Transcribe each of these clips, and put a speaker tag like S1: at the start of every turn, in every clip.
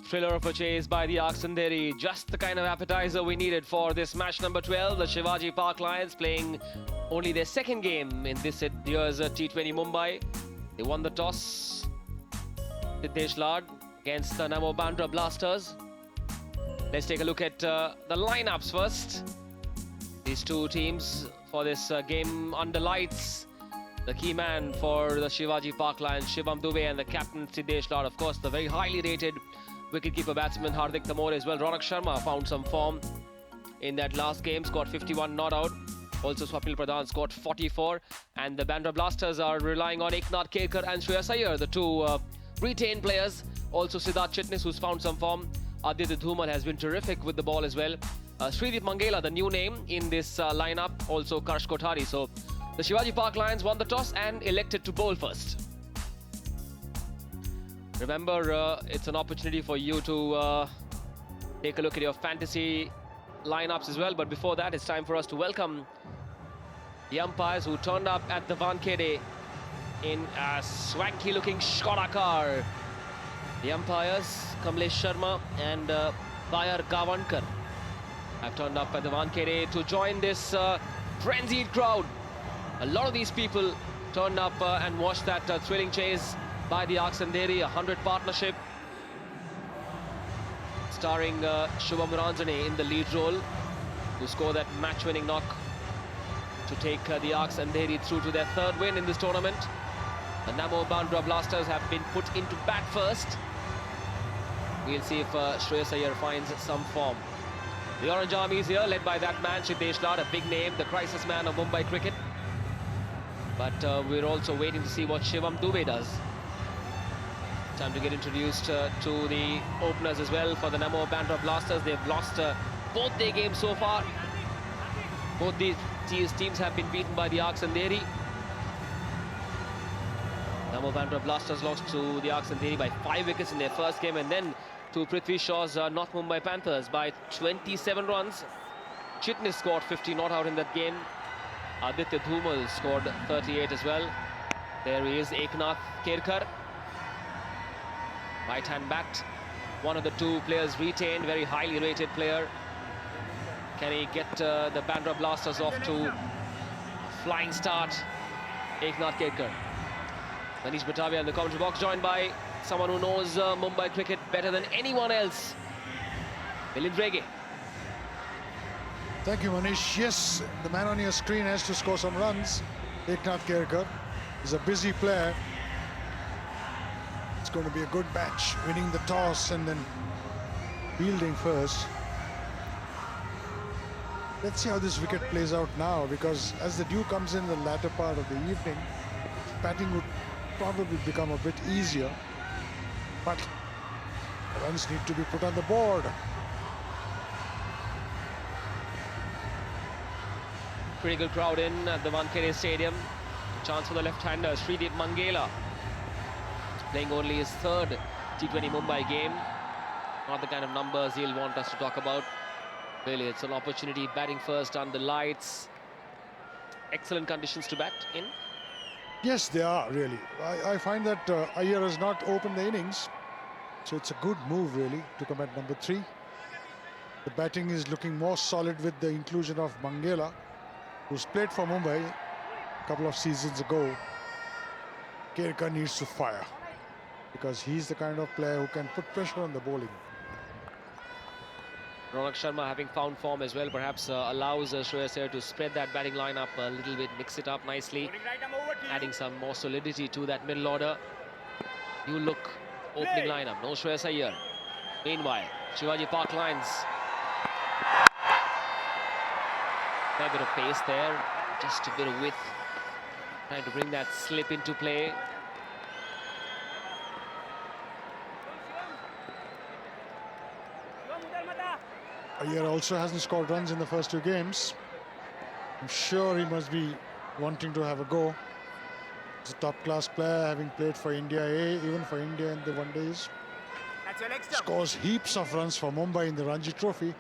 S1: Thriller of a chase by the Aksanderi. Just the kind of appetizer we needed for this match number 12. The Shivaji Park Lions playing only their second game in this year's T20 Mumbai. They won the toss. Siddesh Lad against the Namo Bandra Blasters. Let's take a look at the lineups first. These two teams for this game under lights. The key man for the Shivaji Park Lions, Shivam Dubey, and the captain Siddesh Lad. Of course, the very highly rated wicketkeeper batsman Hardik Tamor as well. Ronak Sharma found some form in that last game, scored 51 not out. Also Swapnil Pradhan scored 44, and the Bandra Blasters are relying on Eknath Kerkar and Shreyas Iyer, the two retained players. Also Siddharth Chitnis, who's found some form. Aditya Dhumal has been terrific with the ball as well. Srideep Mangela, the new name in this lineup. Also Karsh Kothari. So the Shivaji Park Lions won the toss and elected to bowl first. Remember, it's an opportunity for you to take a look at your fantasy lineups as well. But before that, it's time for us to welcome the umpires who turned up at the Wankhede in a swanky-looking Skoda car. The umpires, Kamlesh Sharma and Bayar Gavankar, have turned up at the Wankhede to join this frenzied crowd. A lot of these people turned up and watched that thrilling chase by the Aksanderi, a 100 partnership starring Shubham Ranjane in the lead role to score that match-winning knock to take the Aksanderi through to their third win in this tournament. The Namo Bandra Blasters have been put into bat first. We'll see if Shreyas Iyer finds some form. The Orange Army is here, led by that man, Siddesh Lad, a big name, the crisis man of Mumbai cricket. But we're also waiting to see what Shivam Dubey does. Time to get introduced to the openers as well for the Namo Bandra Blasters. They've lost both their games so far. Both these teams have been beaten by the Aksanderi. Namo Bandra Blasters lost to the Aksanderi by 5 wickets in their first game, and then to Prithvi Shaw's North Mumbai Panthers by 27 runs. Chitnis scored 50 not out in that game. Aditya Dhumal scored 38 as well. There he is, Eknath Kerkar. Right-hand backed. One of the two players retained, very highly rated player. Can he get the Bandra Blasters off to a flying start? Eknath Kerkar. Manish Batavia in the commentary box, joined by someone who knows Mumbai cricket better than anyone else, Milind Rege.
S2: Thank you, Manish. Yes, the man on your screen has to score some runs. Eknath Kerkar is a busy player. It's going to be a good match, winning the toss and then fielding first. Let's see how this wicket plays out now, because as the dew comes in the latter part of the evening, batting would probably become a bit easier. But runs need to be put on the board.
S1: Pretty good crowd in at the Wankhede Stadium. Chance for the left-hander, Srideep Mangela, playing only his third T20 Mumbai game. Not the kind of numbers he'll want us to talk about. Really, it's an opportunity, batting first under lights. Excellent conditions to bat in.
S2: Yes, they are, really. I find that Iyer has not opened the innings. So it's a good move, really, to come at number 3. The batting is looking more solid with the inclusion of Mangela, who's played for Mumbai a couple of seasons ago. Kerkar needs to fire, because he's the kind of player who can put pressure on the bowling.
S1: Ronak Sharma, having found form as well, perhaps allows Shreyas Iyer to spread that batting lineup a little bit, mix it up nicely, adding some more solidity to that middle order. New look opening lineup, no Shreyas Iyer. Meanwhile, Shivaji Park Lions. Fair bit of pace there, just a bit of width, trying to bring that slip into play.
S2: Iyer also hasn't scored runs in the first 2 games. I'm sure he must be wanting to have a go. He's a top-class player, having played for India A, even for India in the one days. Scores heaps of runs for Mumbai in the Ranji Trophy.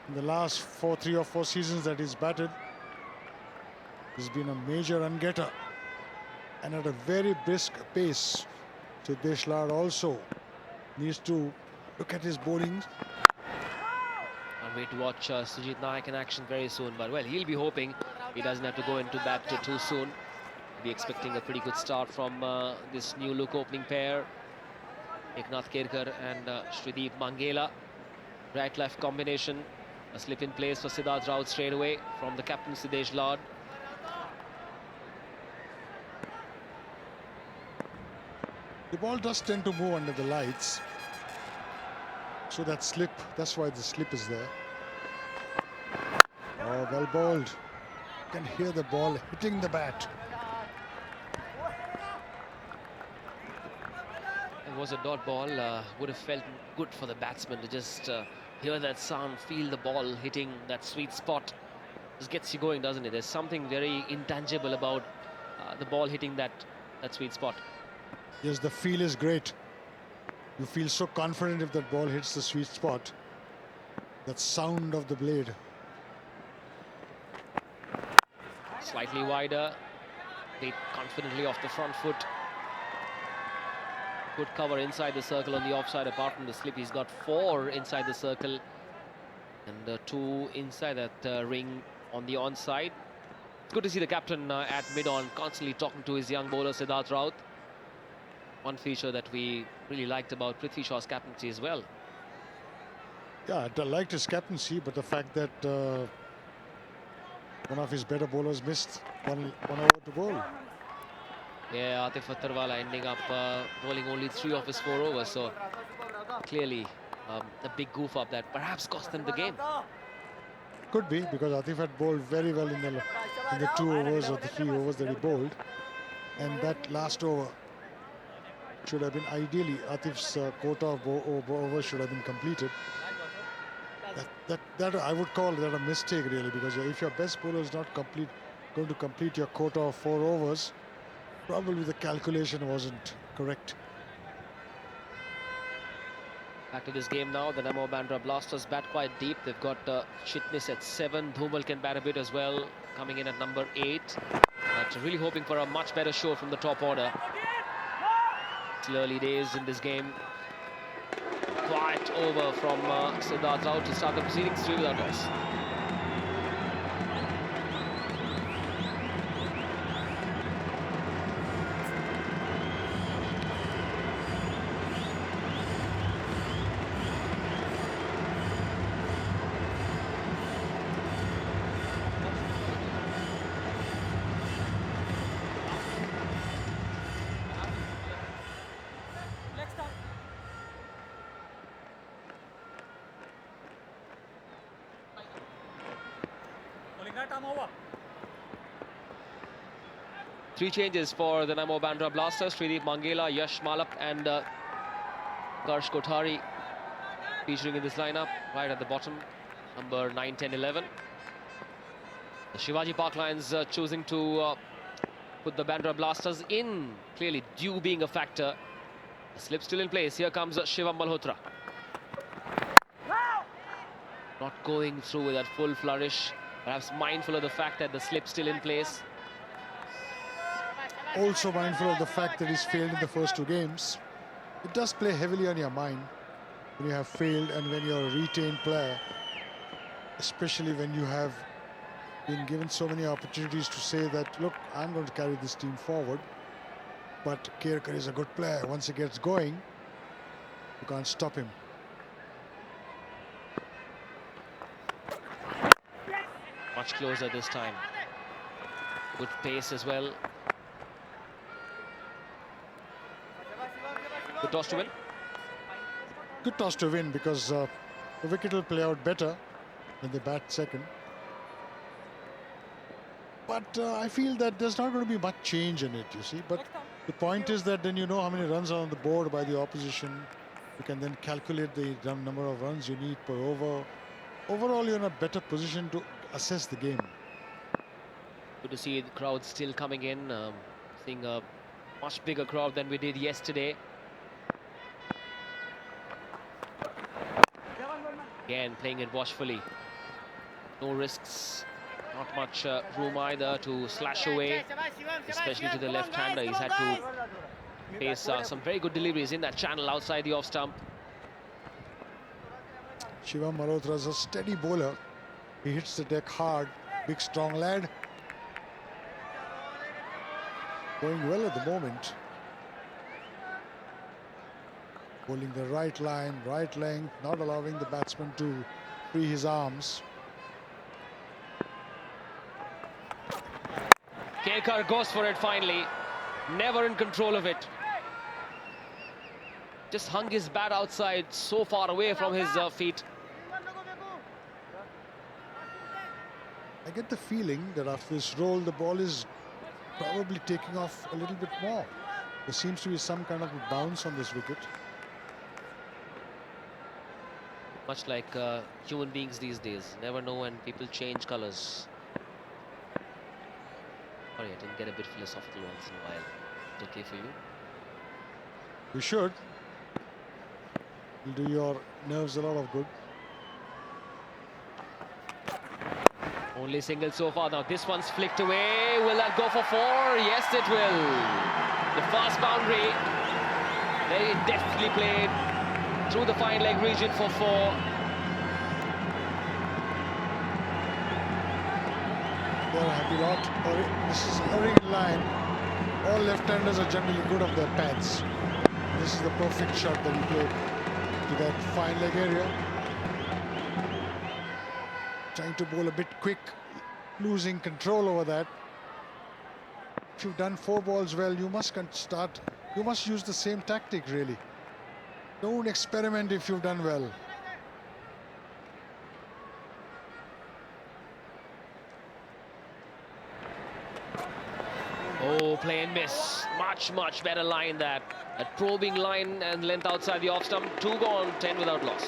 S2: In the last 3 or 4 seasons that he's batted, he's been a major run-getter and at a very brisk pace. Siddesh Lad also needs to Look at his bowling.
S1: Can't wait to watch Sujit Naik in action very soon. But well, he'll be hoping he doesn't have to go into bat too soon. Be expecting a pretty good start from this new look opening pair. Eknath Kerkar and Shrideep Mangela. Right-left combination. A slip in place for Siddharth Raut straight away from the captain Siddesh Lord.
S2: The ball does tend to move under the lights. So that slip, that's why the slip is there. Oh, well bowled. You can hear the ball hitting the bat.
S1: It was a dot ball. Would have felt good for the batsman to just hear that sound, feel the ball hitting that sweet spot. Just gets you going, doesn't it? There's something very intangible about the ball hitting that sweet spot.
S2: Yes, the feel is great. You feel so confident if that ball hits the sweet spot. That sound of the blade.
S1: Slightly wider. Played confidently off the front foot. Good cover inside the circle on the offside. Apart from the slip, he's got 4 inside the circle. And 2 inside that ring on the onside. It's good to see the captain at mid-on, constantly talking to his young bowler, Siddharth Raut. One feature that we really liked about Prithvi Shaw's captaincy as well.
S2: Yeah, I liked his captaincy, but the fact that one of his better bowlers missed one over to bowl.
S1: Yeah, Atif Attarwala ending up bowling only 3 of his 4 overs. So clearly a big goof up that perhaps cost them the game.
S2: Could be, because Atif had bowled very well in the 2 overs or the 3 overs that he bowled. And that last over should have been ideally Atif's quota of overs should have been completed. That I would call that a mistake really, because if your best bowler is not going to complete your quota of 4 overs, probably the calculation wasn't correct.
S1: Back to this game now. The Namo Bandra Blasters bat quite deep. They've got Chitnis at 7. Dhumal can bat a bit as well, coming in at number 8. But really hoping for a much better show from the top order. Still early days in this game. Quiet over from Siddharth Raut to start the proceedings, 3 without loss. Three changes for the Namo Bandra Blasters. Shrideep Mangela, Yash Malap and Karsh Kothari featuring in this lineup right at the bottom. Number 9, 10, 11. The Shivaji Park Lions choosing to put the Bandra Blasters in. Clearly dew being a factor. The slip still in place. Here comes Shivam Malhotra. Not going through with that full flourish. Perhaps mindful of the fact that the slip's still in place.
S2: Also mindful of the fact that he's failed in the first 2 games. It does play heavily on your mind when you have failed and when you're a retained player, especially when you have been given so many opportunities to say that, look, I'm going to carry this team forward. But Kerkar is a good player. Once he gets going, you can't stop him.
S1: Much closer this time. Good pace as well. Good toss to win.
S2: Good toss to win, because the wicket will play out better when they bat second. But I feel that there's not going to be much change in it, you see. But the point is that then you know how many runs are on the board by the opposition. You can then calculate the number of runs you need per over. Overall, you're in a better position to assess the game.
S1: Good to see the crowd still coming in. Seeing a much bigger crowd than we did yesterday. Again, playing it watchfully. No risks. Not much room either to slash away, especially to the left-hander. He's had to face some very good deliveries in that channel outside the off stump.
S2: Shivam Malhotra is a steady bowler. He hits the deck hard. Big strong lad. Going well at the moment. Bowling the right line, right length, not allowing the batsman to free his arms.
S1: Kelkar goes for it finally. Never in control of it. Just hung his bat outside, so far away from his feet.
S2: I get the feeling that after this roll, the ball is probably taking off a little bit more. There seems to be some kind of a bounce on this wicket.
S1: Much like human beings these days. Never know when people change colours. Sorry, I didn't get a bit philosophical once in a while. It's okay for you?
S2: You should. It'll do your nerves a lot of good.
S1: Only single so far. Now this one's flicked away. Will that go for 4? Yes, it will. The fast boundary. Very deftly played through the fine leg region for 4.
S2: They're a happy lot. This is hurrying in line. All left-handers are generally good of their pads. This is the perfect shot that he played to that fine leg area. Trying to bowl a bit quick, losing control over that. If you've done 4 balls well, you must use the same tactic really. Don't experiment if you've done well.
S1: Oh, play and miss. Much better line that. A probing line and length outside the off stump. 2 gone, 10 without loss.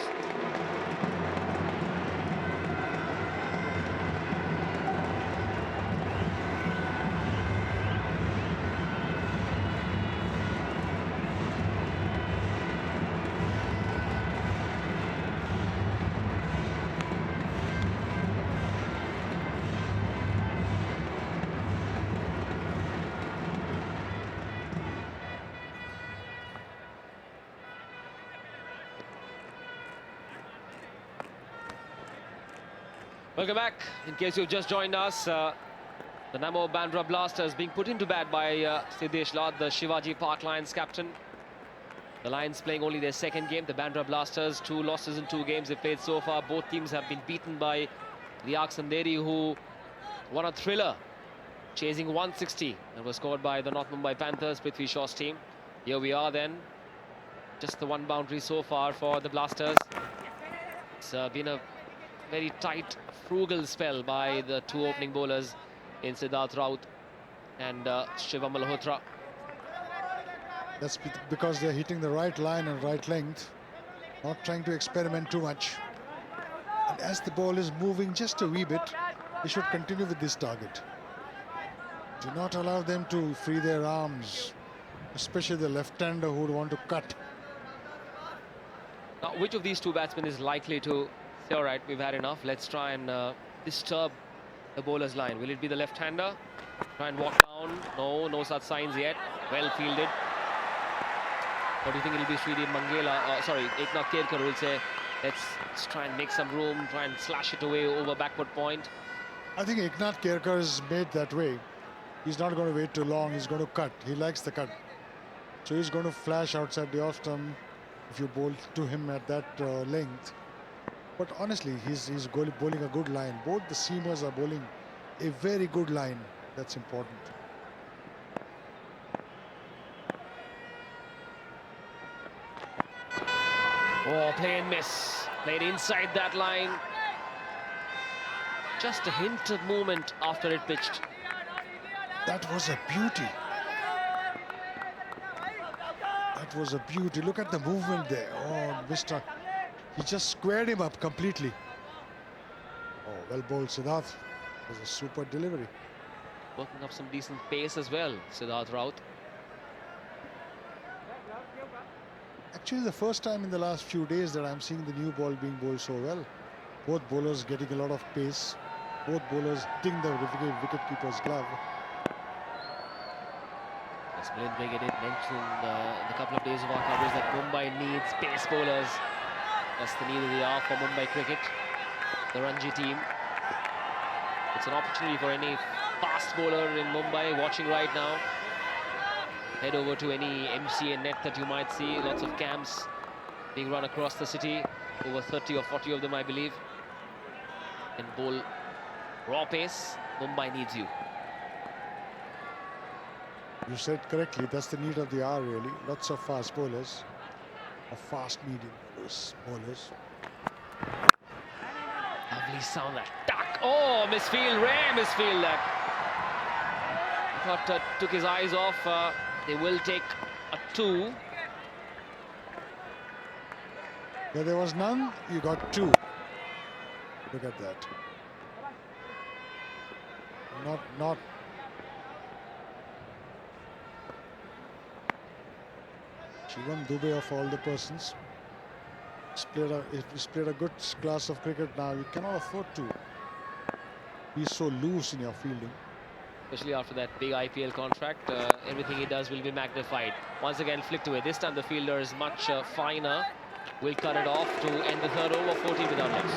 S1: Welcome back. In case you've just joined us, the Namo Bandra Blasters being put into bat by Siddesh Lad, the Shivaji Park Lions captain. The Lions playing only their 2nd game. The Bandra Blasters, 2 losses in 2 games they've played so far. Both teams have been beaten by the Aksanderi, who won a thriller, chasing 160 and was scored by the North Mumbai Panthers, Prithvi Shaw's team. Here we are then. Just the 1 boundary so far for the Blasters. It's been a very tight, frugal spell by the 2 opening bowlers in Siddharth Raut and Shivam Malhotra.
S2: That's because they're hitting the right line and right length, not trying to experiment too much. And as the ball is moving just a wee bit, they should continue with this target. Do not allow them to free their arms, especially the left-hander who would want to cut.
S1: Now, which of these 2 batsmen is likely to say, all right, we've had enough, let's try and disturb the bowler's line? Will it be the left-hander? Try and walk down? No such signs yet. Well fielded. Or do you think it'll be Sridev Mangela, Eknath Kerkar will say, let's try and make some room, try and slash it away over backward point?
S2: I think Eknath Kerkar is made that way. He's not going to wait too long, he's going to cut. He likes the cut. So he's going to flash outside the off stump if you bowl to him at that length. But honestly, he's bowling a good line. Both the seamers are bowling a very good line. That's important.
S1: Oh, play and miss. Played inside that line. Just a hint of movement after it pitched.
S2: That was a beauty. That was a beauty. Look at the movement there. Oh, Mr. He just squared him up completely. Oh, well bowled, Siddharth. It was a super delivery.
S1: Working up some decent pace as well, Siddharth Raut.
S2: Actually, the first time in the last few days that I'm seeing the new ball being bowled so well. Both bowlers getting a lot of pace. Both bowlers hitting the wicket-keeper's glove.
S1: Yes, Milind Brigade did mention in a couple of days of our coverage that Mumbai needs pace bowlers. That's the need of the hour for Mumbai cricket, the Ranji team. It's an opportunity for any fast bowler in Mumbai watching right now. Head over to any MCA net that you might see. Lots of camps being run across the city. Over 30 or 40 of them, I believe. And bowl raw pace. Mumbai needs you.
S2: You said correctly, that's the need of the hour really. Lots of fast bowlers, or fast medium bowlers.
S1: Lovely sound, that duck. Oh, misfield, rare misfield that. Thought took his eyes off. They will take a 2.
S2: Where there was none, you got 2. Look at that. Not. Shivam Dubey of all the persons. He's played a good class of cricket now. You cannot afford to be so loose in your fielding.
S1: Especially after that big IPL contract, everything he does will be magnified. Once again flicked away. This time the fielder is much finer. Will cut it off to end the third over, 14 without loss.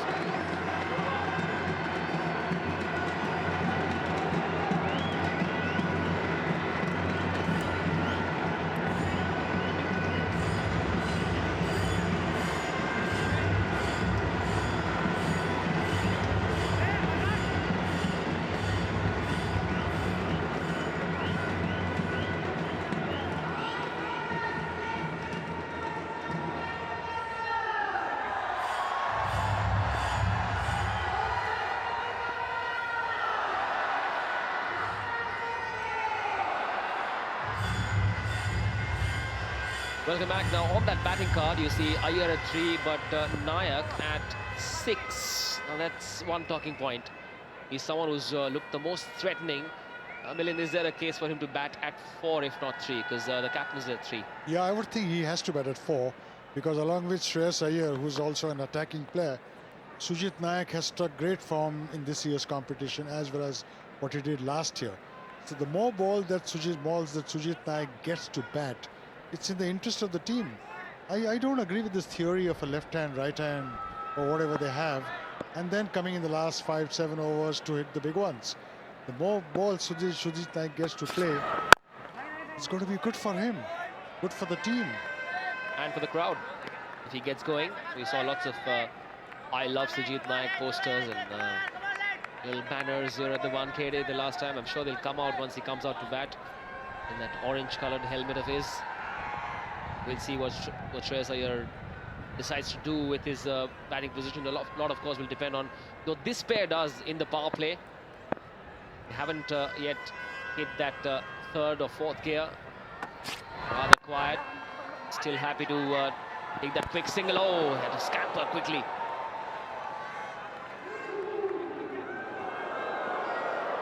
S1: Welcome back. Now on that batting card, you see Iyer at 3, but Nayak at 6. Now that's one talking point. He's someone who's looked the most threatening. Milind, is there a case for him to bat at 4, if not 3? Because the captain is at 3.
S2: Yeah, I would think he has to bat at 4, because along with Shreyas Iyer, who's also an attacking player, Sujit Nayak has struck great form in this year's competition, as well as what he did last year. So the more balls that Sujit Nayak gets to bat, it's in the interest of the team. I don't agree with this theory of a left hand, right hand, or whatever they have, and then coming in the last 5-7 overs to hit the big ones. The more balls Sujit Nayak gets to play, it's going to be good for him, good for the team.
S1: And for the crowd, if he gets going. We saw lots of I love Sujit Nayak posters and little banners here at the 1K the last time. I'm sure they'll come out once he comes out to bat in that orange-coloured helmet of his. We'll see what Shreyas Iyer decides to do with his batting position. A lot, of course, will depend on what this pair does in the power play. They haven't yet hit that third or fourth gear. Rather quiet. Still happy to take that quick single. Oh, had to scamper quickly.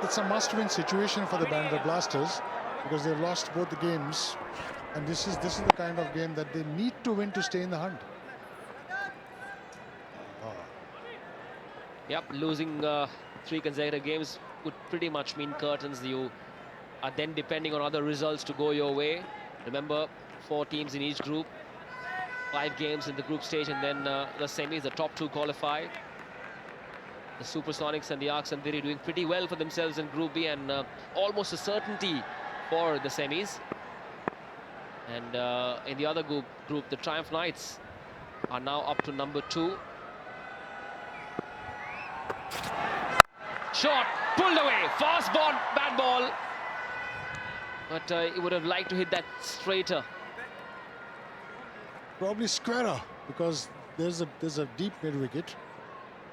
S2: It's a must-win situation for the Bandra Blasters, because they've lost both the games. And this is the kind of game that they need to win to stay in the hunt.
S1: Yep, losing 3 consecutive games would pretty much mean curtains. You are then depending on other results to go your way. Remember, 4 teams in each group, 5 games in the group stage, and then the semis, the top 2 qualify. The Supersonics and the Arcs and Diri doing pretty well for themselves in Group B, and almost a certainty for the semis. And in the other group, the Triumph Knights are now up to number 2. Shot, pulled away, fast ball, bad ball. But he would have liked to hit that straighter.
S2: Probably squarer, because there's a deep mid-wicket.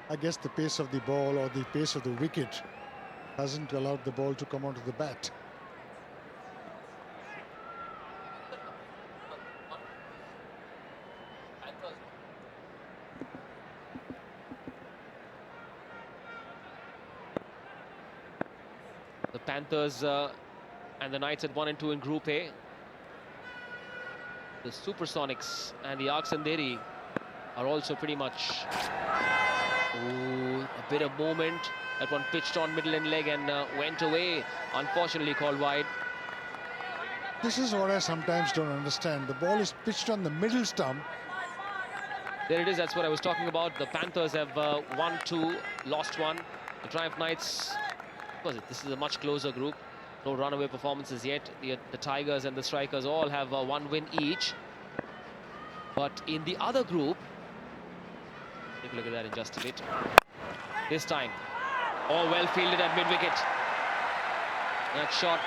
S2: I guess the pace of the ball or the pace of the wicket hasn't allowed the ball to come onto the bat.
S1: The Panthers and the Knights at 1 and 2 in Group A. The Supersonics and the Arcs and Diri are also pretty much... Ooh, a bit of movement. That one pitched on middle and leg and went away. Unfortunately called wide.
S2: This is what I sometimes don't understand. The ball is pitched on the middle stump,
S1: There it is, that's what I was talking about. The Panthers have won 2, lost 1. The Triumph Knights, this is a much closer group. No runaway performances yet. The Tigers and the Strikers all have 1 win each. But in the other group, take a look at that in just a bit. This time, well fielded at mid-wicket. That shot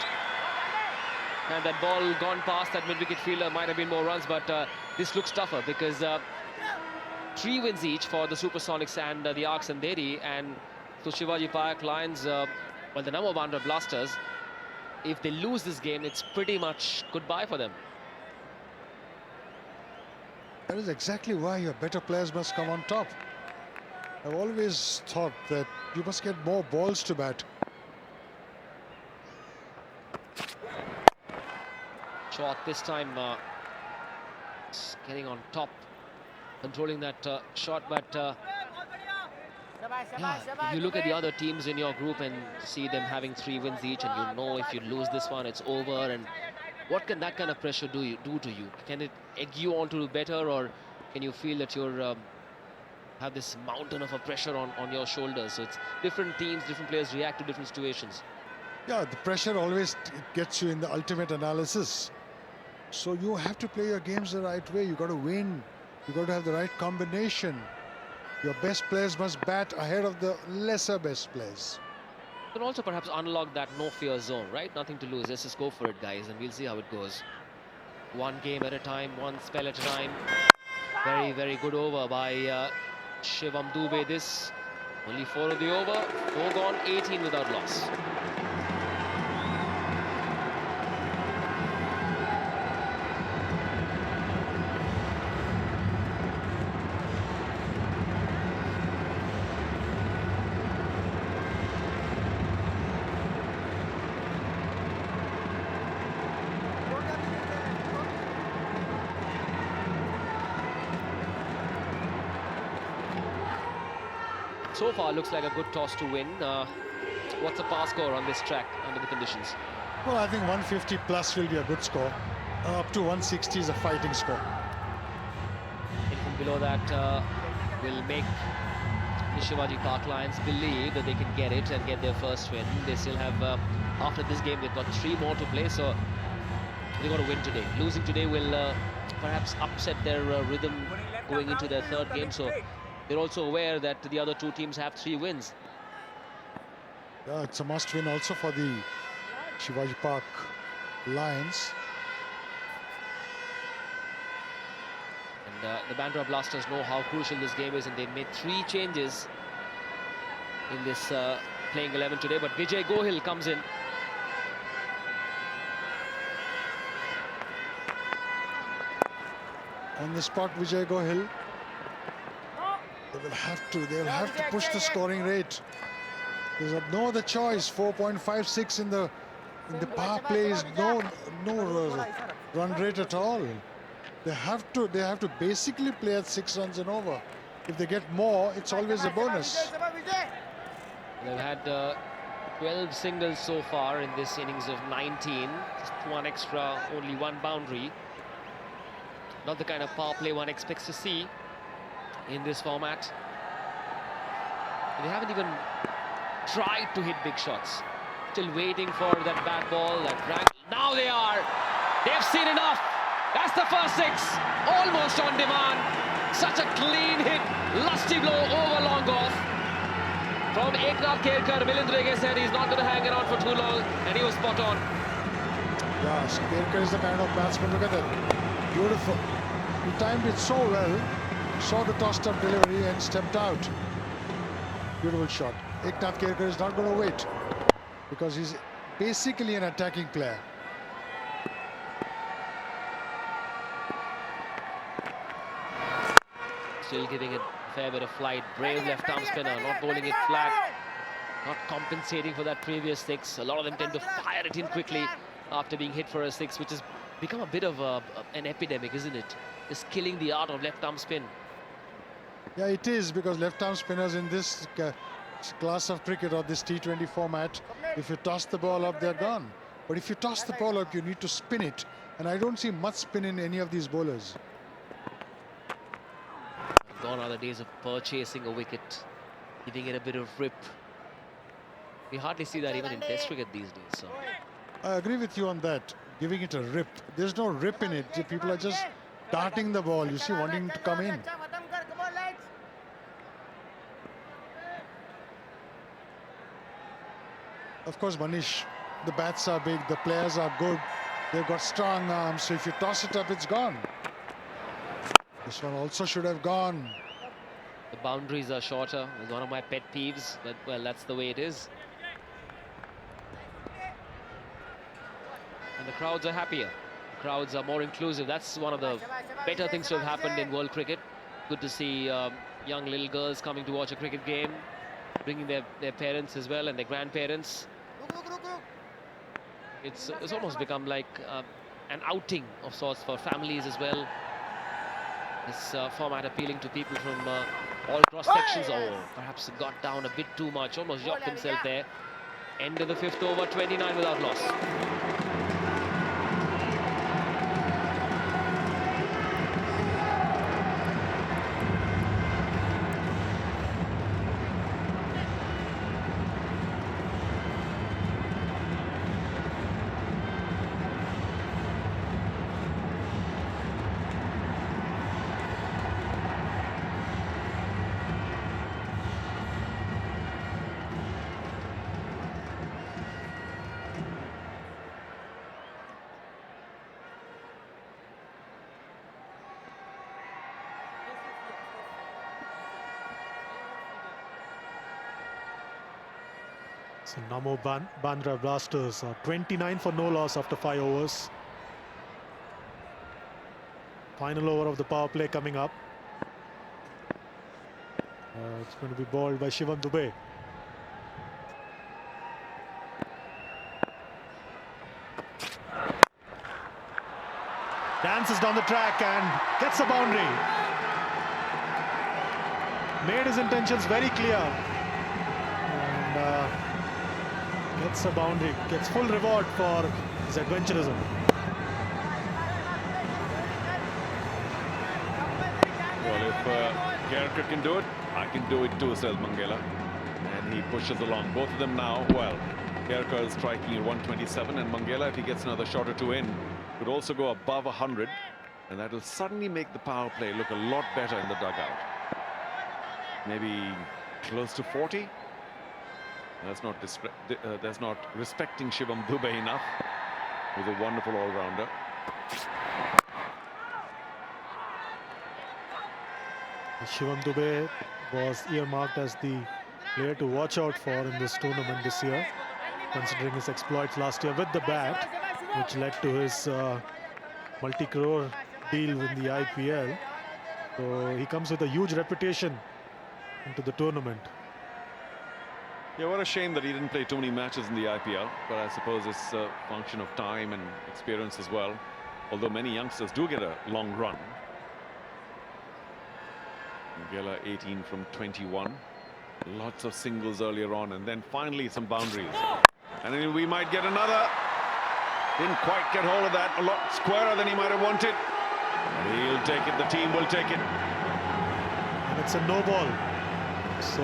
S1: and that ball gone past that mid-wicket fielder. Might have been more runs, but this looks tougher because 3 wins each for the Supersonics and the Arcs Andheri, and so Shivaji Park Lions, the Namo Bandra Blasters, if they lose this game, it's pretty much goodbye for them.
S2: That is exactly why your better players must come on top. I've always thought that you must get more balls to bat.
S1: Shot this time, getting on top, controlling that shot, but yeah, you look at the other teams in your group and see them having 3 wins each, and you know if you lose this one, it's over. And what can that kind of pressure do to you? Can it egg you on to do better, or can you feel that you're have this mountain of a pressure on your shoulders? So it's different teams, different players react to different situations.
S2: Yeah, the pressure always gets you in the ultimate analysis. So you have to play your games the right way. You got to win. You got to have the right combination. Your best players must bat ahead of the lesser best players.
S1: You can also perhaps unlock that no fear zone, right? Nothing to lose. Let's just go for it, guys, and we'll see how it goes. 1 game at a time, 1 spell at a time. Very, very good over by Shivam Dubey. This only 4 of the over, 4 gone, 18 without loss. So far, looks like a good toss to win. What's the par score on this track under the conditions?
S2: Well, I think 150 plus will be a good score. Up to 160 is a fighting score.
S1: Anything below that will make the Shivaji Park Lions believe that they can get it and get their first win. They still have, after this game, they've got 3 more to play, so they've got to win today. Losing today will perhaps upset their rhythm going into their 3rd game, so they're also aware that the other 2 teams have 3 wins.
S2: Yeah, it's a must-win also for the Shivaji Park Lions.
S1: And the Bandra Blasters know how crucial this game is, and they made 3 changes in this playing 11 today. But Vijay Gohil comes in.
S2: On the spot, Vijay Gohil. They will have to push the scoring rate. There's no other choice. 4.56 in the power play is no run rate at all. They have to basically play at 6 runs and over. If they get more, it's always a bonus.
S1: They've had 12 singles so far in this innings of 19. Just 1 extra, only 1 boundary. Not the kind of power play one expects to see in this format. They haven't even tried to hit big shots. Still waiting for that bat ball, that drag. Now they are. They've seen enough. That's the first 6. Almost on demand. Such a clean hit. Lusty blow over long off. From Eknath Kerkar, Milind Rege said he's not going to hang around for too long, and he was spot on.
S2: Yeah, Kerkar is the kind of batsman. Look at that. Beautiful. He timed it so well. Saw the tossed-up delivery and stepped out. Beautiful shot. Eknath Kerkar is not going to wait because he's basically an attacking player.
S1: Still giving it a fair bit of flight. Brave left-arm spinner, not bowling it flat, not compensating for that previous 6. A lot of them tend to fire it in quickly after being hit for a 6, which has become a bit of an epidemic, isn't it? It's killing the art of left-arm spin.
S2: Yeah, it is, because left-arm spinners in this class of cricket or this T20 format, if you toss the ball up, they're gone. But if you toss the ball up, you need to spin it. And I don't see much spin in any of these bowlers.
S1: Gone are the days of purchasing a wicket, giving it a bit of rip. We hardly see that even in Test cricket these days. So.
S2: I agree with you on that. Giving it a rip. There's no rip in it. People are just darting the ball, you see, wanting to come in. Of course, Manish, the bats are big, the players are good. They've got strong arms, so if you toss it up, it's gone. This one also should have gone.
S1: The boundaries are shorter. It's one of my pet peeves, but well, that's the way it is. And the crowds are happier. The crowds are more inclusive. That's one of the better things to have happened in world cricket. Good to see young little girls coming to watch a cricket game, bringing their parents as well and their grandparents. It's almost become like an outing of sorts for families as well. This format appealing to people from all cross sections. Oh, perhaps it got down a bit too much. Almost dropped himself there. End of the 5th over, 29 without loss.
S3: So Namo Bandra Blasters 29 for no loss after 5 overs. Final over of the power play coming up. It's going to be bowled by Shivam Dube. Dances down the track and gets a boundary. Made his intentions very clear. And gets a boundary, gets full reward for his adventurism.
S4: Well, if Kerker can do it, I can do it too, says Mangela. And he pushes along. Both of them now, well, Kerker is striking at 127, and Mangela, if he gets another shot or two in, could also go above 100. And that will suddenly make the power play look a lot better in the dugout. Maybe close to 40. That's not respecting Shivam Dube enough. He's a wonderful all-rounder.
S3: Shivam Dube was earmarked as the player to watch out for in this tournament this year, considering his exploits last year with the bat, which led to his multi-crore deal in the IPL. So he comes with a huge reputation into the tournament.
S4: Yeah, what a shame that he didn't play too many matches in the IPL, but I suppose it's a function of time and experience as well, although many youngsters do get a long run. Mangela 18 from 21. Lots of singles earlier on, and then finally some boundaries. And then we might get another. Didn't quite get hold of that. A lot squarer than he might have wanted. He'll take it. The team will take it.
S3: And it's a no ball. So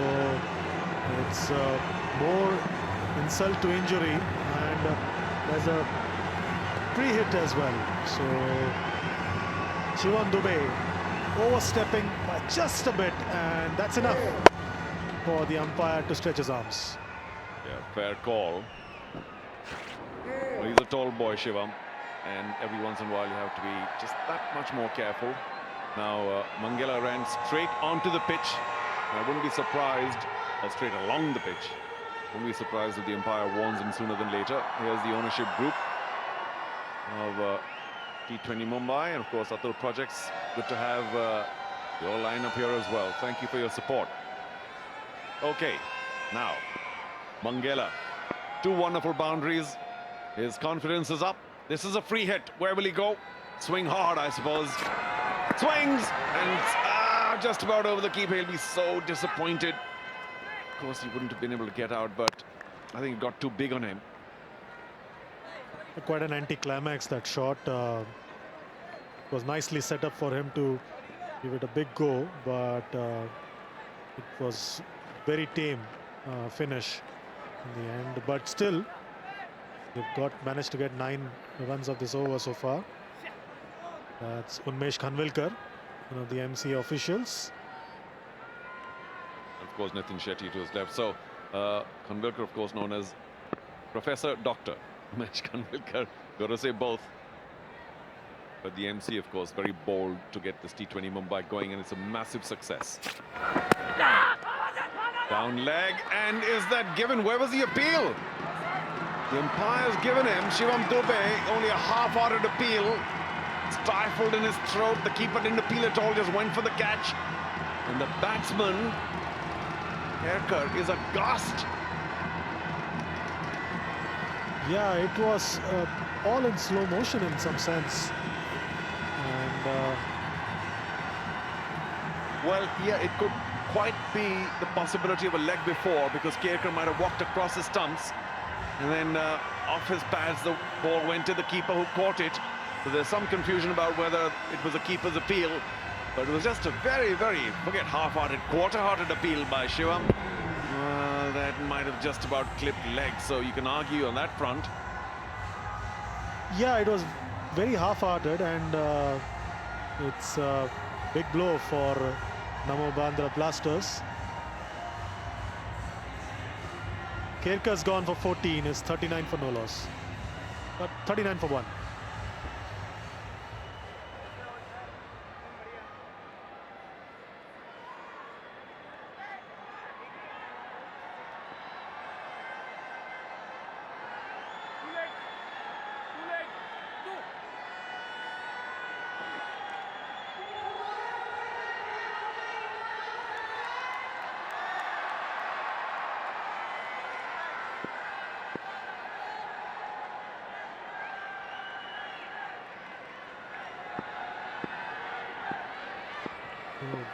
S3: it's more insult to injury, and there's a pre-hit as well. So Shivam Dube overstepping by just a bit, and that's enough for the umpire to stretch his arms.
S4: Yeah, fair call. Well, he's a tall boy, Shivam, and every once in a while you have to be just that much more careful. Now Mangela ran straight onto the pitch. I wouldn't be surprised, or straight along the pitch. Wouldn't be surprised if the umpire warns him sooner than later. Here's the ownership group of T20 Mumbai, and of course Atul Projects. Good to have your lineup here as well. Thank you for your support. Okay, now Mangela, 2 wonderful boundaries. His confidence is up. This is a free hit. Where will he go? Swing hard, I suppose. Swings and just about over the keeper. He'll be so disappointed. Of course, he wouldn't have been able to get out, but I think it got too big on him.
S3: Quite an anticlimax, that shot. Was nicely set up for him to give it a big go, but it was very tame finish in the end. But still, they've managed to get 9 runs of this over so far. That's Unmesh Khanvilkar, one of the MC officials.
S4: Of course, Nitin Shetty to his left. So, Khanvilkar, of course, known as Professor Doctor Umesh Khanvilkar. Got to say both. But the MC, of course, very bold to get this T20 Mumbai going, and it's a massive success. Down leg, and is that given? Where was the appeal? The umpire's given him, Shivam Dubey, only a half-hearted appeal. Stifled in his throat. The keeper didn't appeal at all, just went for the catch. And the batsman, Kerkar, is aghast.
S3: Yeah, it was all in slow motion in some sense. And
S4: well, yeah, it could quite be the possibility of a leg before, because Kerkar might have walked across his stumps, and then off his pads the ball went to the keeper, who caught it. So there's some confusion about whether it was a keeper's appeal, but it was just a very, forget half-hearted, quarter-hearted appeal by Shivam. That might have just about clipped legs, so you can argue on that front.
S3: yeah, it was very half-hearted, and it's a big blow for Namo Bandra Blasters. Kerkar's gone for 14, is 39 for no loss, but 39 for 1.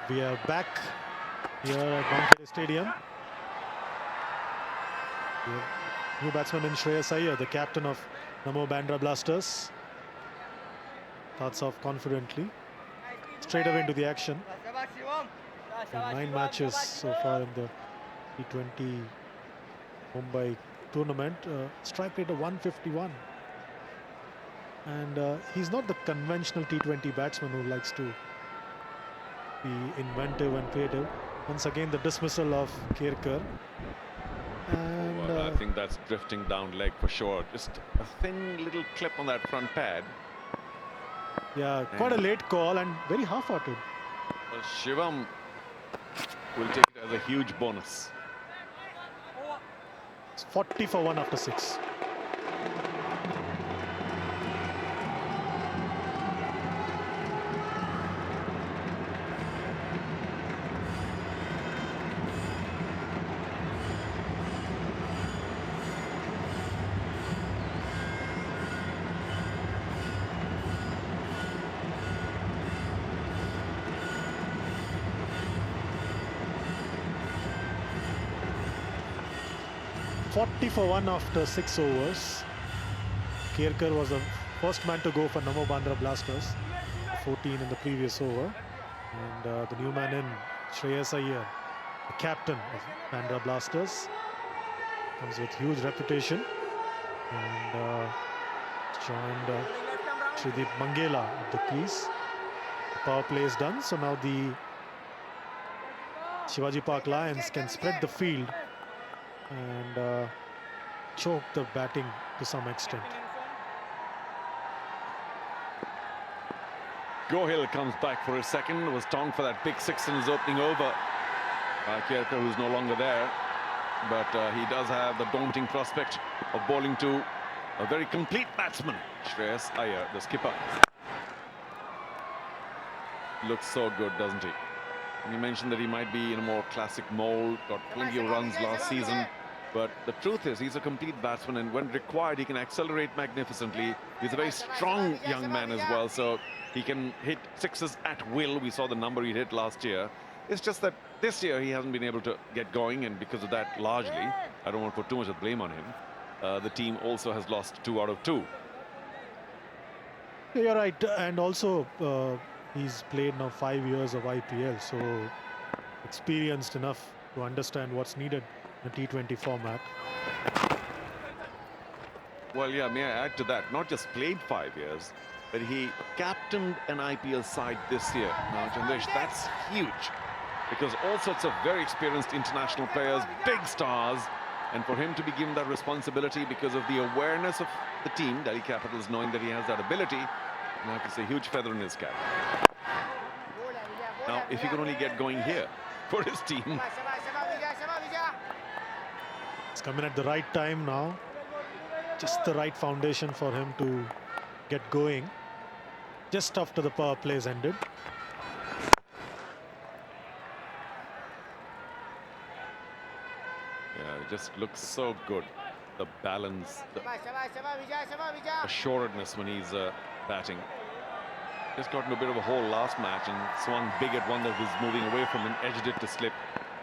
S3: We are back here at Wankhede Stadium. New batsman in Shreyas Iyer, the captain of Namo Bandra Blasters. Starts off confidently, straight away into the action. 9 matches so far in the T20 Mumbai tournament. Strike rate of 151. And he's not the conventional T20 batsman who likes to be inventive and creative. Once again, the dismissal of Kerkar. And
S4: well, I think that's drifting down leg for sure. Just a thin little clip on that front pad.
S3: yeah, quite a late call and very half-hearted.
S4: Well, Shivam will take it as a huge bonus.
S3: It's 40 for 1 after 6. For 1 after 6 overs. Kerkar was the first man to go for Namo Bandra Blasters, 14 in the previous over. And the new man in, Shreyas Iyer, the captain of Bandra Blasters, comes with huge reputation. And joined Shrideep Mangela at the crease. The power play is done, so now the Shivaji Park Lions can spread the field and choke the batting to some extent.
S4: Gohill comes back for his second, was tongued for that big 6 in his opening over by Kerkar, who's no longer there. But he does have the daunting prospect of bowling to a very complete batsman, Shreyas Iyer, the skipper. Looks so good, doesn't he? And you mentioned that he might be in a more classic mold, got plenty of runs last season. But the truth is, he's a complete batsman, and when required, he can accelerate magnificently. He's a very strong young man as well, so he can hit 6s at will. We saw the number he hit last year. It's just that this year he hasn't been able to get going, and because of that, largely, I don't want to put too much of blame on him, the team also has lost 2 out of 2.
S3: You're right, and also He's played now 5 years of IPL, so experienced enough to understand what's needed in a T20 format.
S4: Well, yeah, may I add to that? Not just played 5 years, but he captained an IPL side this year. Now, Chandesh, that's huge, because all sorts of very experienced international players, big stars, and for him to be given that responsibility because of the awareness of the team, Delhi Capitals, knowing that he has that ability, I have to say, huge feather in his cap. Now, if he can only get going here for his team.
S3: It's coming at the right time now. Just the right foundation for him to get going just after the power plays ended.
S4: Yeah, it just looks so good. The balance, the assuredness when he's batting. Just got into a bit of a hole last match and swung big at one that was moving away from him, edged it to slip.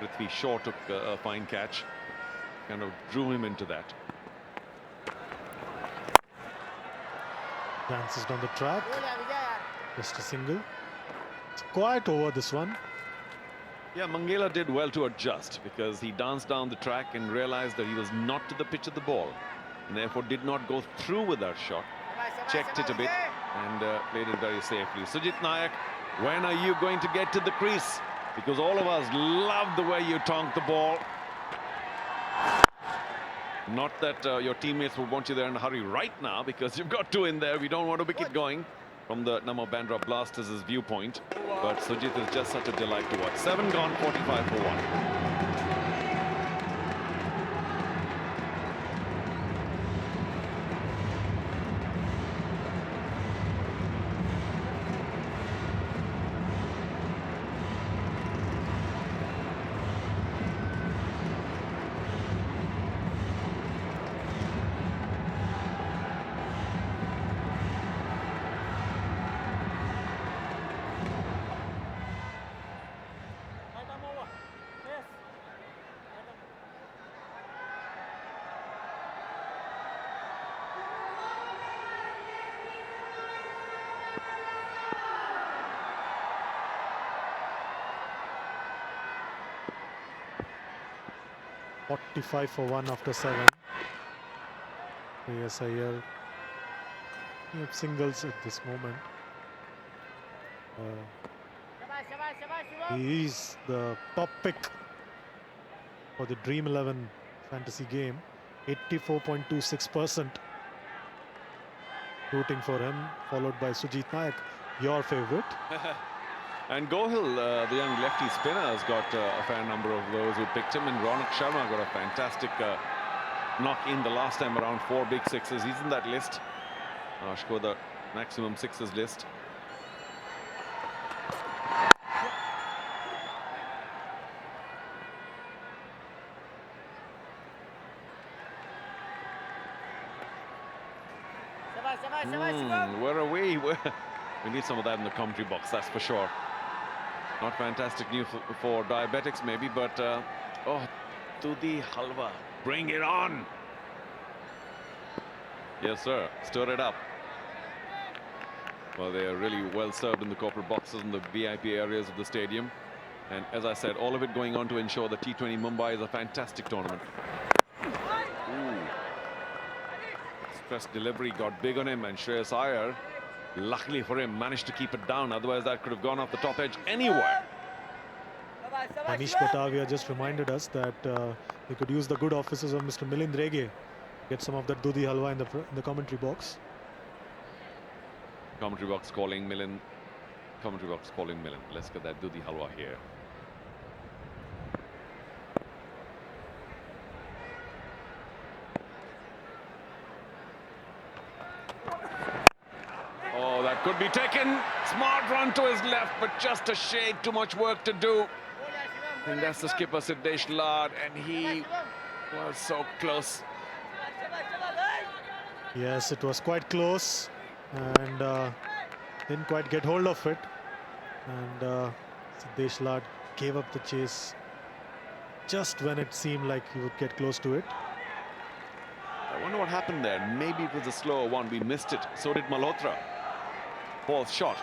S4: Prithvi Shaw took a fine catch, kind of drew him into that.
S3: Dances down the track. Just a single. It's quiet over this one.
S4: Yeah, Mangela did well to adjust because he danced down the track and realized that he was not to the pitch of the ball and therefore did not go through with that shot. Checked it a bit and played it very safely. Sujit Nayak, when are you going to get to the crease? Because all of us love the way you tonk the ball. Not that your teammates will want you there in a hurry right now, because you've got two in there. We don't want a wicket going from the Namo Bandra Blasters' viewpoint. But Sujit is just such a delight to watch. 7 gone, 45 for 1.
S3: .45 for 1 after 7. Yes, Iyer. He have singles at this moment. He is the top pick for the Dream 11 fantasy game. 84.26% rooting for him, followed by Sujit Nayak, your favorite.
S4: And Gohil, the young lefty spinner, has got a fair number of those who picked him. And Ronak Sharma got a fantastic knock in the last time around, 4 big sixes. He's in that list. Scored the maximum sixes list. Where are we? We need some of that in the commentary box, that's for sure. Not fantastic news for diabetics maybe, but oh, Dudhi Halwa, bring it on. Yes, sir, stir it up. Well, they are really well served in the corporate boxes and the VIP areas of the stadium. And as I said, all of it going on to ensure the T20 Mumbai is a fantastic tournament. Ooh. Express delivery got big on him, and Shreyas Iyer, luckily for him, managed to keep it down. Otherwise, that could have gone off the top edge anywhere.
S3: Manish Batavia just reminded us that we could use the good offices of Mr. Milind Rege. Get some of that Dudhi Halwa in the commentary box.
S4: Commentary box calling Milind. Commentary box calling Milind. Let's get that Dudhi Halwa here. Oh, that could be taken. Smart run to his left, but just a shade too much work to do. I think that's the skipper, Siddesh Lad, and he was so close.
S3: Yes, it was quite close, and didn't quite get hold of it. And Siddesh Lad gave up the chase just when it seemed like he would get close to it.
S4: I wonder what happened there. Maybe it was a slower one. We missed it. So did Malhotra. Fourth shot.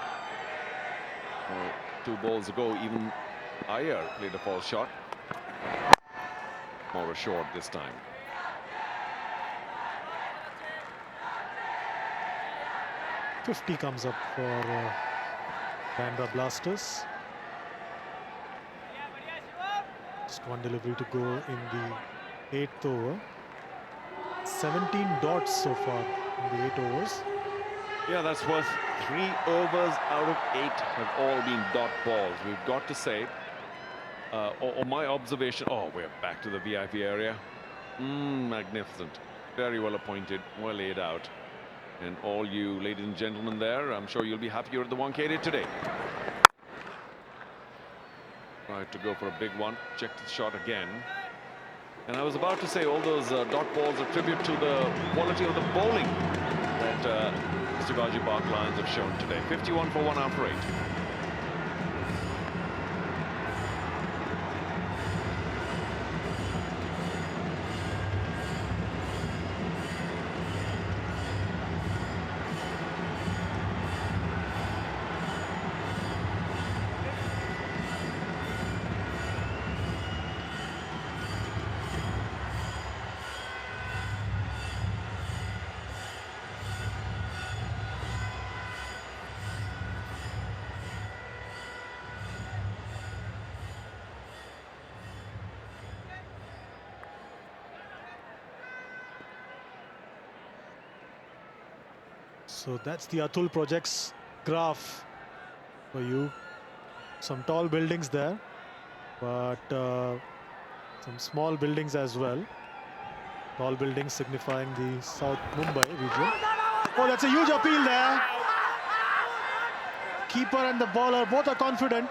S4: 2 balls ago, even Iyer played a false shot. More assured this time.
S3: .50 comes up for Bandra Blasters. Just one delivery to go in the 8th over. 17 dots so far in the 8 overs.
S4: Yeah, that's worth 3 overs out of 8 have all been dot balls. We've got to say, or my observation, oh, we're back to the VIP area. Magnificent. Very well appointed, well laid out. And all you ladies and gentlemen there, I'm sure you'll be happy you're at the Wankhede today. Tried to go for a big one, checked the shot again. And I was about to say all those dot balls are tribute to the quality of the bowling that Shivaji Park Lions have shown today. 51 for 1 after 8.
S3: So that's the Atul Projects graph for you. Some tall buildings there, but some small buildings as well. Tall buildings signifying the South Mumbai region. Oh, that's a huge appeal there. Keeper and the bowler both are confident,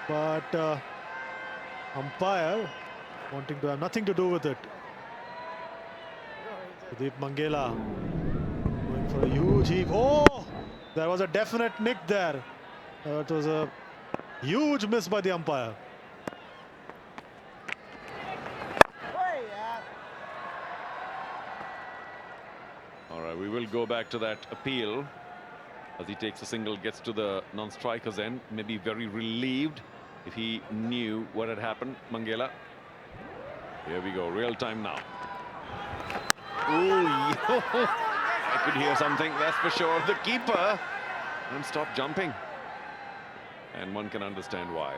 S3: but umpire wanting to have nothing to do with it. Sudeep Mangela going for a huge heave. Oh, there was a definite nick there. It was a huge miss by the umpire.
S4: All right, we will go back to that appeal as he takes a single, gets to the non-striker's end, maybe very relieved if he knew what had happened. Mangela. Here we go, real time now. Ooh, I could hear something, that's for sure. The keeper and stopped jumping. And one can understand why.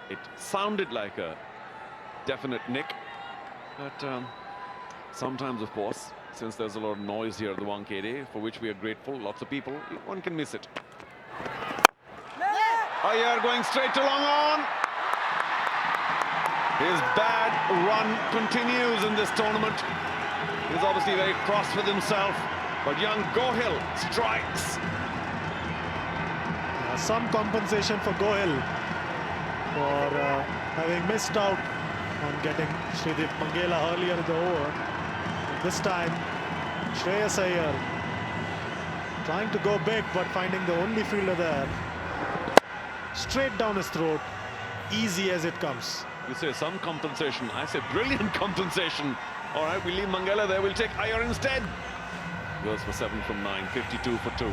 S4: It sounded like a definite nick, but sometimes, of course, since there's a lot of noise here at the Wankhede, for which we are grateful, lots of people, one can miss it. Iyer going straight to long on. His bad run continues in this tournament. He's obviously very cross with himself, but young Gohil strikes.
S3: Some compensation for Gohil for having missed out on getting Sudeep Mangela earlier in the over. This time, Shreyas Iyer trying to go big, but finding the only fielder there. Straight down his throat, easy as it comes.
S4: You say some compensation, I say brilliant compensation. All right, we leave Mangala there, we'll take Iyer instead. Goes for 7 from 9, 52 for 2.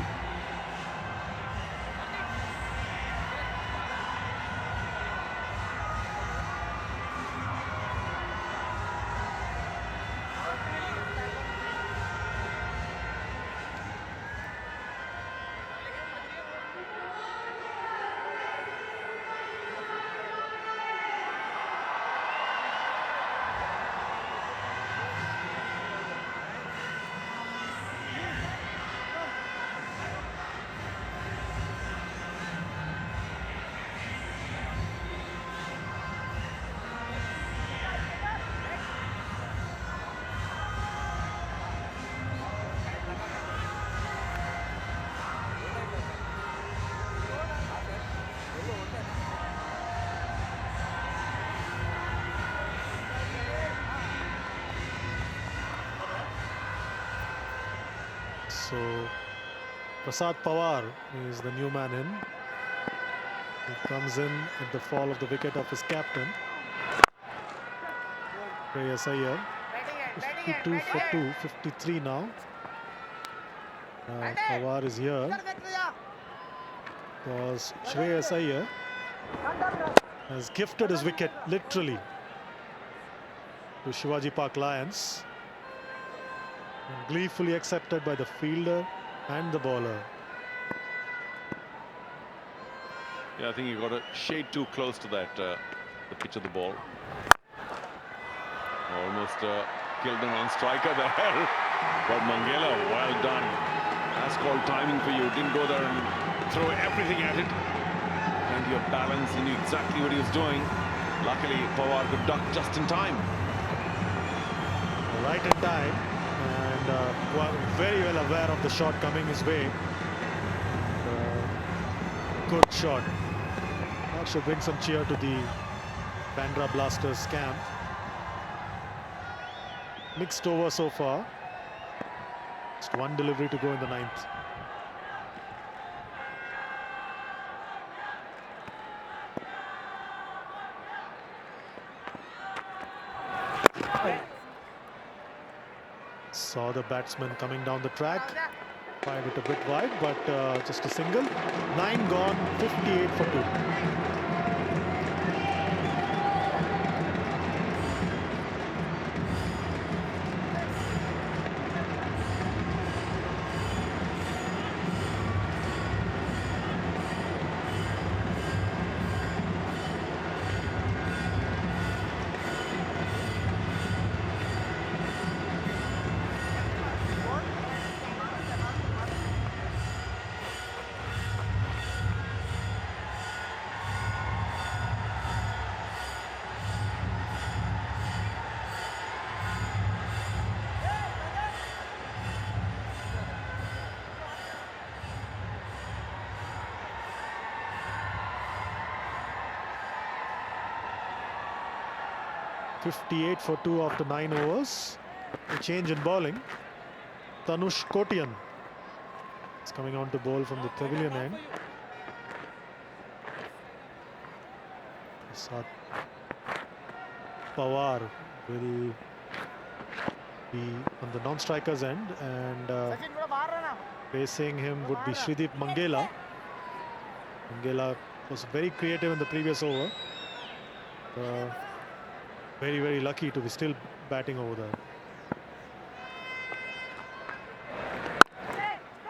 S3: So Prasad Pawar is the new man in. He comes in at the fall of the wicket of his captain, Shreyas Iyer. 52 for 2, 53 now. Pawar is here. because Shreyas Iyer has gifted his wicket literally to Shivaji Park Lions, and gleefully accepted by the fielder and the bowler.
S4: Yeah, I think he got a shade too close to that, the pitch of the ball. Almost killed a non-striker there. But Mangela, well done. That's called timing for you. Didn't go there and throw everything at it. Plenty of balance. He knew exactly what he was doing. Luckily, Pawar could duck just in time.
S3: Right in time, and very well aware of the shot coming his way. Good shot. That should bring some cheer to the Bandra Blasters camp. Mixed over so far. Just one delivery to go in the 9th. Saw the batsman coming down the track. Fired it a bit wide, but just a single. 9 gone, 58 for 2. .58 for 2 after 9 overs. A change in bowling. Tanush Kotian is coming on to bowl from the pavilion end. Sat Pawar will be on the non-strikers end, and facing him would be Shrideep Mangela. Mangela was very creative in the previous over. Very lucky to be still batting over there.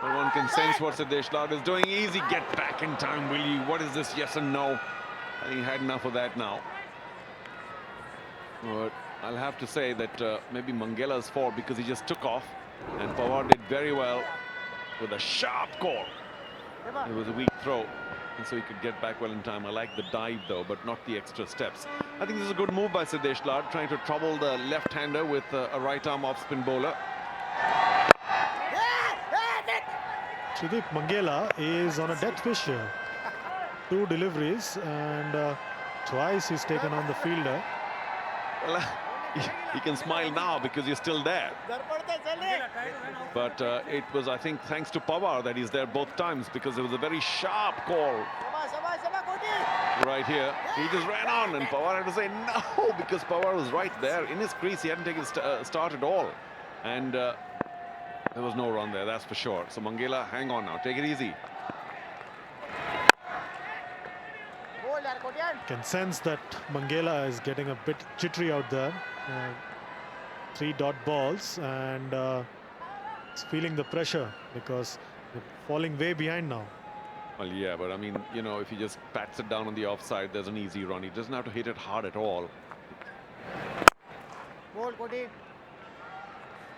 S4: Well, one can sense what Siddesh Lad is doing. Easy get back in time, will you? What is this? Yes and no. I think he had enough of that now. But I'll have to say that maybe Mangela's fault, because he just took off, and Pawar did very well with a sharp call. It was a weak throw, and so he could get back well in time. I like the dive though, but not the extra steps. I think this is a good move by Siddesh Lad, trying to trouble the left-hander with a right-arm off-spin bowler.
S3: Shrideep Mangela is on a death wish here. 2 deliveries, and twice he's taken on the fielder.
S4: Well, he can smile now because you're still there. But it was, I think, thanks to Pawar that he's there both times, because it was a very sharp call right here. He just ran on, and Pawar had to say no, because Pawar was right there in his crease. He hadn't taken start at all, and there was no run there, that's for sure. So Mangela, hang on now, take it easy.
S3: Can sense that Mangela is getting a bit jittery out there. 3 dot balls, and he's feeling the pressure because they're falling way behind now.
S4: Well, yeah, but I mean, you know, if he just pats it down on the offside, there's an easy run. He doesn't have to hit it hard at all.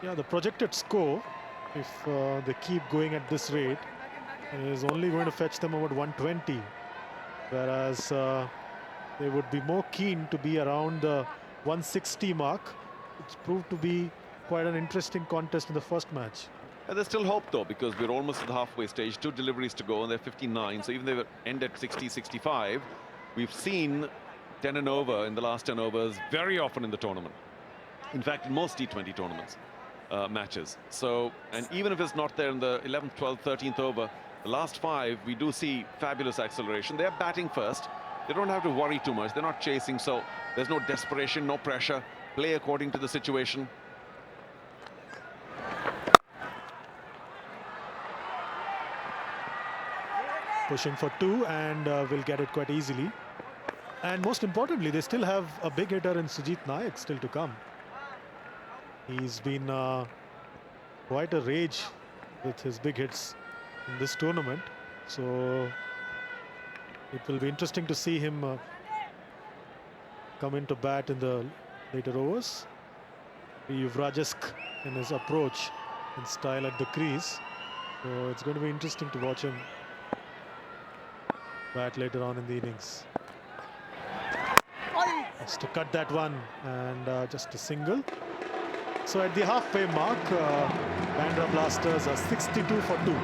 S3: Yeah, the projected score, if they keep going at this rate, is only going to fetch them about 120. Whereas they would be more keen to be around the 160 mark. It's proved to be quite an interesting contest in the first match.
S4: And there's still hope though, because we're almost at the halfway stage. 2 deliveries to go, and they're 59. So even if they end at 60, 65, we've seen 10 and over in the last 10 overs very often in the tournament. In fact, in most T20 tournaments, matches. So, and even if it's not there in the 11th, 12th, 13th over, the last 5, we do see fabulous acceleration. They're batting first. They don't have to worry too much. They're not chasing, so there's no desperation, no pressure. Play according to the situation.
S3: pushing for 2 and will get it quite easily. And most importantly, they still have a big hitter in Sujit Nayak still to come. He's been quite a rage with his big hits in this tournament. So it will be interesting to see him come into bat in the later overs. Yuvrajesk in his approach and style at the crease. So it's going to be interesting to watch him bat later on in the innings. Just to cut that one and just a single. So at the halfway mark, Bandra Blasters are 62 for 2.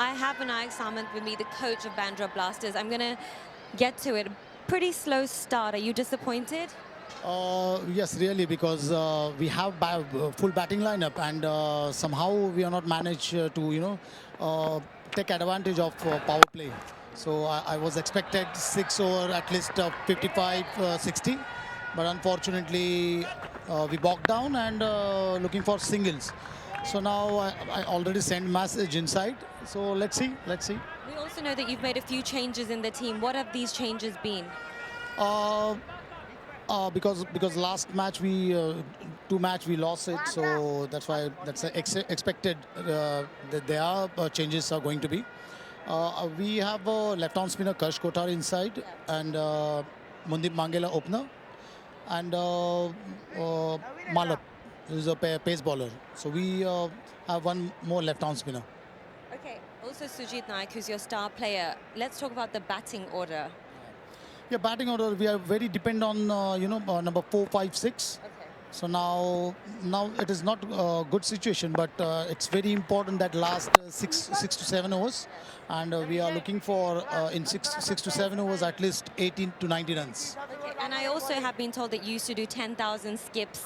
S5: I have Vinayak Samant with me, the coach of Bandra Blasters. I'm going to get to it. Pretty slow start. Are you disappointed?
S6: Yes, really, because we have full batting lineup, and somehow we are not managed to, take advantage of power play. So I was expected 6 over at least 55, 60, but unfortunately we bogged down and looking for singles. So now I already sent message inside. So let's see.
S5: We also know that you've made a few changes in the team. What have these changes been?
S6: Because last match we we lost it, so that's why that's expected that there are changes are going to be. We have a left-arm spinner Karsh Kothari inside, and Mundip Mangela opener, and Malap, who's a pace bowler. So we have one more left-arm spinner.
S5: Okay. Also Sujit Nayak, who's your star player. Let's talk about the batting order.
S6: Yeah, batting order, we are very dependent on number 4, 5, 6.
S5: Okay.
S6: So now it is not a good situation, but it's very important that last 6 to 7 overs, and we are looking for in 6 to 7 overs at least 18 to 90 runs.
S5: Okay. And I also have been told that you used to do 10,000 skips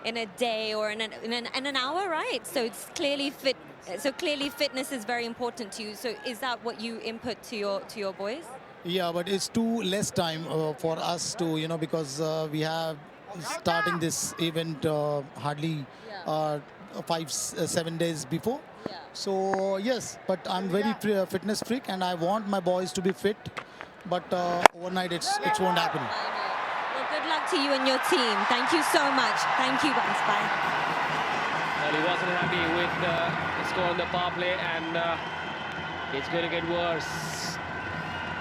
S5: in a day or in an hour, right? So it's clearly fit. So clearly fitness is very important to you. So is that what you input to your boys?
S6: Yeah, but it's too less time for us to, because we have starting this event hardly 5-7 days before.
S5: Yeah.
S6: So yes, but I'm very fitness freak, and I want my boys to be fit. But overnight it won't happen.
S5: I know. Well, good luck to you and your team. Thank you so much. Thank you, guys. Bye.
S1: Well, he wasn't happy with the score on the power play, and it's going to get worse.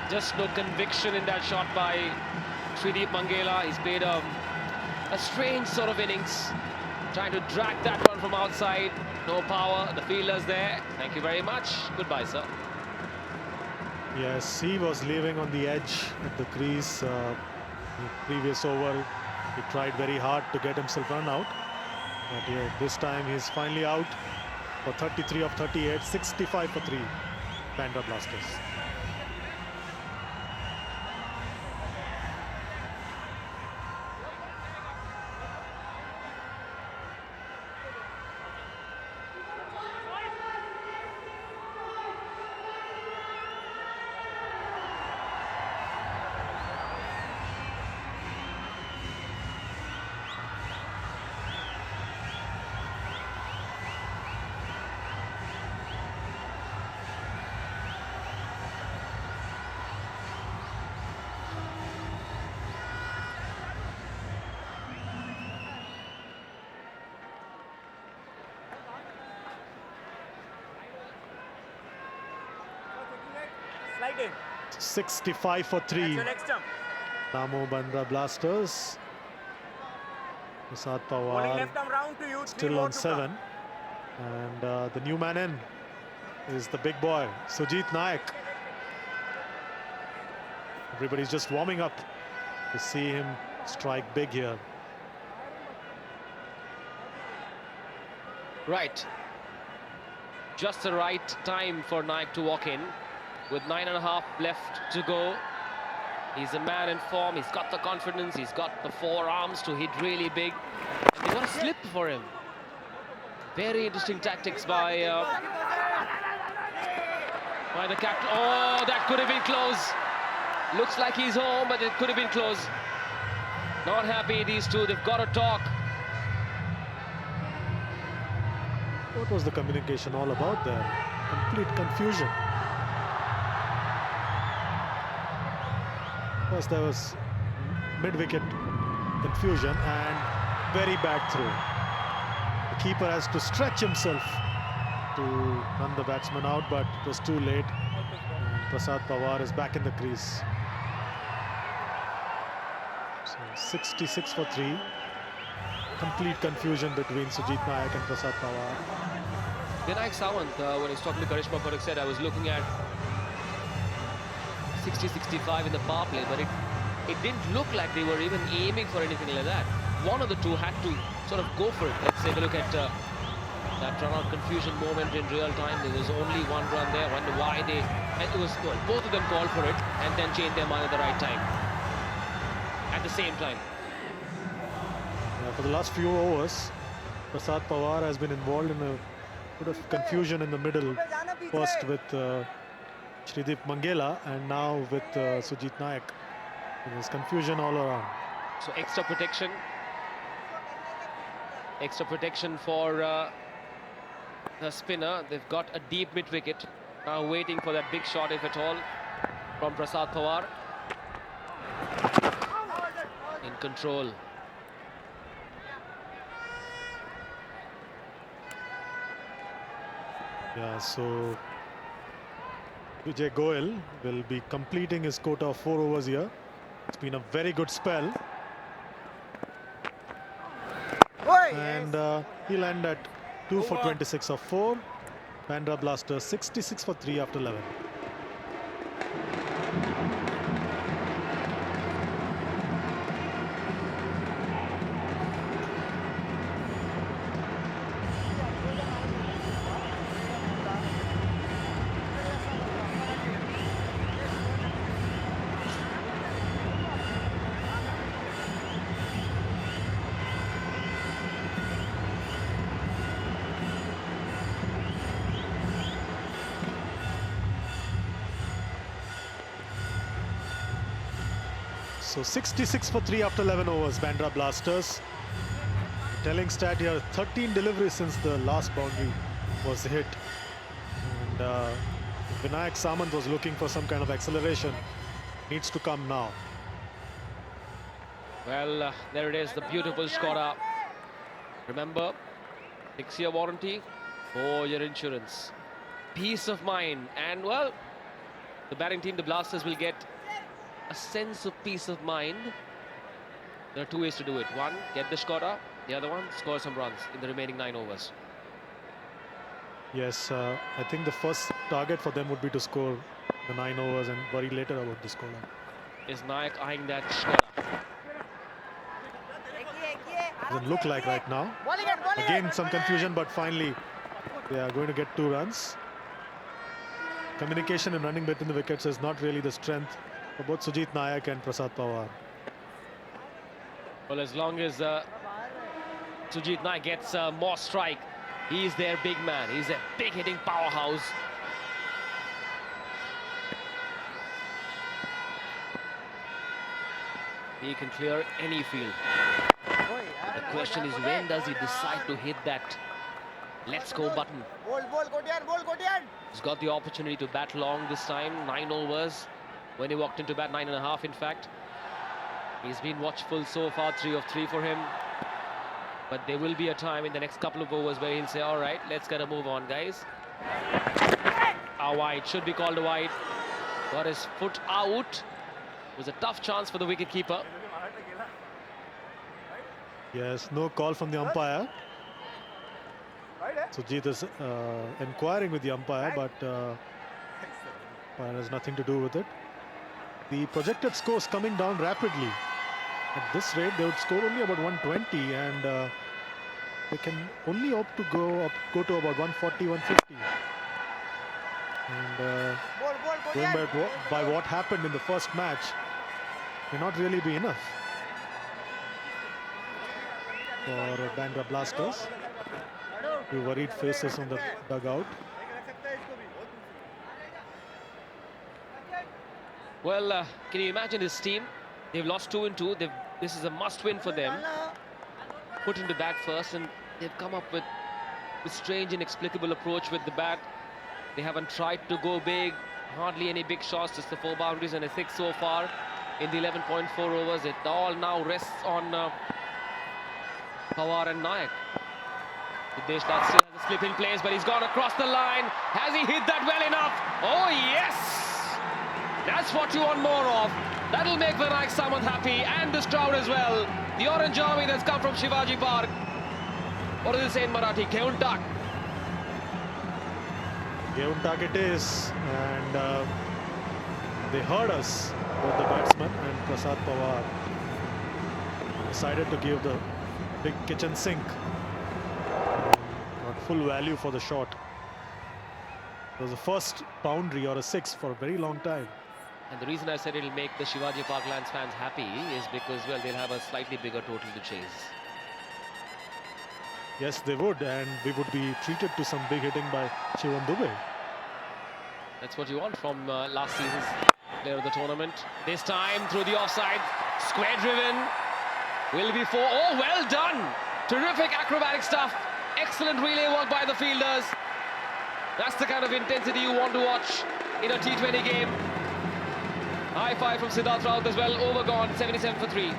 S1: Just no conviction in that shot by Srideep Mangela. He's played a strange sort of innings, trying to drag that one from outside. No power, the fielder's there. Thank you very much. Goodbye, sir.
S3: Yes, he was leaving on the edge at the crease. The previous over, he tried very hard to get himself run out. But yeah, this time he's finally out for 33 of 38, 65 for 3, Bandra Blasters.
S7: Slide in.
S3: 65 for 3.
S7: Your next jump.
S3: Namo Bandra Blasters. Nisad
S7: Bowling
S3: Pawar
S7: left arm round to you. Three
S3: still
S7: more
S3: on
S7: to
S3: 7.
S7: come.
S3: And the new man in is the big boy, Sujit Nayak. Everybody's just warming up to see him strike big here.
S1: Right. Just the right time for Naik to walk in. With 9.5 left to go. He's a man in form. He's got the confidence. He's got the forearms to hit really big. And they got a slip for him. Very interesting tactics by the captain. Oh, that could have been close. Looks like he's home, but it could have been close. Not happy, these two. They've got to talk.
S3: What was the communication all about there? Complete confusion. First there was mid-wicket confusion and very bad throw. The keeper has to stretch himself to run the batsman out, but it was too late. And Prasad Pawar is back in the crease. So 66 for 3. Complete confusion between Sujit Nayak and Prasad Pawar.
S1: Vinayak Sawant, when he was talking to Karishma Parekh, said I was looking at 60-65 in the power play, but it didn't look like they were even aiming for anything like that. One of the two had to sort of go for it. Let's take a look at that run-out confusion moment in real time. There was only one run there. I wonder why they... And it was both of them called for it and then changed their mind at the right time. At the same time.
S3: For the last few overs, Prasad Pawar has been involved in a bit of confusion in the middle. First with Shrideep Mangela and now with Sujit Nayak. There's confusion all around.
S1: So extra protection. Extra protection for the spinner. They've got a deep mid-wicket. Now waiting for that big shot, if at all, from Prasad Pawar. In control.
S3: Yeah, so Vijay Goyal will be completing his quota of 4 overs here. It's been a very good spell. And he'll end at 2 for 26 of 4. Bandra Blasters 66 for 3 after 11. So 66 for 3 after 11 overs, Bandra Blasters. Telling stat here, 13 deliveries since the last boundary was hit. And Vinayak Samant was looking for some kind of acceleration. Needs to come now.
S1: Well, there it is, the beautiful scorer. Remember, 6-year warranty, 4-year insurance. Peace of mind. And, well, the batting team, the Blasters, will get a sense of peace of mind. There are 2 ways to do it. One, get the scorer. The other one, score some runs in the remaining 9 overs.
S3: Yes, I think the first target for them would be to score the 9 overs and worry later about the scoreline.
S1: Is Nayak eyeing that scorer?
S3: Doesn't look like right now. Again, some confusion, but finally they are going to get 2 runs. Communication and running between the wickets is not really the strength for both Sujit Nayak and Prasad Pawar.
S1: Well, as long as Sujit Nayak gets more strike, he's their big man. He's a big hitting powerhouse. He can clear any field. The question is, when does he decide to hit that let's go button? He's got the opportunity to bat long this time, 9 overs. When he walked into bat, 9.5 in fact. He's been watchful so far, 3 of 3 for him. But there will be a time in the next couple of overs where he'll say, all right, let's get a move on, guys. A wide, should be called a wide. Got his foot out. It was a tough chance for the wicketkeeper.
S3: Yes, no call from the umpire. Sujit is inquiring with the umpire, but umpire has nothing to do with it. the projected scores coming down rapidly. At this rate, they would score only about 120, and they can only opt to go to about 140, 150. And going by what happened in the first match, may not really be enough for Bandra Blasters. The worried faces on the dugout.
S1: Well, can you imagine this team? They've lost 2 in 2. This is a must-win for them. Put into bat first, and they've come up with a strange, inexplicable approach with the bat. They haven't tried to go big. Hardly any big shots. Just the 4 boundaries and a 6 so far in the 11.4 overs. It all now rests on Pawar and Nayak. Deshnath still has a slip in place, but he's gone across the line. Has he hit that well enough? Oh, yes! That's what you want more of. That'll make Vinayak Samant happy, and this crowd as well. The orange army that's come from Shivaji Park. What does it say in Marathi? Geuntak.
S3: Geuntak it is, and they heard us, both the batsmen and Prasad Pawar. Decided to give the big kitchen sink. Got full value for the shot. It was the first boundary or a 6 for a very long time.
S1: And the reason I said it'll make the Shivaji Park Lions fans happy is because, well, they'll have a slightly bigger total to chase.
S3: Yes, they would, and we would be treated to some big hitting by Shivam Dube.
S1: That's what you want from last season's player of the tournament. This time through the offside, square driven, will be 4. Oh, well done! Terrific acrobatic stuff. Excellent relay work by the fielders. That's the kind of intensity you want to watch in a T20 game. High five from Siddharth Raut as well. Overgone, 77 for 3.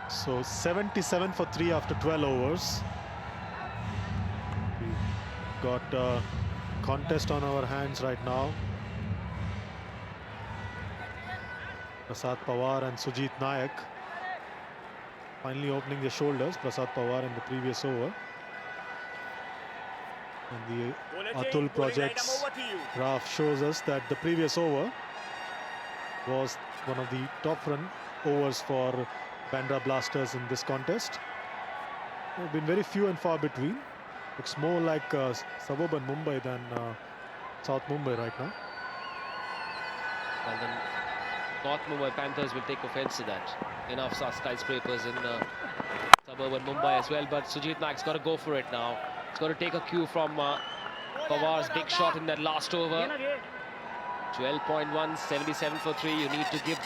S3: So 77 for 3 after 12 overs. We've got a contest on our hands right now. Prasad Pawar and Sujit Nayak finally opening their shoulders. Prasad Pawar in the previous over. And the Atul Projects graph shows us that the previous over was one of the top run overs for Bandra Blasters in this contest. There have been very few and far between. Looks more like suburban Mumbai than South Mumbai right now.
S1: Well, then North Mumbai Panthers will take offense to that. Enough skyscrapers in suburban Mumbai as well, but Sujit Naik's got to go for it now. He's got to take a cue from Pawar's big shot in that last over. 12.1, 77 for 3. You need to give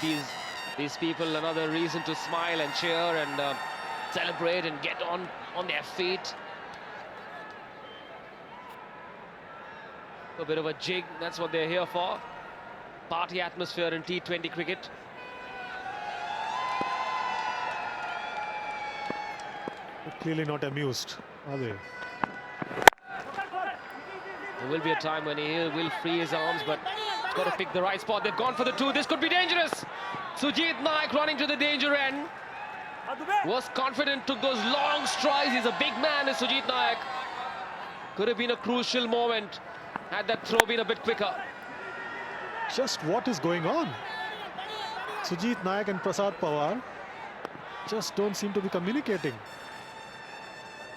S1: these people another reason to smile and cheer and celebrate and get on their feet. A bit of a jig, that's what they're here for. Party atmosphere in T20 cricket.
S3: They're clearly not amused, are they?
S1: There will be a time when he will free his arms, but he's got to pick the right spot. They've gone for the 2. This could be dangerous. Sujit Naik running to the danger end. Was confident, took those long strides. He's a big man, is Sujit Naik. Could have been a crucial moment had that throw been a bit quicker.
S3: Just what is going on? Sujit Naik and Prasad Pawar just don't seem to be communicating.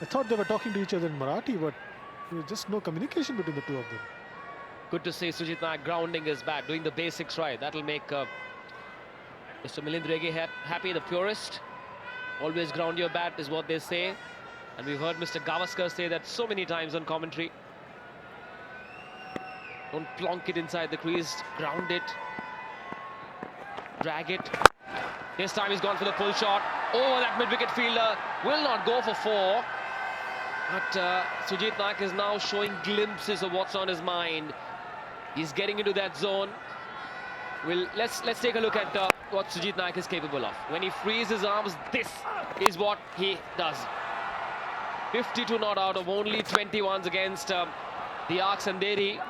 S3: I thought they were talking to each other in Marathi, but there was just no communication between the two of them.
S1: Good to see Sujit Naik grounding his bat, doing the basics right. That'll make Mr. Milind Rege happy, the purist. Always ground your bat is what they say. And we've heard Mr. Gavaskar say that so many times on commentary. Don't plonk it inside the crease, ground it. Drag it. This time he's gone for the pull shot. Oh, that mid-wicket fielder will not go for 4. But Sujit Naik is now showing glimpses of what's on his mind. He's getting into that zone. Let's take a look at what Sujit Naik is capable of. When he frees his arms, this is what he does. 52 not out of only 21s against the Arcs and Deri.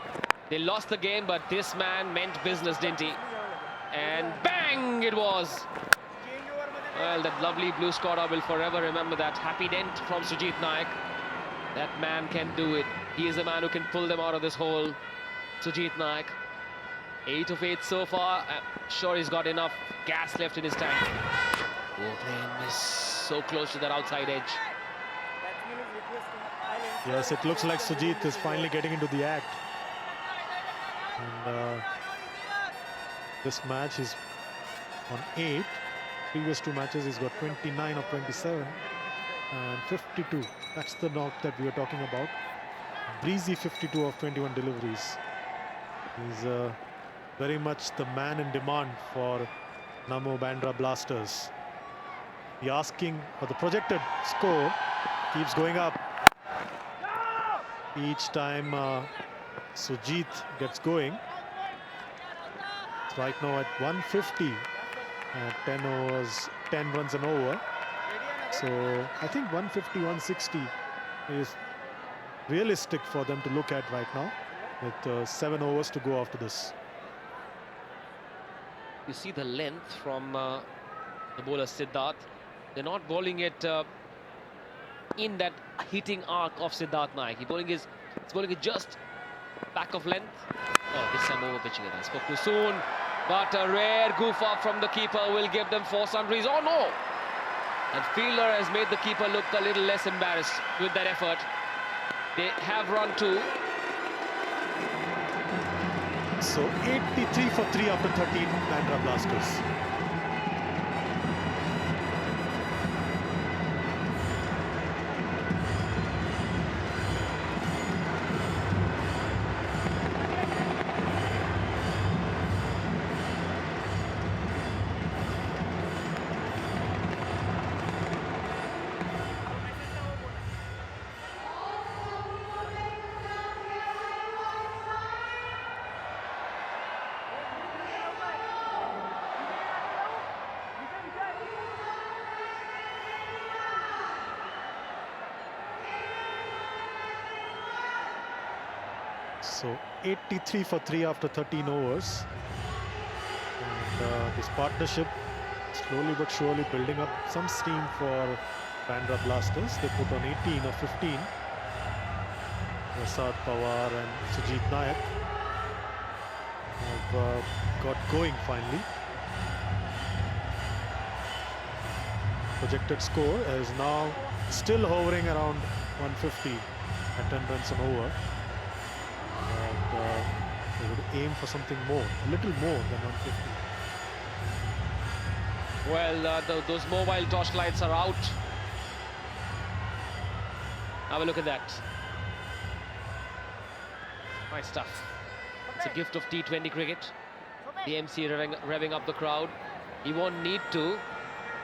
S1: They lost the game, but this man meant business, didn't he? And bang, it was. Well, that lovely blue scorer will forever remember that happy dent from Sujit Naik. That man can do it. He is the man who can pull them out of this hole. Sujit Naik. 8 of 8 so far. I'm sure he's got enough gas left in his tank. Oh, playing is so close to that outside edge.
S3: Yes, it looks like Sujit is finally getting into the act. And this match is on 8. Previous 2 matches he's got 29 of 27 and 52. That's the knock that we were talking about. Breezy 52 of 21 deliveries. He's very much the man in demand for Namo Bandra Blasters. The asking or the projected score keeps going up. Each time Sujit gets going. It's right now at 150. 10 overs, 10 runs and over. So I think 150, 160 is realistic for them to look at right now, with 7 overs to go after this.
S1: You see the length from the bowler Siddharth. They're not bowling it in that hitting arc of Siddharth Naik. He's bowling it just back of length. Oh, this time over pitching it. I spoke too soon. But a rare goof up from the keeper will give them 4 sundries. Oh no! And fielder has made the keeper look a little less embarrassed with that effort. They have run 2.
S3: So 83 for 3 after 13 Bandra Blasters. So 83 for 3 after 13 overs. And this partnership slowly but surely building up some steam for Bandra Blasters. They put on 18 of 15. Prasad Pawar and Sujit Naik have got going finally. Projected score is now still hovering around 150 at 10 runs an over. They would aim for something more, a little more than 150.
S1: Well, those mobile torchlights are out. Have a look at that. Nice stuff. It's a gift of T20 cricket. The MC revving up the crowd. He won't need to.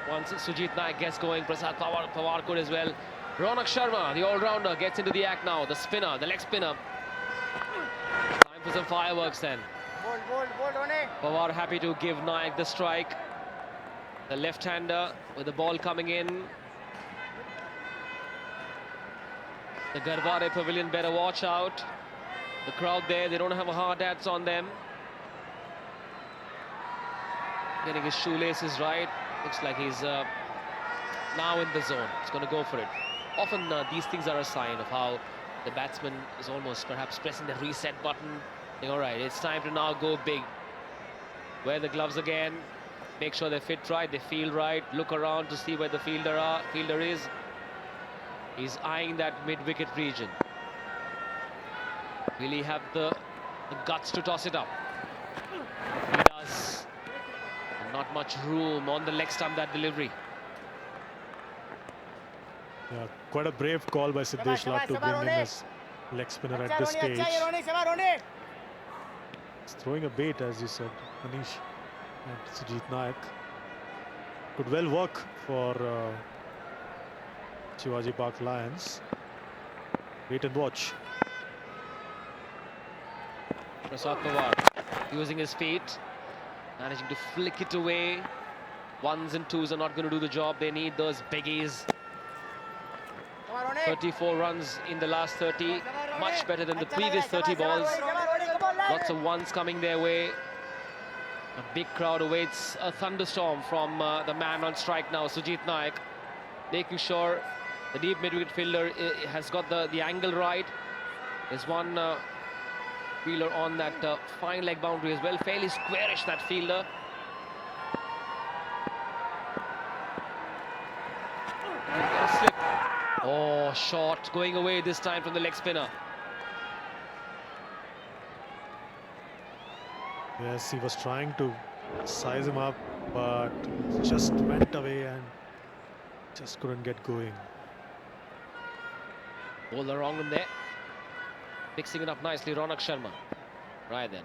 S1: Once Sujit Naik gets going, Prasad Pawar could as well. Ronak Sharma, the all-rounder, gets into the act now. The spinner, the leg spinner. Time for some fireworks then. Pawar happy to give Naik the strike. The left-hander with the ball coming in. The Garware Pavilion better watch out. The crowd there, they don't have a hard hats on them. Getting his shoelaces right. Looks like he's now in the zone. He's going to go for it. Often these things are a sign of how the batsman is almost perhaps pressing the reset button. All right, it's time to now go big. Wear the gloves again. Make sure they fit right, they feel right. Look around to see where the fielder is. He's eyeing that mid-wicket region. Will he have the guts to toss it up? He does. And not much room on the leg stump, that delivery.
S3: Yeah, quite a brave call by Siddesh Lat to bring in his leg spinner at this stage. He's throwing a bait, as you said, Anish, and Sujit Naik. Could well work for Shivaji Park Lions. Wait and watch.
S1: Prasad Pawar using his feet, managing to flick it away. Ones and twos are not going to do the job. They need those biggies. 34 runs in the last 30, much better than the previous 30 balls. Lots of ones coming their way. A big crowd awaits a thunderstorm from the man on strike now, Sujit Naik, making sure the deep midfielder has got the angle right. There's one fielder on that fine leg boundary as well, fairly squarish, that fielder. Slip. Oh, shot going away this time from the leg spinner.
S3: Yes, he was trying to size him up, but just went away and just couldn't get going.
S1: Bowler wrong in there. Mixing it up nicely, Ronak Sharma. Right then.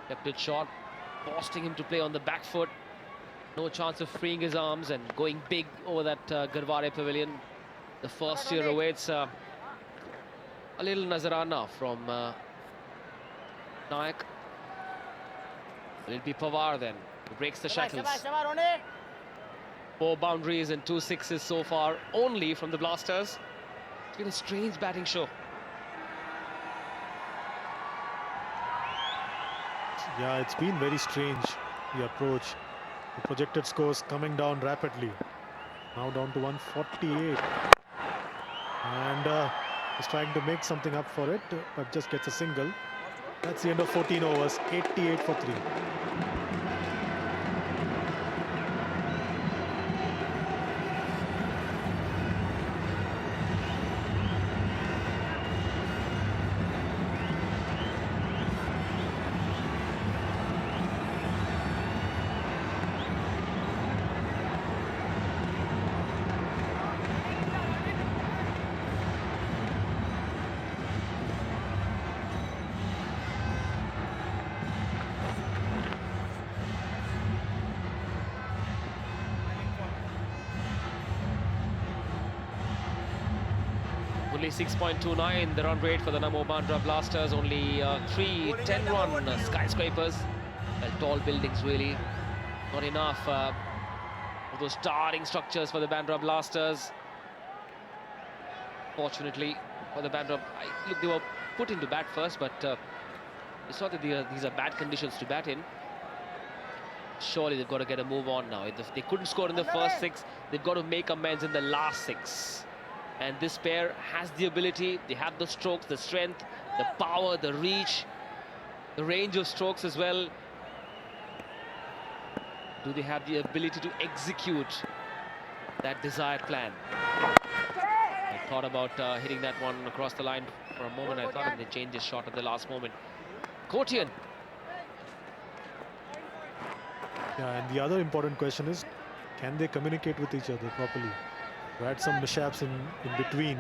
S1: Kept it short, forcing him to play on the back foot. No chance of freeing his arms and going big over that Garware pavilion. The first year awaits a little Nazarana from Naik. It'll be Pawar then, who breaks the shackles. 4 boundaries and 2 sixes so far, only from the Blasters. It's been a strange batting show.
S3: Yeah, it's been very strange, the approach. The projected scores coming down rapidly. Now down to 148. And he's trying to make something up for it, but just gets a single. That's the end of 14 overs, 88 for 3.
S1: Only 6.29 the run rate for the Namo Bandra Blasters. Only 3 10-run skyscrapers. Well, tall buildings really. Not enough of those towering structures for the Bandra Blasters. Fortunately for the Bandra, look, they were put into bat first, but it's not that these are bad conditions to bat in. Surely they've got to get a move on now. If they couldn't score in the first 6, they've got to make amends in the last 6. And this pair has the ability, they have the strokes, the strength, the power, the reach, the range of strokes as well. Do they have the ability to execute that desired plan? I thought about hitting that one across the line for a moment. I thought they changed his shot at the last moment. Kotian.
S3: Yeah, and the other important question is, can they communicate with each other properly? We had some mishaps in between.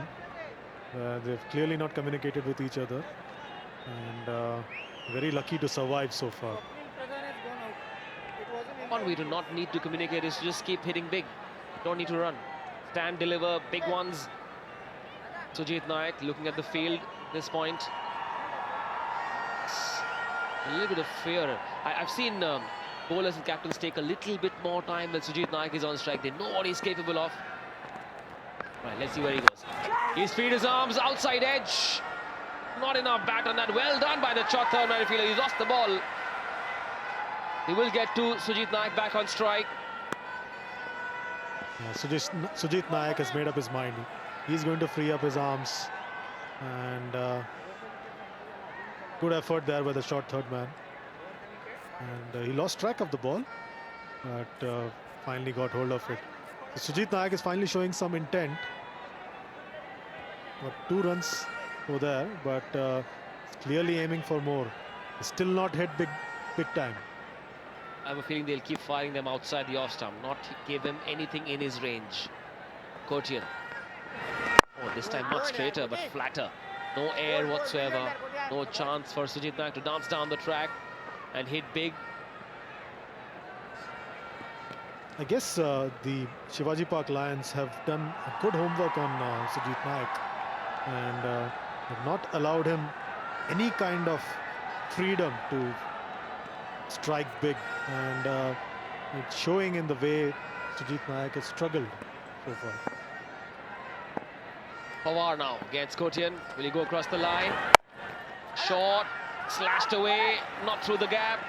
S3: They've clearly not communicated with each other, and very lucky to survive so far.
S1: One way to not need to communicate is to just keep hitting big. Don't need to run. Stand, deliver big ones. Sujit Naik looking at the field at this point. A little bit of fear. I've seen bowlers and captains take a little bit more time when Sujit Naik is on strike. They know what he's capable of. Right, let's see where he goes. He's freed his arms, outside edge. Not enough bat on that. Well done by the third man fielder. He's lost the ball. He will get to Sujit Naik back on strike.
S3: Yeah, Sujit Naik has made up his mind. He's going to free up his arms, and good effort there by the short third man. And he lost track of the ball, but finally got hold of it. So Sujit Naik is finally showing some intent. Got 2 runs over there, but clearly aiming for more. Still not hit big time.
S1: I have a feeling they'll keep firing them outside the off stump, not give him anything in his range. Kotian. Oh, this time much straighter but flatter. No air whatsoever. No chance for Sujit Naik to dance down the track and hit big.
S3: I guess the Shivaji Park Lions have done a good homework on Sujit Naik, and They've not allowed him any kind of freedom to strike big, and it's showing in the way Sujit Nayak has struggled so far.
S1: Pawar now gets Kotian. Will he go across the line? Short, slashed away, not through the gap.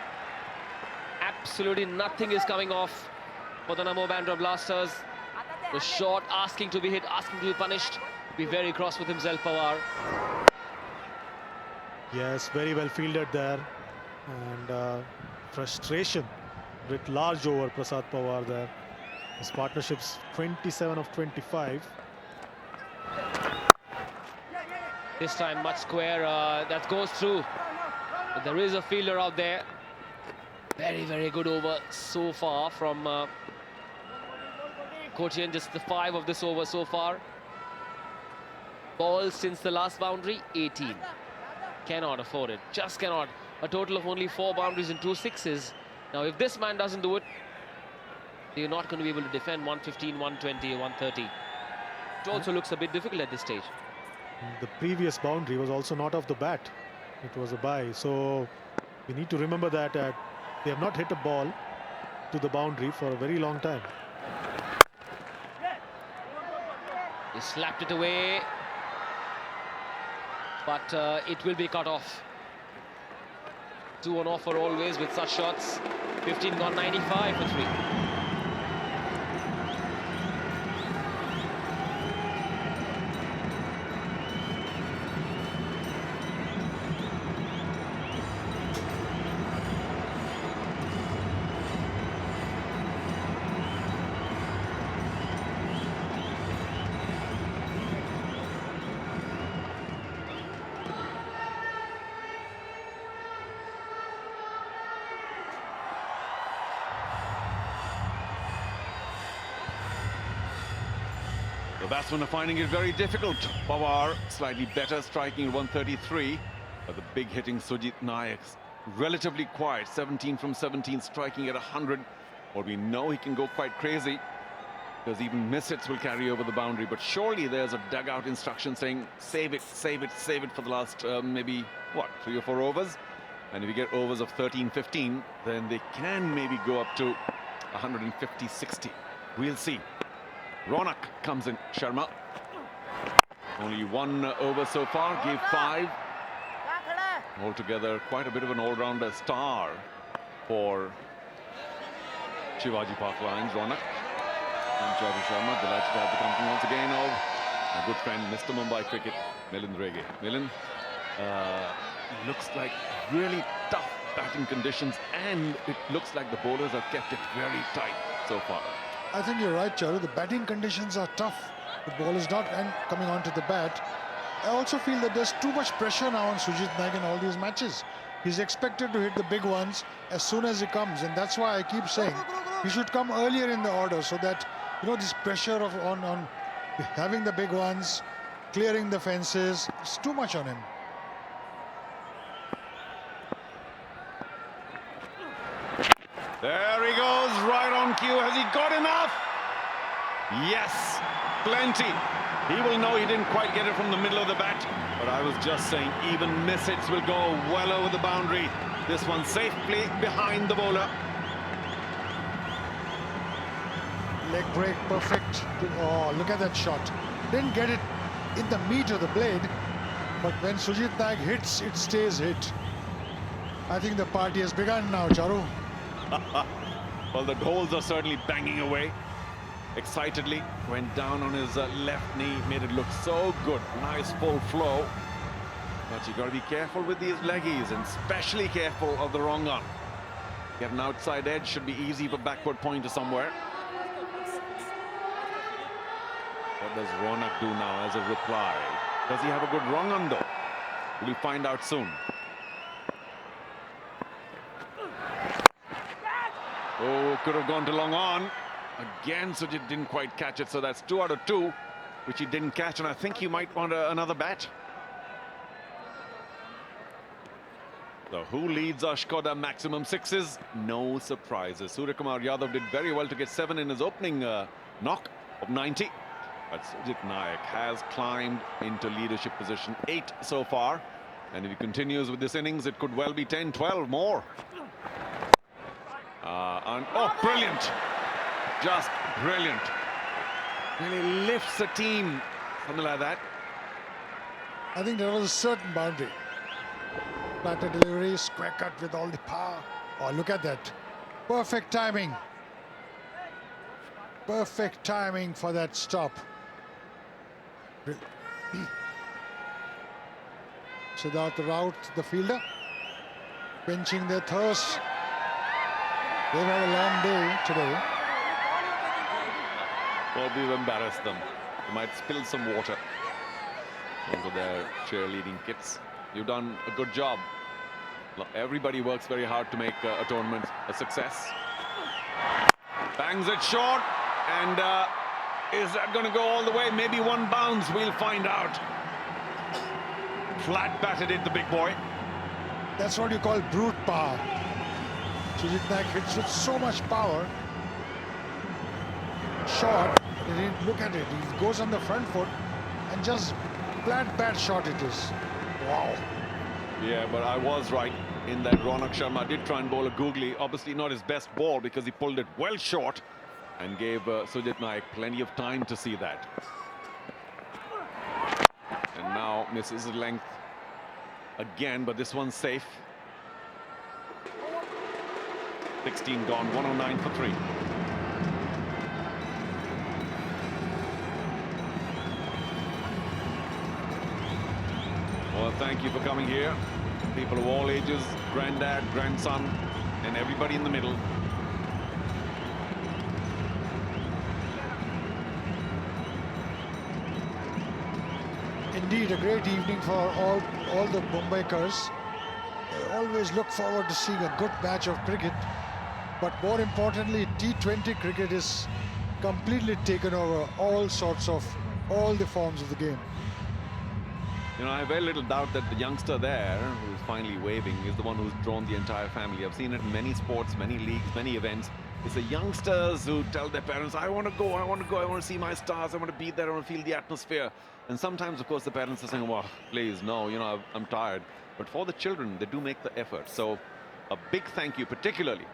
S1: Absolutely nothing is coming off for the Namo Bandra Blasters. The shot asking to be hit, asking to be punished. Be very cross with himself, Pawar.
S3: Yes, very well fielded there, and frustration with large over Prasad Pawar there. His partnership's 27 of 25.
S1: This time much square, that goes through. But there is a fielder out there. Very, very good over so far from Kotian. Just the 5 of this over so far. Balls since the last boundary, 18. Cannot afford it, just cannot. A total of only 4 boundaries and 2 sixes. Now, if this man doesn't do it, you're not going to be able to defend 115, 120, 130. It also looks a bit difficult at this stage.
S3: The previous boundary was also not off the bat. It was a bye. So we need to remember that they have not hit a ball to the boundary for a very long time.
S1: He slapped it away, but it will be cut off. 2 on offer always with such shots. 15 gone, 95 for 3.
S4: The batsmen are finding it very difficult. Pawar slightly better, striking at 133. But the big hitting Sujit Nayak's relatively quiet. 17 from 17, striking at 100. Well, we know he can go quite crazy, because even miss hits will carry over the boundary. But surely there's a dugout instruction saying, save it, save it, save it for the last maybe, what, 3 or 4 overs? And if you get overs of 13, 15, then they can maybe go up to 150, 60. We'll see. Ronak comes in, Sharma. Only 1 over so far, gave 5. Altogether, quite a bit of an all-rounder star for Shivaji Park Lions, Ronak. And Chaudhary Sharma, delighted to have the company once again of a good friend, Mr. Mumbai Cricket, Milind Rege. Milind, looks like really tough batting conditions, and it looks like the bowlers have kept it very tight so far.
S2: I think you're right, Charu. The batting conditions are tough. The ball is not coming onto the bat. I also feel that there's too much pressure now on Sujit Nayak in all these matches. He's expected to hit the big ones as soon as he comes, and that's why I keep saying he should come earlier in the order, so that, you know, this pressure of on having the big ones, clearing the fences, it's too much on him.
S4: There he goes, right on cue. Has he got enough? Yes, plenty. He will know he didn't quite get it from the middle of the bat. But I was just saying, even miss hits will go well over the boundary. This one safely behind the bowler.
S2: Leg break, perfect. Oh, look at that shot. Didn't get it in the meat of the blade, but when Sujit Nayak hits, it stays hit. I think the party has begun now, Charu.
S4: Well, the goals are certainly banging away. Excitedly went down on his left knee, made it look so good. Nice full flow. But you got to be careful with these leggies, and especially careful of the wrong arm. Get an outside edge, should be easy for backward pointer somewhere. What does Ronak do now as a reply? Does he have a good wrong arm though? We'll find out soon. Oh, could have gone to long on. Again, Sujit didn't quite catch it, so that's 2 out of 2, which he didn't catch, and I think he might want another bat. So who leads our Skoda maximum sixes? No surprises. Suryakumar Yadav did very well to get 7 in his opening knock of 90. But Sujit Nayak has climbed into leadership position, 8 so far. And if he continues with this innings, it could well be 10, 12 more. Oh, brilliant. Just brilliant. Really lifts a team. Something like that.
S2: I think there was a certain boundary. Platter delivery, square cut with all the power. Oh, look at that. Perfect timing. Perfect timing for that stop. Siddharth Raut, the fielder, benching their thirst. They've had a long day today.
S4: Well, we've embarrassed them. They might spill some water onto their cheerleading kits. You've done a good job. Everybody works very hard to make a tournament a success. Bangs it short, and is that going to go all the way? Maybe one bounce, we'll find out. Flat batted it, the big boy.
S2: That's what you call brute power. Sujit Nayak hits with so much power. Shot, look at it. He goes on the front foot and just flat bat shot it is. Wow.
S4: Yeah, but I was right in that Ronak Sharma did try and bowl a googly. Obviously not his best ball because he pulled it well short and gave Sujit Nayak plenty of time to see that. And now misses his length again, but this one's safe. 16 gone, 109 for 3. Well, thank you for coming here. People of all ages, granddad, grandson, and everybody in the middle.
S2: Indeed, a great evening for all the Mumbaikars. They always look forward to seeing a good match of cricket. But more importantly, T20 cricket is completely taken over all the forms of the game.
S4: You know, I have very little doubt that the youngster there, who's finally waving, is the one who's drawn the entire family. I've seen it in many sports, many leagues, many events. It's the youngsters who tell their parents, I want to go, I want to go, I want to see my stars, I want to be there, I want to feel the atmosphere. And sometimes, of course, the parents are saying, well, please, no, you know, I'm tired. But for the children, they do make the effort. So a big thank you, particularly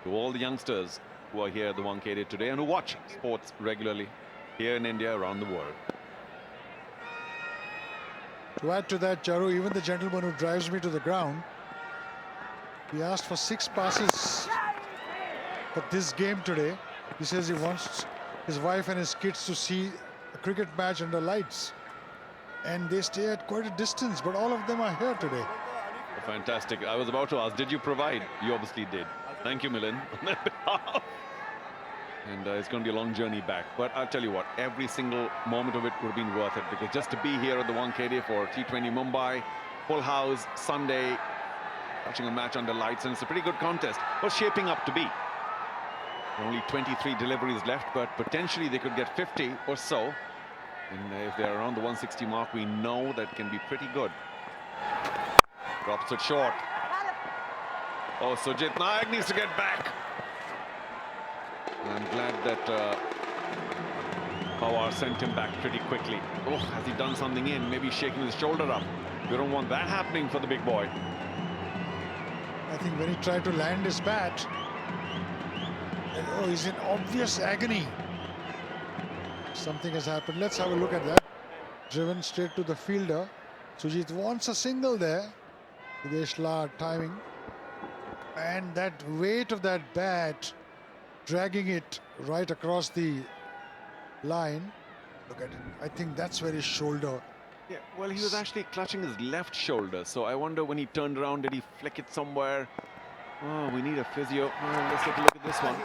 S4: to all the youngsters who are here at the Wankhede today and who watch sports regularly here in India, around the world.
S2: To add to that, Charu, even the gentleman who drives me to the ground, he asked for 6 passes for this game today. He says he wants his wife and his kids to see a cricket match under lights. And they stay at quite a distance, but all of them are here today.
S4: Fantastic. I was about to ask, did you provide? You obviously did. Thank you, Milind, on their behalf. And it's going to be a long journey back. But I'll tell you what, every single moment of it would have been worth it, because just to be here at the Wankhede for T20 Mumbai, full house, Sunday, watching a match under lights, and it's a pretty good contest. What's shaping up to be? Only 23 deliveries left, but potentially they could get 50 or so. And if they're around the 160 mark, we know that can be pretty good. Drops it short. Oh, Sujit Nayak needs to get back. I'm glad that Pawar sent him back pretty quickly. Oh, has he done something in? Maybe shaking his shoulder up. We don't want that happening for the big boy.
S2: I think when he tried to land his bat, oh, he's in obvious agony. Something has happened. Let's have a look at that. Driven straight to the fielder. Sujit wants a single there. Videshla timing. And that weight of that bat, dragging it right across the line. Look at it. I think that's where his shoulder.
S4: Yeah, well, he was actually clutching his left shoulder. So I wonder when he turned around, did he flick it somewhere? Oh, we need a physio. Oh, let's take a look at this one.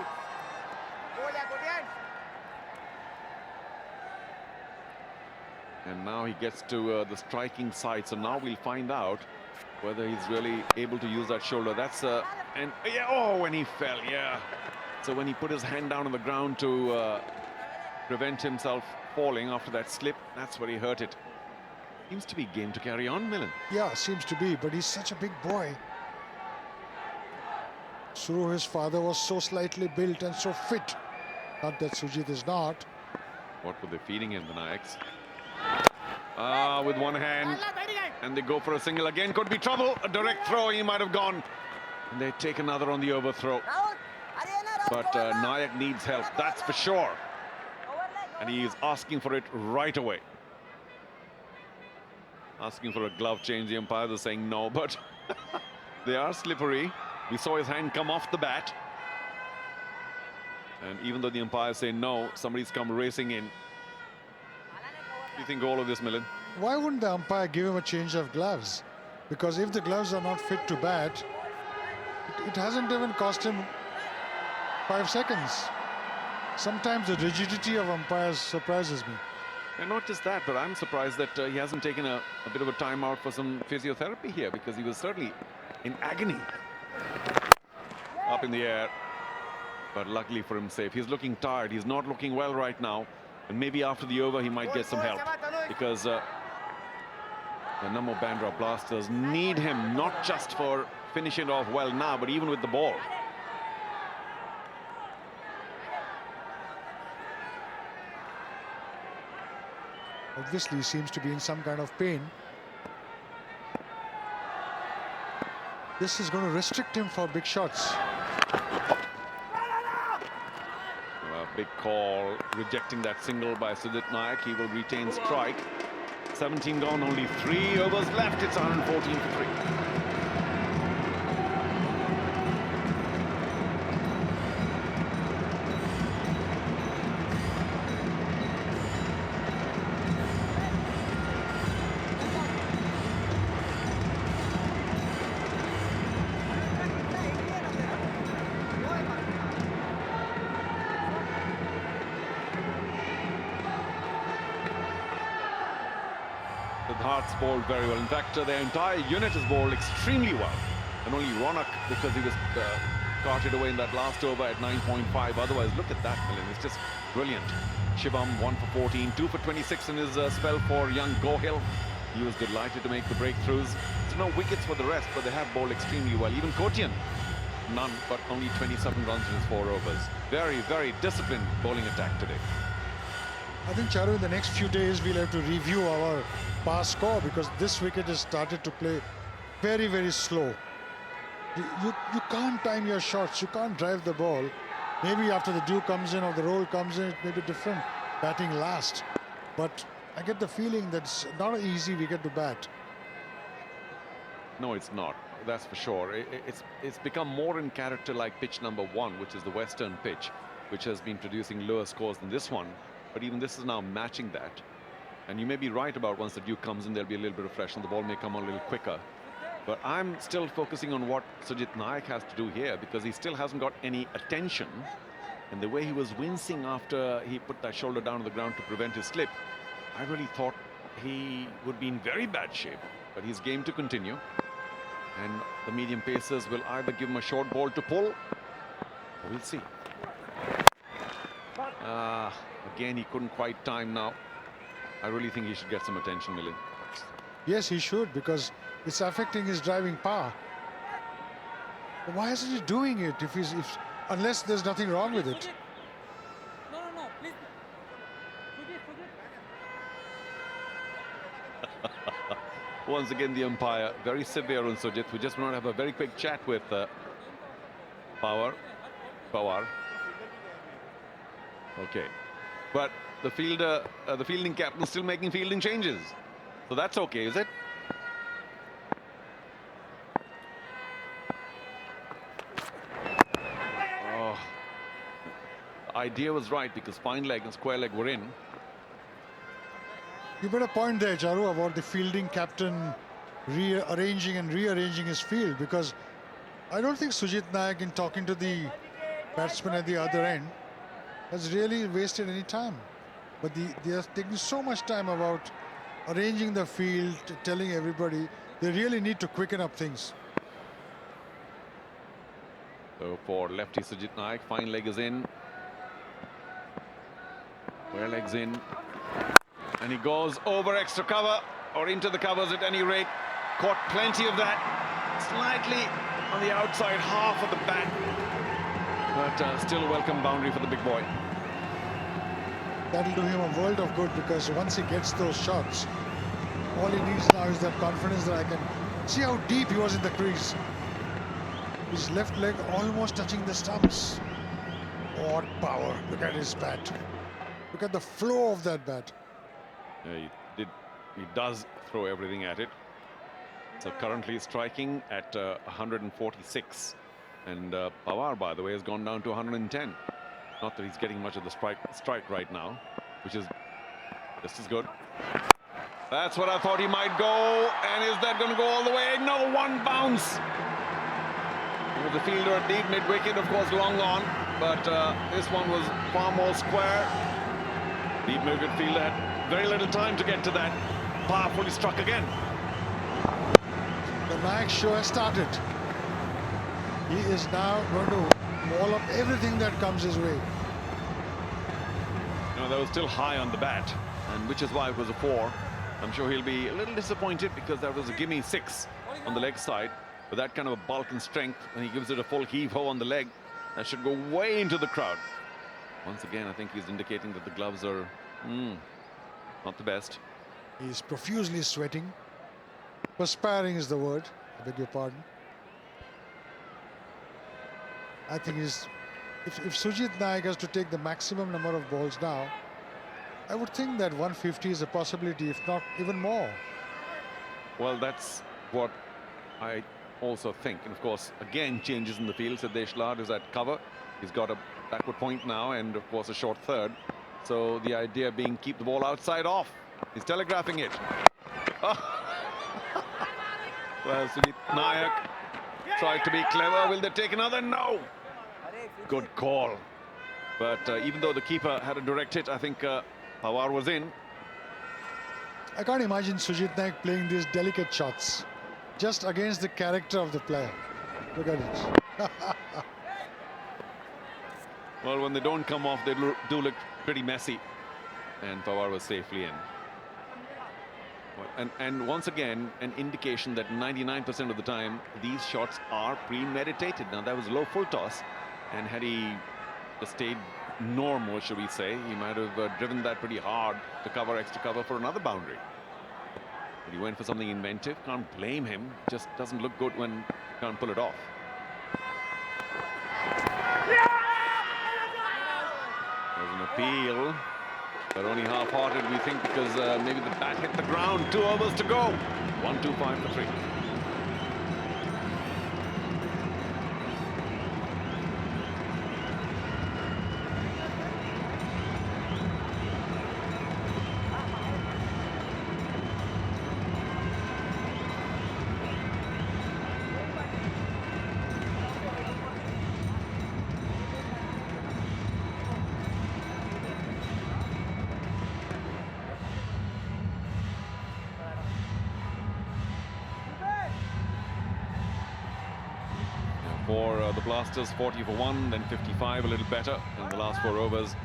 S4: And now he gets to the striking side. So now we'll find out whether he's really able to use that shoulder. That's and yeah, oh, when he fell, yeah. So when he put his hand down on the ground to prevent himself falling after that slip, that's where he hurt it. Seems to be game to carry on, Milind.
S2: Yeah, seems to be, but he's such a big boy. Suru, his father, was so slightly built and so fit. Not that Sujit is not.
S4: What were they feeding him, the Nayaks? With one hand, and they go for a single again. Could be trouble. A direct throw, he might have gone. And they take another on the overthrow. But Nayak needs help, that's for sure. And he is asking for it right away. Asking for a glove change. The umpires are saying no, but they are slippery. We saw his hand come off the bat. And even though the umpires say no, somebody's come racing in. What do you think of all of this, Milind?
S2: Why wouldn't the umpire give him a change of gloves? Because if the gloves are not fit to bat, it hasn't even cost him 5 seconds. Sometimes the rigidity of umpires surprises me.
S4: And not just that, but I'm surprised that he hasn't taken a bit of a time out for some physiotherapy here, because he was certainly in agony. Up in the air, but luckily for him, safe. He's looking tired. He's not looking well right now. And maybe after the over, he might get some help, because the Namo Bandra Blasters need him, not just for finishing it off well now, but even with the ball.
S2: Obviously, he seems to be in some kind of pain. This is going to restrict him for big shots.
S4: Big call, rejecting that single by Sujit Nayak. He will retain strike. 17 gone, only 3 overs left. It's 114 for 3. Hart's bowled very well. In fact, their entire unit has bowled extremely well. And only Ronak, because he was carted away in that last over at 9.5. Otherwise, look at that, Milind. It's just brilliant. Shivam, 1 for 14, 2 for 26 in his spell for young Gohil. He was delighted to make the breakthroughs. There's no wickets for the rest, but they have bowled extremely well. Even Kotian, none, but only 27 runs in his 4 overs. Very, very disciplined bowling attack today.
S2: I think, Charu, in the next few days, we'll have to review our past score, because this wicket has started to play very, very slow. You can't time your shots. You can't drive the ball. Maybe after the dew comes in or the roll comes in, it may be different, batting last. But I get the feeling that it's not an easy wicket to bat.
S4: No, it's not. That's for sure. It's become more in character like pitch number 1, which is the western pitch, which has been producing lower scores than this one. But even this is now matching that. And you may be right about once the dew comes in, there'll be a little bit of freshness. The ball may come on a little quicker. But I'm still focusing on what Sujit Nayak has to do here, because he still hasn't got any attention. And the way he was wincing after he put that shoulder down on the ground to prevent his slip, I really thought he would be in very bad shape. But he's game to continue. And the medium pacers will either give him a short ball to pull, or we'll see. Again, he couldn't quite time now. I really think he should get some attention, Milind.
S2: Yes, he should, because it's affecting his driving power. But why isn't he doing it unless there's nothing wrong with it?
S7: No, please.
S4: Once again, the umpire very severe on Sujit. We just want to have a very quick chat with Pawar. Okay, but the fielding captain is still making fielding changes, so that's okay, is it? Oh, the idea was right, because fine leg and square leg were in.
S2: You made a point there, Charu, about the fielding captain rearranging and rearranging his field, because I don't think Sujit Nayak, in talking to the batsman at the other end, has really wasted any time. But they are taking so much time about arranging the field, telling everybody they really need to quicken up things.
S4: So for lefty Sujit Nayak, fine leg is in. Square leg's in. And he goes over extra cover, or into the covers at any rate. Caught plenty of that. Slightly on the outside half of the bat. But still a welcome boundary for the big boy.
S2: That'll do him a world of good, because once he gets those shots, all he needs now is that confidence that I can see how deep he was in the crease. His left leg almost touching the stumps. What power. Look at his bat. Look at the flow of that bat.
S4: Yeah, he does throw everything at it. So currently striking at 146. And Pawar, by the way, has gone down to 110. Not that he's getting much of the strike right now, which is just as good. That's what I thought he might go. And is that going to go all the way? No, one bounce. With the fielder at deep mid-wicket, of course, long on. But this one was far more square. Deep mid-wicket fielder had very little time to get to that. Powerfully struck again.
S2: The Nayak show has started. He is now going to wall up everything that comes his way.
S4: You know, that was still high on the bat, and which is why it was a 4. I'm sure he'll be a little disappointed, because that was a gimme 6 on the leg side. With that kind of a bulk and strength, when he gives it a full heave-ho on the leg, that should go way into the crowd. Once again, I think he's indicating that the gloves are not the best.
S2: He's profusely sweating. Perspiring is the word. I beg your pardon. I think if Sujit Nayak has to take the maximum number of balls now, I would think that 150 is a possibility, if not even more.
S4: Well, that's what I also think. And of course, again, changes in the field. Siddesh Lad is at cover. He's got a backward point now, and of course a short third. So the idea being keep the ball outside off. He's telegraphing it. Oh. Well, Sujit Nayak tried to be clever. Will they take another? No. Good call. But even though the keeper had a direct hit, I think Pawar was in.
S2: I can't imagine Sujit Nayak playing these delicate shots just against the character of the player. Look at it.
S4: Well, when they don't come off, they do look pretty messy. And Pawar was safely in. And once again, an indication that 99% of the time, these shots are premeditated. Now, that was a low full toss. And had he just stayed normal, should we say, he might have driven that pretty hard to cover extra cover for another boundary. But he went for something inventive. Can't blame him. Just doesn't look good when he can't pull it off. There's an appeal, but only half-hearted, we think, because maybe the bat hit the ground. 2 overs to go. 1-2-5 for 3. For the Blasters, 40 for 1, then 55, a little better in the last 4 overs,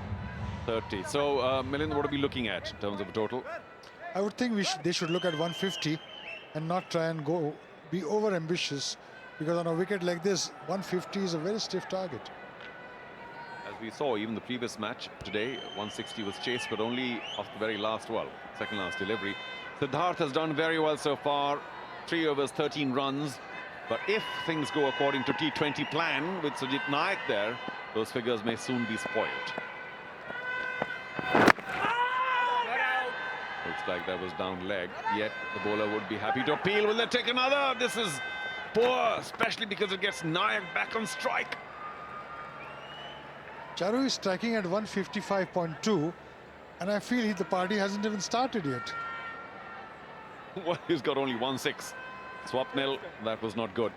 S4: 30. So, Milind, what are we looking at in terms of a total?
S2: I would think they should look at 150 and not try and be over-ambitious, because on a wicket like this, 150 is a very stiff target.
S4: As we saw, even the previous match today, 160 was chased, but only off the very last, second last delivery. Siddharth has done very well so far. 3 overs, 13 runs. But if things go according to T20 plan with Sujit Nayak there, those figures may soon be spoiled. Looks like that was down leg, yet the bowler would be happy to appeal. Will they take another? This is poor, especially because it gets Nayak back on strike.
S2: Charu is striking at 155.2, and I feel the party hasn't even started yet.
S4: Well, he's got only 1-6. Swapnil, that was not good.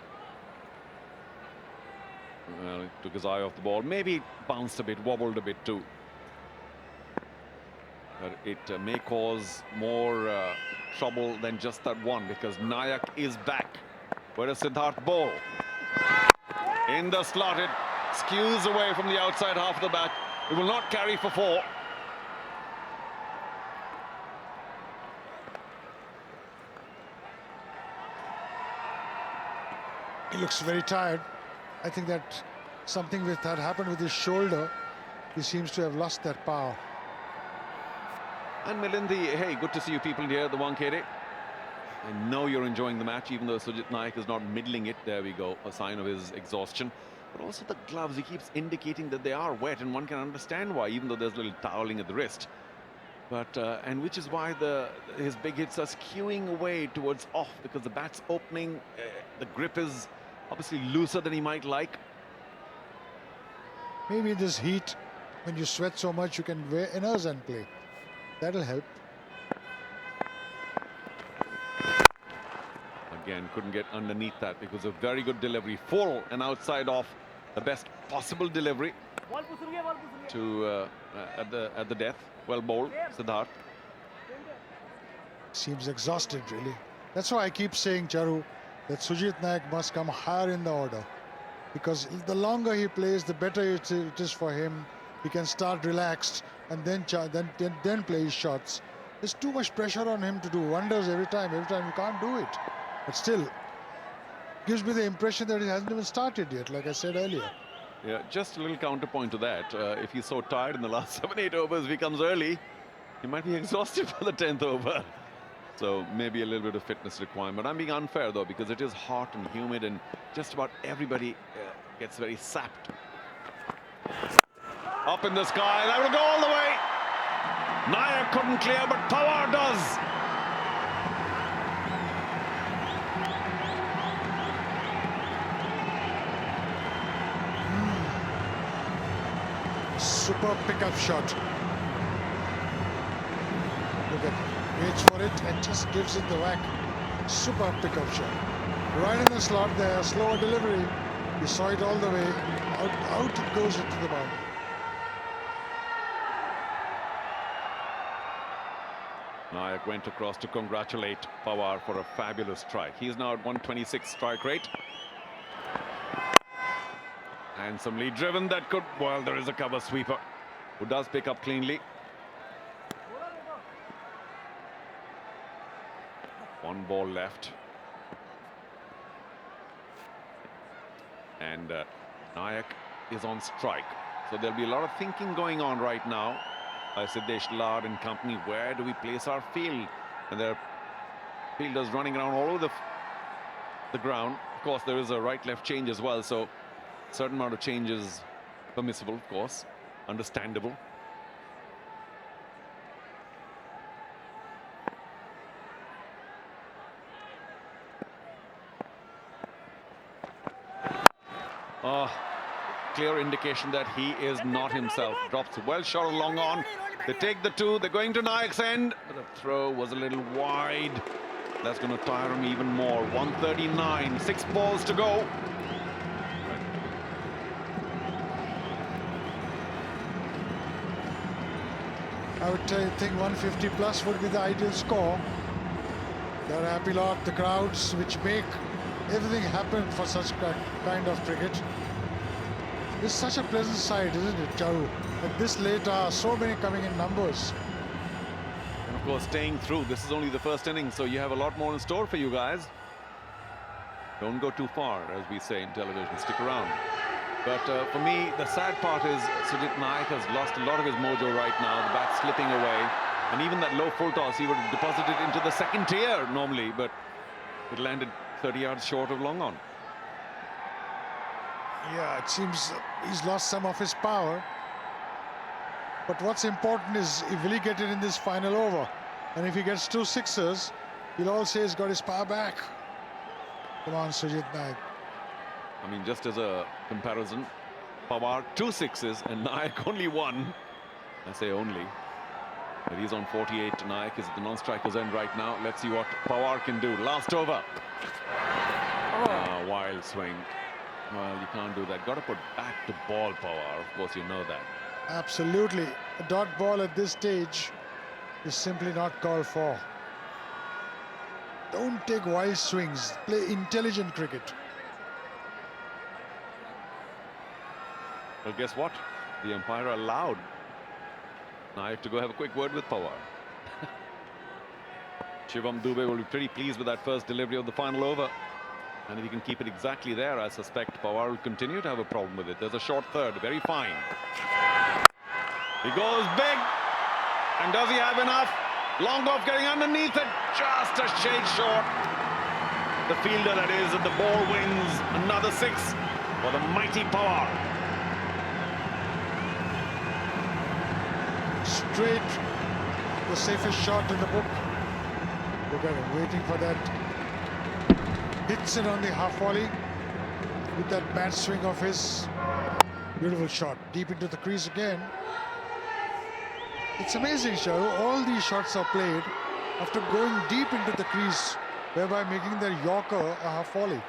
S4: Well, he took his eye off the ball. Maybe bounced a bit, wobbled a bit too. But it may cause more trouble than just that one, because Nayak is back. Where does Siddharth bowl? In the slot, it skews away from the outside half of the bat. It will not carry for 4.
S2: He looks very tired. I think that something had happened with his shoulder. He seems to have lost that power.
S4: And Milindi, hey, good to see you people here, the Wankhede. I know you're enjoying the match, even though Sujit Naik is not middling it. There we go, a sign of his exhaustion. But also the gloves, he keeps indicating that they are wet, and one can understand why, even though there's a little toweling at the wrist. But, and which is why his big hits are skewing away towards off, because the bat's opening, the grip is obviously looser than he might like.
S2: Maybe in this heat, when you sweat so much, you can wear inners and play. That'll help.
S4: Again, couldn't get underneath that because of very good delivery. Full and outside off, the best possible delivery to at the death. Well bowled, Siddharth.
S2: Seems exhausted, really. That's why I keep saying, Charu, that Sujit Naik must come higher in the order. Because the longer he plays, the better it is for him. He can start relaxed and then play his shots. There's too much pressure on him to do wonders every time. Every time you can't do it. But still, gives me the impression that he hasn't even started yet, like I said earlier.
S4: Yeah, just a little counterpoint to that. If he's so tired in the last 7-8 overs, if he comes early, he might be exhausted for the 10th over. So maybe a little bit of fitness requirement. I'm being unfair though, because it is hot and humid and just about everybody gets very sapped. Up in the sky, that will go all the way. Nayak couldn't clear, but Pawar does.
S2: Super pickup shot. Look at it. Waits for it and just gives it the whack. Super pickup shot. Right in the slot there, slower delivery. You saw it all the way. Out it goes into the boundary.
S4: Nayak went across to congratulate Pawar for a fabulous strike. He is now at 126 strike rate. Handsomely driven, that could, well, there is a cover sweeper who does pick up cleanly. One ball left. And Nayak is on strike. So there'll be a lot of thinking going on right now by Siddesh Lad and company. Where do we place our field? And there are fielders running around all over the ground. Of course, there is a right-left change as well, so a certain amount of change is permissible, of course, understandable. Clear indication that he is not himself. Drops well shot long on. They take the two. They're going to Nayak's end. But the throw was a little wide. That's going to tire him even more. 139. 6 balls to go.
S2: I would think 150 plus would be the ideal score. They're a happy lot, the crowds, which make everything happen for such kind of cricket. It's such a pleasant sight, isn't it, Charu? At this late hour, so many coming in numbers.
S4: And of course, staying through. This is only the first inning, so you have a lot more in store for you guys. Don't go too far, as we say in television. Stick around. But for me, the sad part is Sujit Naik has lost a lot of his mojo right now. The bat's slipping away. And even that low full toss, he would have deposited into the second tier normally, but it landed 30 yards short of long on.
S2: Yeah, it seems he's lost some of his power. But what's important is, will he get it in this final over? And if he gets 2 sixes, he'll all say he's got his power back. Come on, Sujit Naik.
S4: I mean, just as a comparison, Pawar 2 sixes and Naik only 1. I say only. But he's on 48. Naik is at the non-striker's end right now. Let's see what Pawar can do. Last over. Wild swing. Well, you can't do that. Got to put back to ball, Pawar. Of course, you know that.
S2: Absolutely. A dot ball at this stage is simply not called for. Don't take wild swings. Play intelligent cricket.
S4: Well, guess what? The umpire allowed Naik to go have a quick word with Pawar. Shivam Dube will be pretty pleased with that first delivery of the final over. And if he can keep it exactly there, I suspect Pawar will continue to have a problem with it. There's a short third, very fine. He goes big. And does he have enough? Long off getting underneath it, just a shade short. The fielder that is, and the ball wins another 6 for the mighty Pawar.
S2: Straight, the safest shot in the book. Look at him waiting for that. Hits it on the half volley with that bat swing of his. Beautiful shot, deep into the crease again. It's amazing, Sharu. All these shots are played after going deep into the crease, thereby making their Yorker a half volley.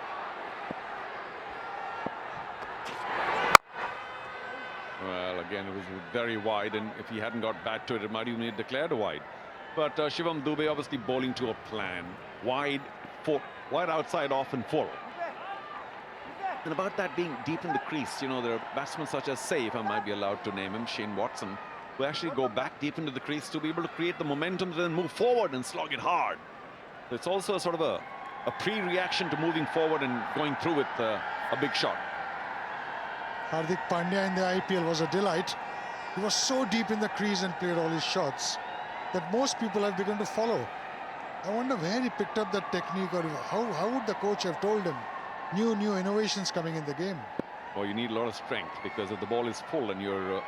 S4: Well, again, it was very wide, and if he hadn't got back to it, it might even be declared a wide. But Shivam Dube obviously bowling to a plan. Wide, full, wide outside, off and full. And about that being deep in the crease, you know, there are batsmen such as, say, if I might be allowed to name him, Shane Watson, who actually go back deep into the crease to be able to create the momentum, then move forward and slog it hard. So it's also a sort of a pre-reaction to moving forward and going through with a big shot.
S2: Hardik Pandya in the IPL was a delight. He was so deep in the crease and played all his shots that most people have begun to follow. I wonder where he picked up that technique, or how would the coach have told him new innovations coming in the game.
S4: Well, you need a lot of strength, because if the ball is full and you're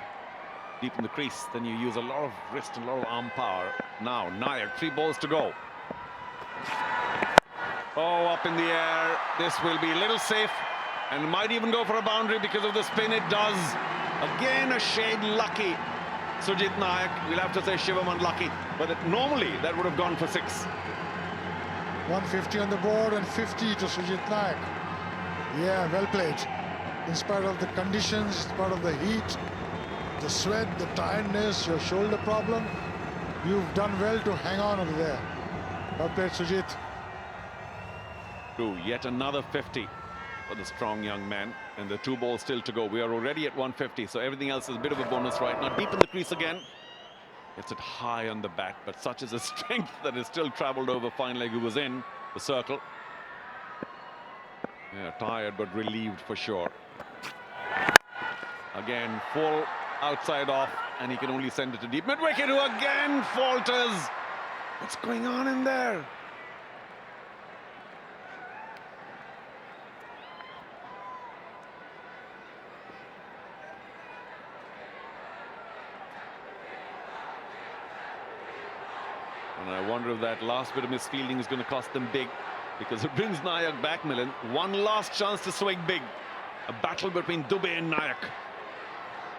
S4: deep in the crease, then you use a lot of wrist and a lot of arm power. Now Nayak, 3 balls to go. Oh, up in the air. This will be a little safe and might even go for a boundary because of the spin it does. Again, a shade lucky. Sujit Nayak, we'll have to say Shivam unlucky, but normally that would have gone for 6.
S2: 150 on the board and 50 to Sujit Nayak. Yeah, well played. In spite of the conditions, in spite of the heat, the sweat, the tiredness, your shoulder problem, you've done well to hang on over there. Well played, Sujit.
S4: True, yet another 50 for the strong young man, and the 2 balls still to go. We are already at 150, so everything else is a bit of a bonus right now. Deep in the crease again. Gets it high on the bat, but such is the strength that is still travelled over fine leg, who was in the circle. Yeah, tired but relieved for sure. Again, full outside off, and he can only send it to deep mid-wicket, who again falters. What's going on in there? And I wonder if that last bit of misfielding is going to cost them big, because it brings Nayak back, Milan. One last chance to swing big. A battle between Dube and Nayak.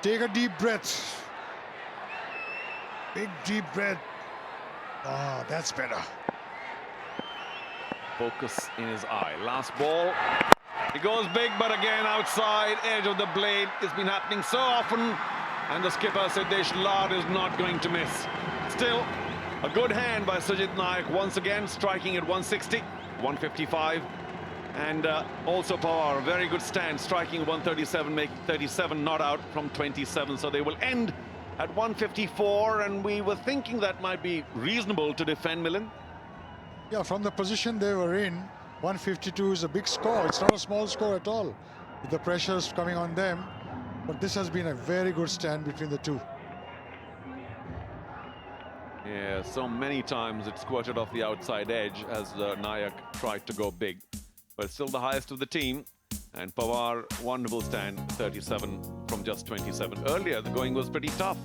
S2: Take a deep breath. Big deep breath. Ah, that's better.
S4: Focus in his eye. Last ball. He goes big, but again outside edge of the blade. It's been happening so often, and the skipper Siddesh Lad is not going to miss. Still, a good hand by Sujit Nayak once again, striking at 160, 155. And also Pawar, a very good stand, striking 137, making 37 not out from 27. So they will end at 154, and we were thinking that might be reasonable to defend, Milan.
S2: Yeah, from the position they were in, 152 is a big score. It's not a small score at all, with the pressures coming on them. But this has been a very good stand between the two.
S4: Yeah, so many times it squirted off the outside edge as Nayak tried to go big. But still the highest of the team. And Pawar, wonderful stand, 37 from just 27. Earlier, the going was pretty tough.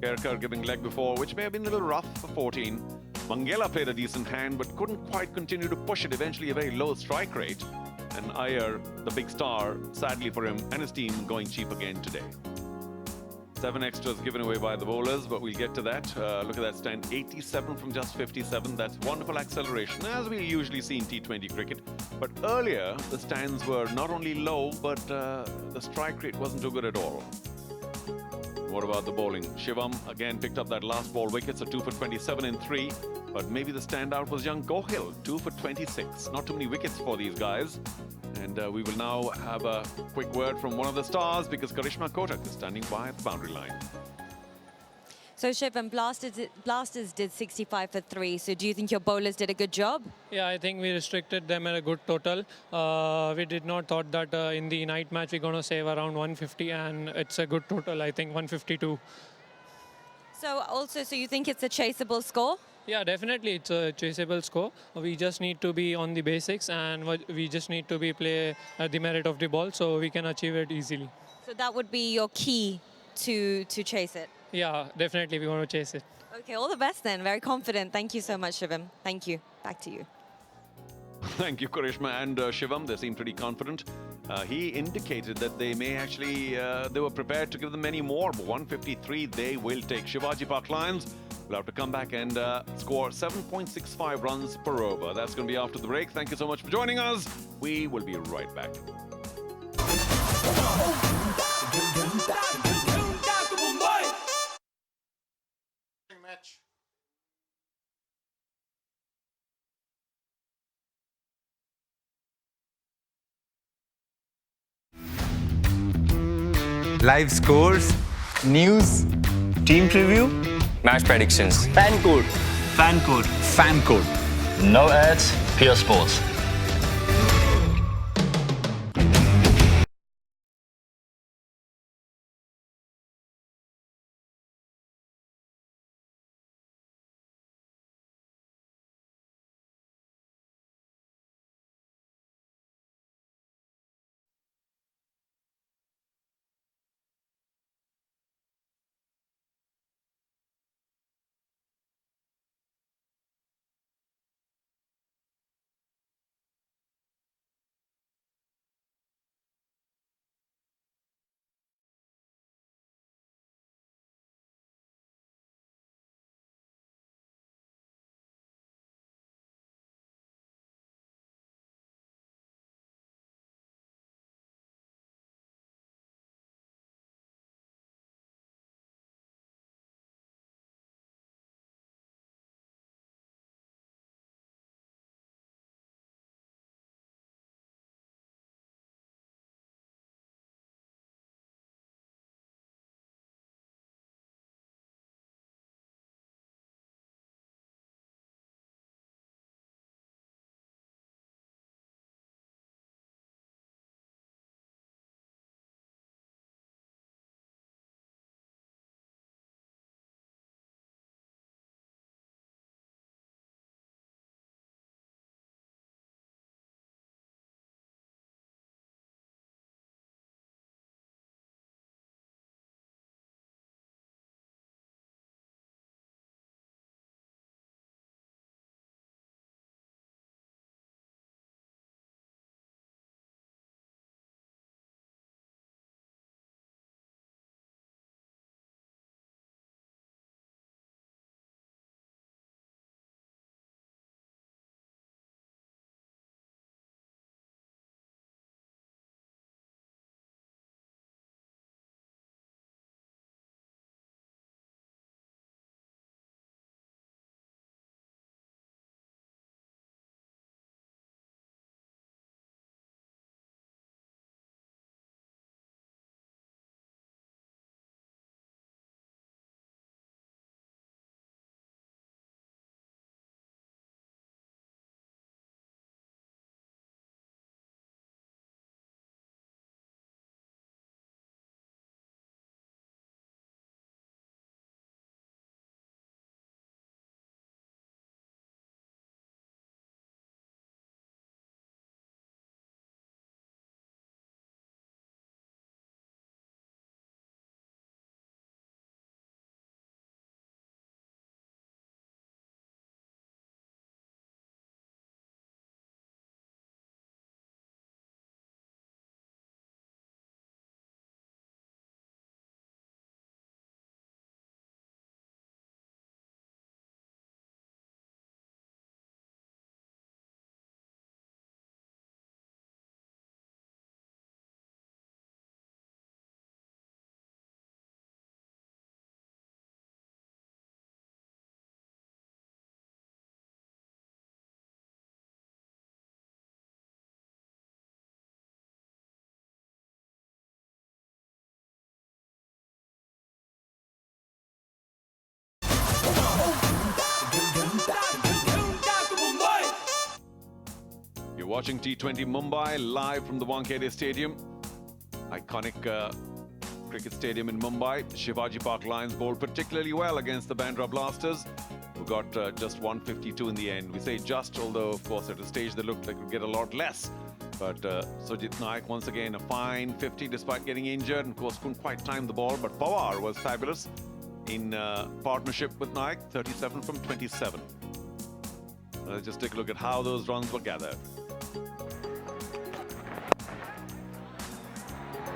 S4: Kerkar giving leg before, which may have been a little rough for 14. Mangela played a decent hand, but couldn't quite continue to push it. Eventually, a very low strike rate. And Iyer, the big star, sadly for him and his team, going cheap again today. 7 extras given away by the bowlers, but we'll get to that. Look at that stand, 87 from just 57. That's wonderful acceleration, as we usually see in T20 cricket. But earlier, the stands were not only low, but the strike rate wasn't too good at all. What about the bowling? Shivam again picked up that last ball wicket, so 2 for 27 in 3. But maybe the standout was young Gohil, 2 for 26. Not too many wickets for these guys. And we will now have a quick word from one of the stars, because Karishma Kotak is standing by at the boundary line.
S5: So Shivam, Blasters did 65 for 3. So do you think your bowlers did a good job?
S7: Yeah, I think we restricted them at a good total. We did not thought that in the night match we're going to save around 150, and it's a good total, I think, 152.
S5: So you think it's a chaseable score?
S7: Yeah, definitely it's a chaseable score. We just need to be on the basics and we just need to be play at the merit of the ball so we can achieve it easily.
S5: So that would be your key to chase it.
S7: Yeah, definitely we want to chase it.
S5: Okay, all the best then. Very confident. Thank you so much, Shivam. Thank you. Back to you.
S4: Thank you, Karishma and Shivam. They seem pretty confident. He indicated that they may actually, they were prepared to give them many more, but 153 they will take. Shivaji Park Lions will have to come back and score 7.65 runs per over. That's going to be after the break. Thank you so much for joining us. We will be right back.
S2: Match.
S8: Live scores, news,
S9: Team preview,
S10: match predictions,
S9: fan code, fan code,
S8: fan code.
S9: no ads, pure sports.
S4: You're watching T20 Mumbai live from the Wankhede Stadium. Iconic Cricket Stadium in Mumbai. Shivaji Park Lions bowled particularly well against the Bandra Blasters, who got just 152 in the end. We say just, although of course at a stage they looked like they could get a lot less. But Sujit Naik once again a fine 50 despite getting injured, and of course couldn't quite time the ball. But Pawar was fabulous in partnership with Naik, 37 from 27. Let's just take a look at how those runs were gathered.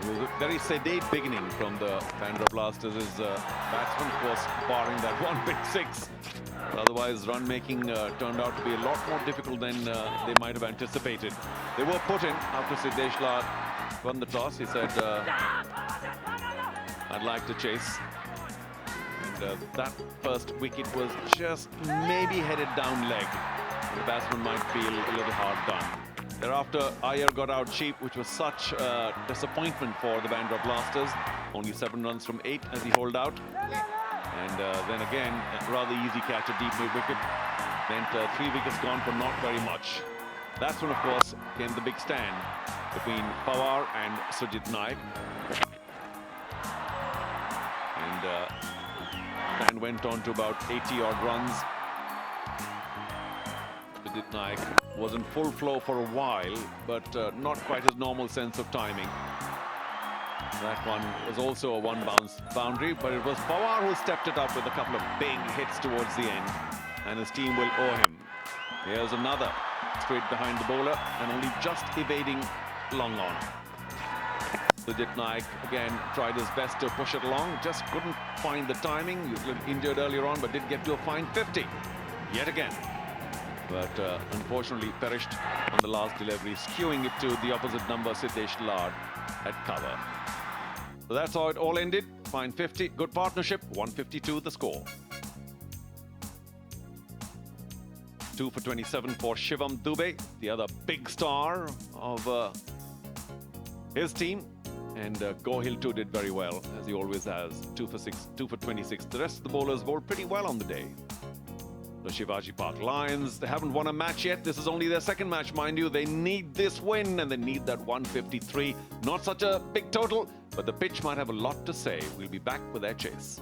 S4: It was a very sedate beginning from the Bandra Blasters. His batsman, of course, barring that one big six. Otherwise, run making turned out to be a lot more difficult than they might have anticipated. They were put in after Siddesh Lal won the toss. He said, I'd like to chase. And that first wicket was just maybe headed down leg. The batsman might feel a little hard done. Thereafter, Iyer got out cheap, which was such a disappointment for the Bandra Blasters. Only 7 runs from 8 as he holed out. And then again, a rather easy catch, a deep mid-wicket. Meant 3 wickets gone for not very much. That's when, of course, came the big stand between Pawar and Sujit Naik. And stand went on to about 80-odd runs. Sujit Naik was in full flow for a while, but not quite his normal sense of timing. That one was also a one-bounce boundary, but it was Pawar who stepped it up with a couple of big hits towards the end, and his team will owe him. Here's another straight behind the bowler and only just evading long on. Sujit Naik again tried his best to push it along, just couldn't find the timing. He was a little injured earlier on, but did get to a fine 50 yet again. But unfortunately perished on the last delivery, skewing it to the opposite number, Siddesh Lal at cover. So that's how it all ended. Fine 50, good partnership, 152 the score. 2 for 27 for Shivam Dube, the other big star of his team. And Gohil too did very well, as he always has. 2 for 6, 2 for 26. The rest of the bowlers bowled pretty well on the day. The Shivaji Park Lions, they haven't won a match yet. This is only their second match, mind you. They need this win and they need that 153. Not such a big total, but the pitch might have a lot to say. We'll be back with their chase.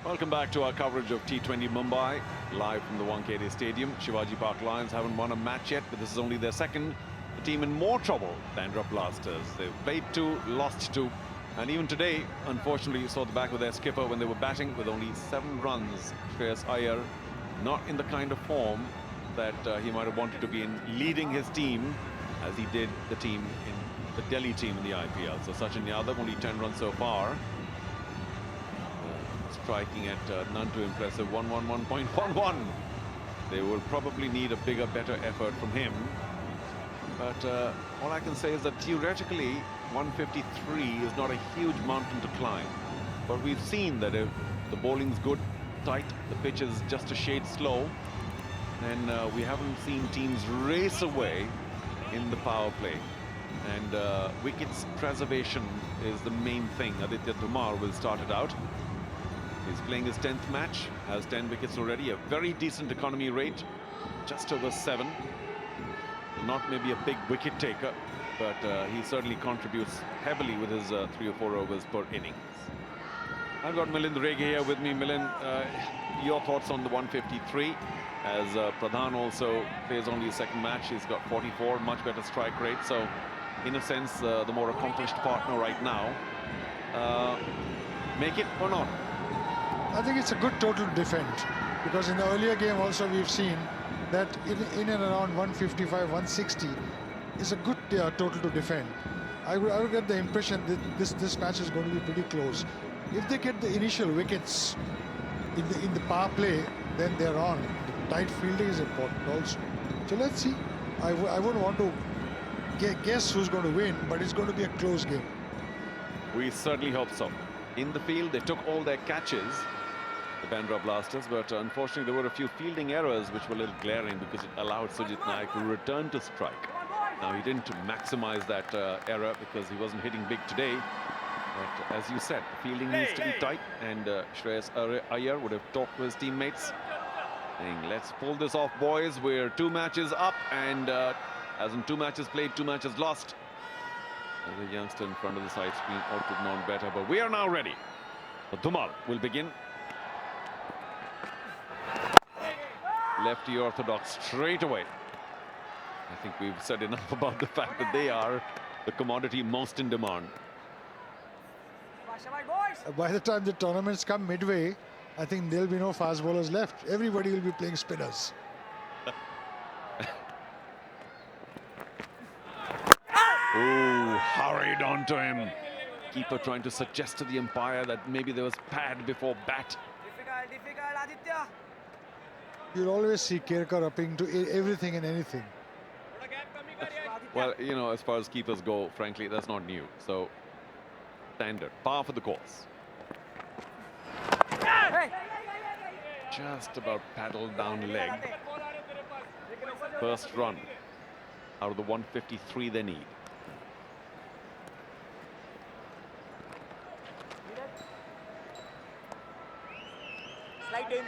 S4: Welcome back to our coverage of T20 Mumbai, live from the Wankhede Stadium. Shivaji Park Lions haven't won a match yet, but this is only their second. The team in more trouble, Bandra Blasters. They've played 2, lost 2, and even today, unfortunately, you saw the back of their skipper when they were batting with only 7 runs. Shreyas Iyer, not in the kind of form that he might have wanted to be in, leading his team as he did the team in the Delhi team in the IPL. So Sachin Yadav, only 10 runs so far. Striking at none too impressive, 111.11. They will probably need a bigger, better effort from him. But all I can say is that theoretically, 153 is not a huge mountain to climb. But we've seen that if the bowling's good, tight, the pitch is just a shade slow, then we haven't seen teams race away in the power play. And wickets preservation is the main thing. Aditya Dhumar will start it out. He's playing his 10th match, has 10 wickets already, a very decent economy rate, just over 7. Not maybe a big wicket taker, but he certainly contributes heavily with his 3 or 4 overs per innings. I've got Milind Rege here with me. Milind, your thoughts on the 153, as Pradhan also plays only his 2nd match. He's got 44, much better strike rate. So, in a sense, the more accomplished partner right now. Make it or not?
S2: I think it's a good total to defend, because in the earlier game also we've seen that in and around 155, 160 is a good total to defend. I would get the impression that this match is going to be pretty close. If they get the initial wickets in the power play, then they're on. The tight fielding is important also. So let's see. I wouldn't want to guess who's going to win, but it's going to be a close game.
S4: We certainly hope so. In the field, they took all their catches, the Bandra Blasters, but unfortunately there were a few fielding errors which were a little glaring because it allowed Sujit Naik to return to strike. Now, he didn't maximize that error because he wasn't hitting big today. But as you said, fielding needs to be tight, and Shreyas Iyer would have talked to his teammates saying, let's pull this off, boys. We're 2 matches up, and as in 2 matches played, 2 matches lost. As a youngster in front of the side screen ought to have known better, but we are now ready. Dhumal will begin. Lefty orthodox straight away. I think we've said enough about the fact that they are the commodity most in demand.
S2: By the time the tournaments come midway, I think there'll be no fast bowlers left. Everybody will be playing spinners.
S4: Ooh, hurried onto him. Keeper trying to suggest to the umpire that maybe there was pad before bat.
S2: You'll always see Kerkar upping to everything and anything.
S4: Well, you know, as far as keepers go, frankly, that's not new. So, standard, par for the course. Just about paddled down leg. First run out of the 153 they need.
S10: Slide in.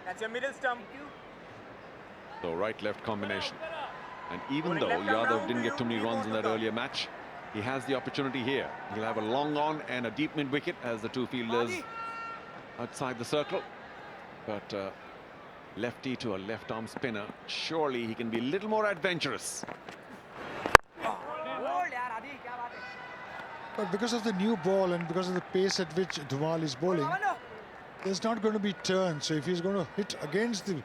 S10: That's your middle stump.
S4: So right-left combination. And even though Yadav didn't get too many runs in that earlier match, he has the opportunity here. He'll have a long on and a deep mid wicket as the 2 fielders outside the circle. But lefty to a left-arm spinner, surely he can be a little more adventurous.
S2: But because of the new ball and because of the pace at which Dhumal is bowling, there's not going to be turns. So if he's going to hit against the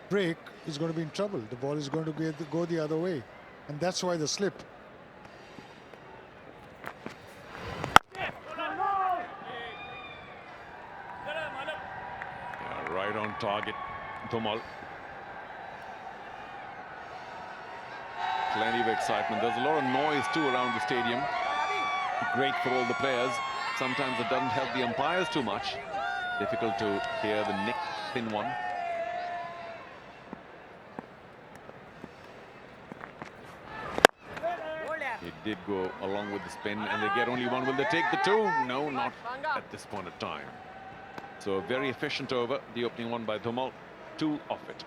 S2: break, he's going to be in trouble. The ball is going to go the other way. And that's why the slip.
S4: Yeah, right on target, Dhumal. Plenty of excitement. There's a lot of noise too around the stadium. Great for all the players. Sometimes it doesn't help the umpires too much. Difficult to hear the nick, thin one. It did go along with the spin, and they get only 1. Will they take the 2? No, not at this point of time. So a very efficient over, the opening one by Dhumal, 2 off it.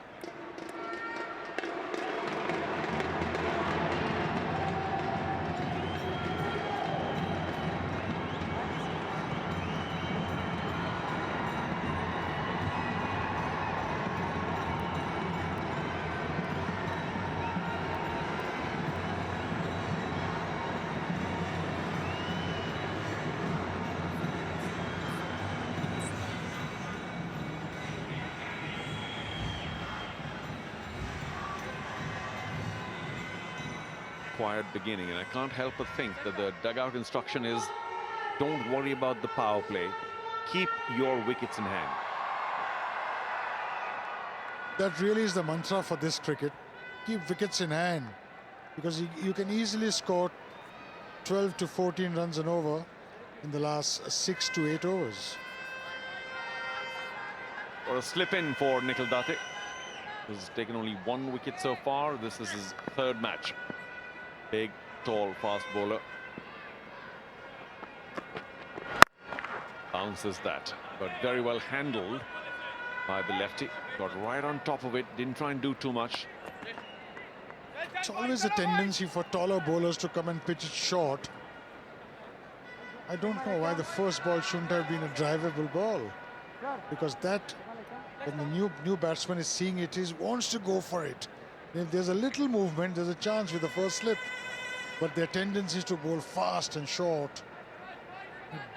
S4: quiet beginning, and I can't help but think that the dugout instruction is, don't worry about the power play. Keep your wickets in hand.
S2: That really is the mantra for this cricket. Keep wickets in hand, because you can easily score 12 to 14 runs and over in the last 6 to 8 overs.
S4: Or a slip in for Nikhil Date. He's taken only 1 wicket so far. This is his 3rd match. Big, tall, fast bowler. Bounces that, but very well handled by the lefty. Got right on top of it, didn't try and do too much.
S2: It's always a tendency for taller bowlers to come and pitch it short. I don't know why the first ball shouldn't have been a drivable ball, because that, when the new batsman is seeing it, he wants to go for it. If there's a little movement, there's a chance with the first slip, but their tendency is to bowl fast and short.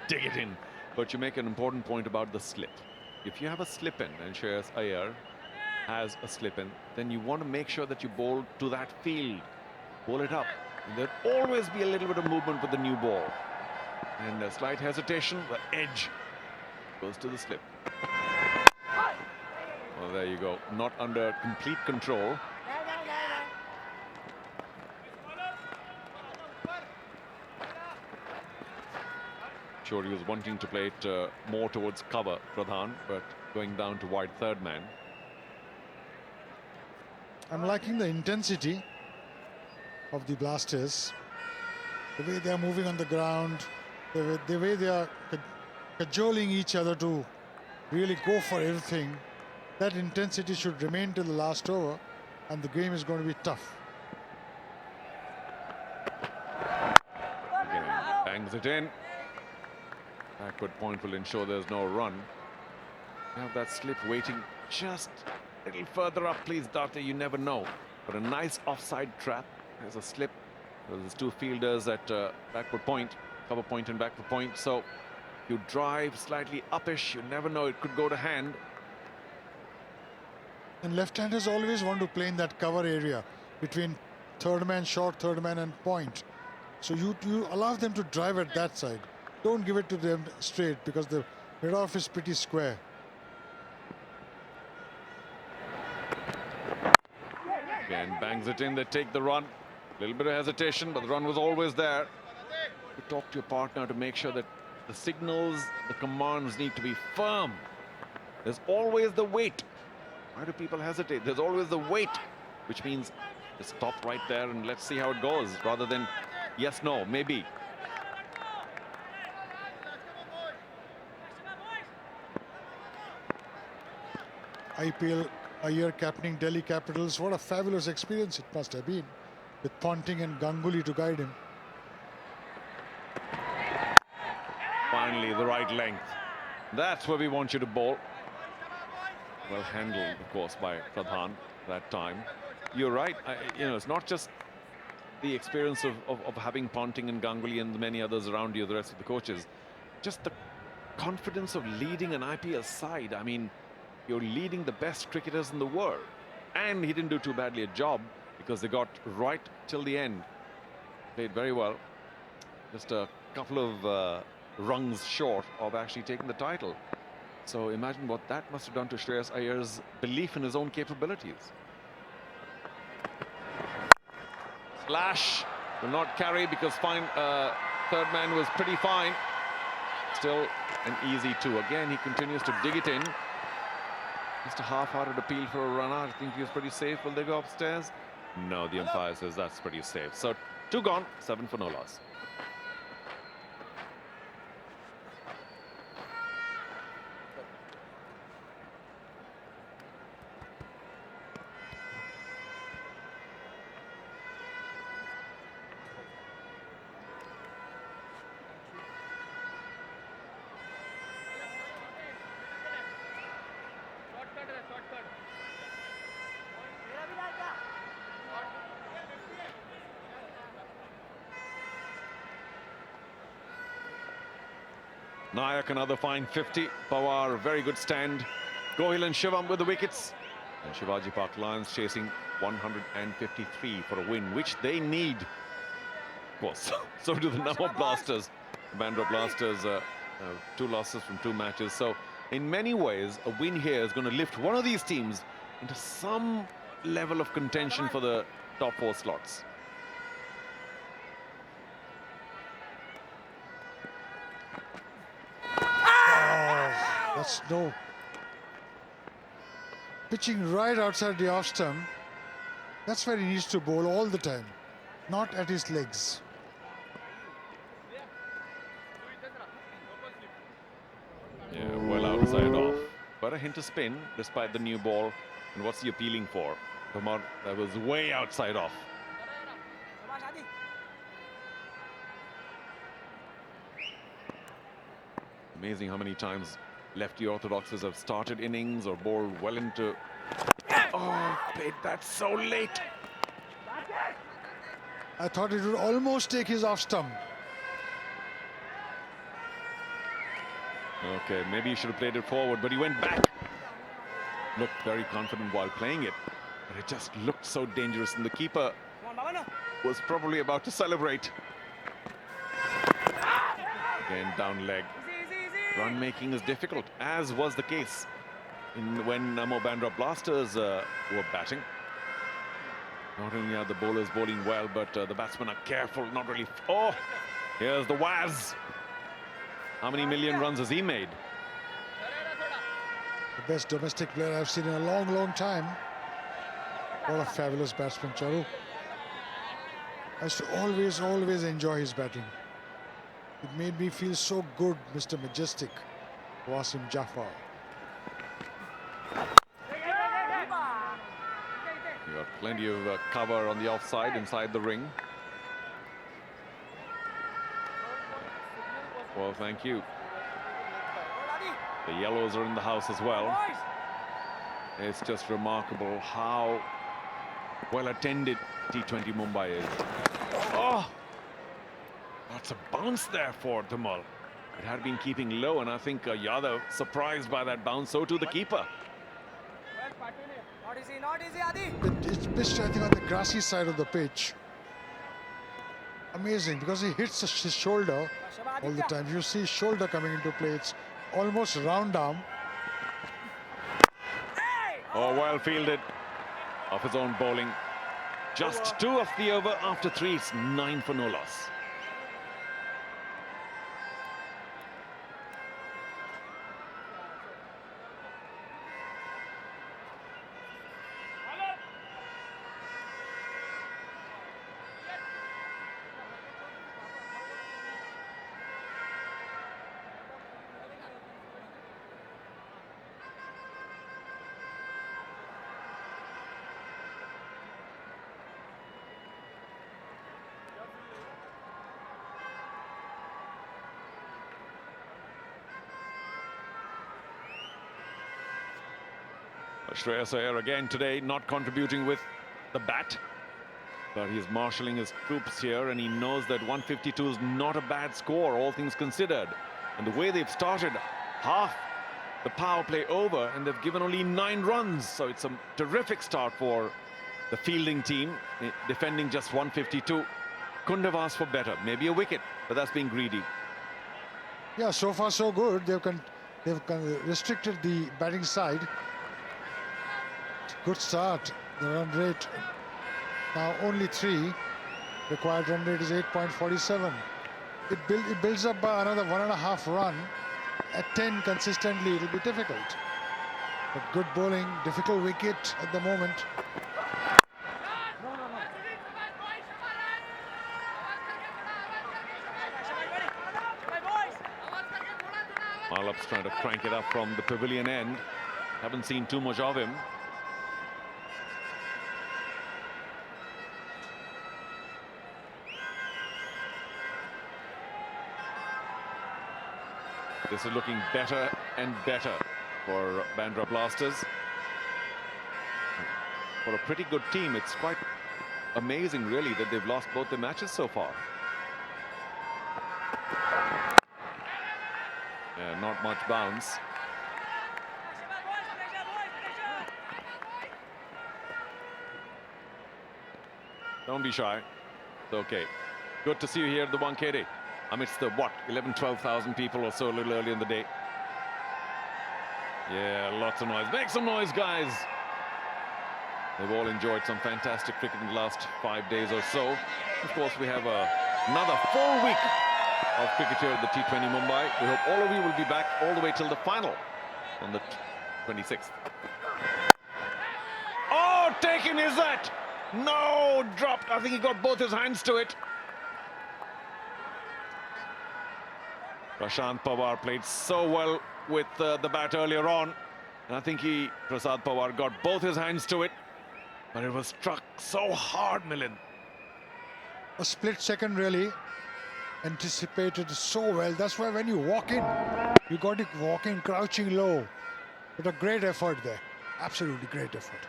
S4: Dig it in. But you make an important point about the slip. If you have a slip in, and Shreyas Iyer has a slip in, then you want to make sure that you bowl to that field. Bowl it up. And there'll always be a little bit of movement with the new ball. And a slight hesitation, the edge goes to the slip. Well, there you go. Not under complete control. Sure, he was wanting to play it more towards cover, Pradhan, but going down to wide 3rd man.
S2: I'm liking the intensity of the Blasters, the way they're moving on the ground, the way they are cajoling each other to really go for everything. That intensity should remain till the last over, and the game is going to be tough.
S4: Again, bangs it in. Backward point will ensure there's no run. Have that slip waiting just a little further up, please, Date. You never know. But a nice offside trap. There's a slip. There's 2 fielders at backward point, cover point and backward point. So you drive slightly uppish. You never know. It could go to hand.
S2: And left-handers always want to play in that cover area between 3rd man, short 3rd man and point. So you allow them to drive at that side. Don't give it to them straight, because the mid-off is pretty square.
S4: Again, bangs it in. They take the run. A little bit of hesitation, but the run was always there. You talk to your partner to make sure that the signals, the commands need to be firm. There's always the wait. Why do people hesitate? There's always the wait, which means just stop right there and let's see how it goes, rather than yes, no, maybe.
S2: IPL, a year captaining Delhi Capitals. What a fabulous experience it must have been, with Ponting and Ganguly to guide him.
S4: Finally, the right length. That's where we want you to bowl. Well handled, of course, by Pradhan that time. You're right. It's not just the experience of having Ponting and Ganguly and the many others around you, the rest of the coaches. Just the confidence of leading an IPL side. I mean, you're leading the best cricketers in the world. And he didn't do too badly a job, because they got right till the end. Played very well. Just a couple of rungs short of actually taking the title. So imagine what that must have done to Shreyas Iyer's belief in his own capabilities. Slash will not carry, because 3rd man was pretty fine. Still an easy 2. Again, he continues to dig it in. Just a half-hearted appeal for a run out. I think he was pretty safe. Will they go upstairs? No, the umpire says that's pretty safe. So 2 gone, 7 for no loss. Nayak, another fine 50. Pawar, very good stand. Gohil and Shivam with the wickets. And Shivaji Park Lions chasing 153 for a win, which they need course. So do the Namo Blasters. Bandra Blasters, 2 losses from 2 matches. So in many ways, a win here is going to lift one of these teams into some level of contention for the top 4 slots.
S2: Oh, that's no. Pitching right outside the off stump. That's where he needs to bowl all the time, not at his legs.
S4: Yeah, well outside off. But a hint of spin despite the new ball. And what's he appealing for? Come on, that was way outside off. Amazing how many times lefty orthodoxes have started innings or bowled well into... Oh, played that so late.
S2: I thought it would almost take his off stump.
S4: Okay, maybe he should have played it forward, but he went back. Looked very confident while playing it, but it just looked so dangerous, and the keeper was probably about to celebrate. Again, down leg. Run making is difficult, as was the case when Namo Bandra Blasters were batting. Not only are the bowlers bowling well, but the batsmen are careful, not really. Oh, here's the Waz. How many million runs has he made?
S2: The best domestic player I've seen in a long, long time. What a fabulous batsman, Charu. I used to always enjoy his batting. It made me feel so good, Mr. Majestic, Wasim Jafar.
S4: You got plenty of cover on the offside inside the ring. Well, thank you. The yellows are in the house as well. It's just remarkable how well attended T20 Mumbai is. Oh! Lots of bounce there for Dhamal. It had been keeping low, and I think Yadav surprised by that bounce. So too the keeper.
S2: It's pitched, I think, on the grassy side of the pitch. Amazing, because he hits his shoulder all the time. You see his shoulder coming into play. It's almost round arm.
S4: Oh, well fielded off his own bowling. Just 2 of the over after 3. It's 9 for no loss. Shreyas Iyer again today not contributing with the bat, but he's marshalling his troops here, and he knows that 152 is not a bad score, all things considered. And the way they've started half the power play over, and they've given only 9 runs, so it's a terrific start for the fielding team, defending just 152. Couldn't have asked for better. Maybe a wicket, but that's being greedy.
S2: Yeah, so far so good. They've restricted the batting side. Good start. The run rate now only 3. Required run rate is 8.47. It builds up by another 1.5 run. At 10 consistently, it'll be difficult. But good bowling, difficult wicket at the moment.
S4: Malap's trying to crank it up from the pavilion end. Haven't seen too much of him. This is looking better and better for Bandra Blasters. For a pretty good team, it's quite amazing, really, that they've lost both their matches so far. Yeah, not much bounce. Don't be shy. It's okay. Good to see you here at the Wankhede amidst the, 11,000-12,000 people or so a little early in the day. Yeah, lots of noise. Make some noise, guys. They've all enjoyed some fantastic cricket in the last 5 days or so. Of course, we have another full week of cricket here at the T20 Mumbai. We hope all of you will be back all the way till the final on the 26th. Oh, taken is that? No, dropped. I think he got both his hands to it. Prashant Pawar played so well with the bat earlier on. And I think Prasad Pawar, got both his hands to it. But it was struck so hard, Milind.
S2: A split second really. Anticipated so well. That's why when you walk in, you got to walk in crouching low. But a great effort there. Absolutely great effort.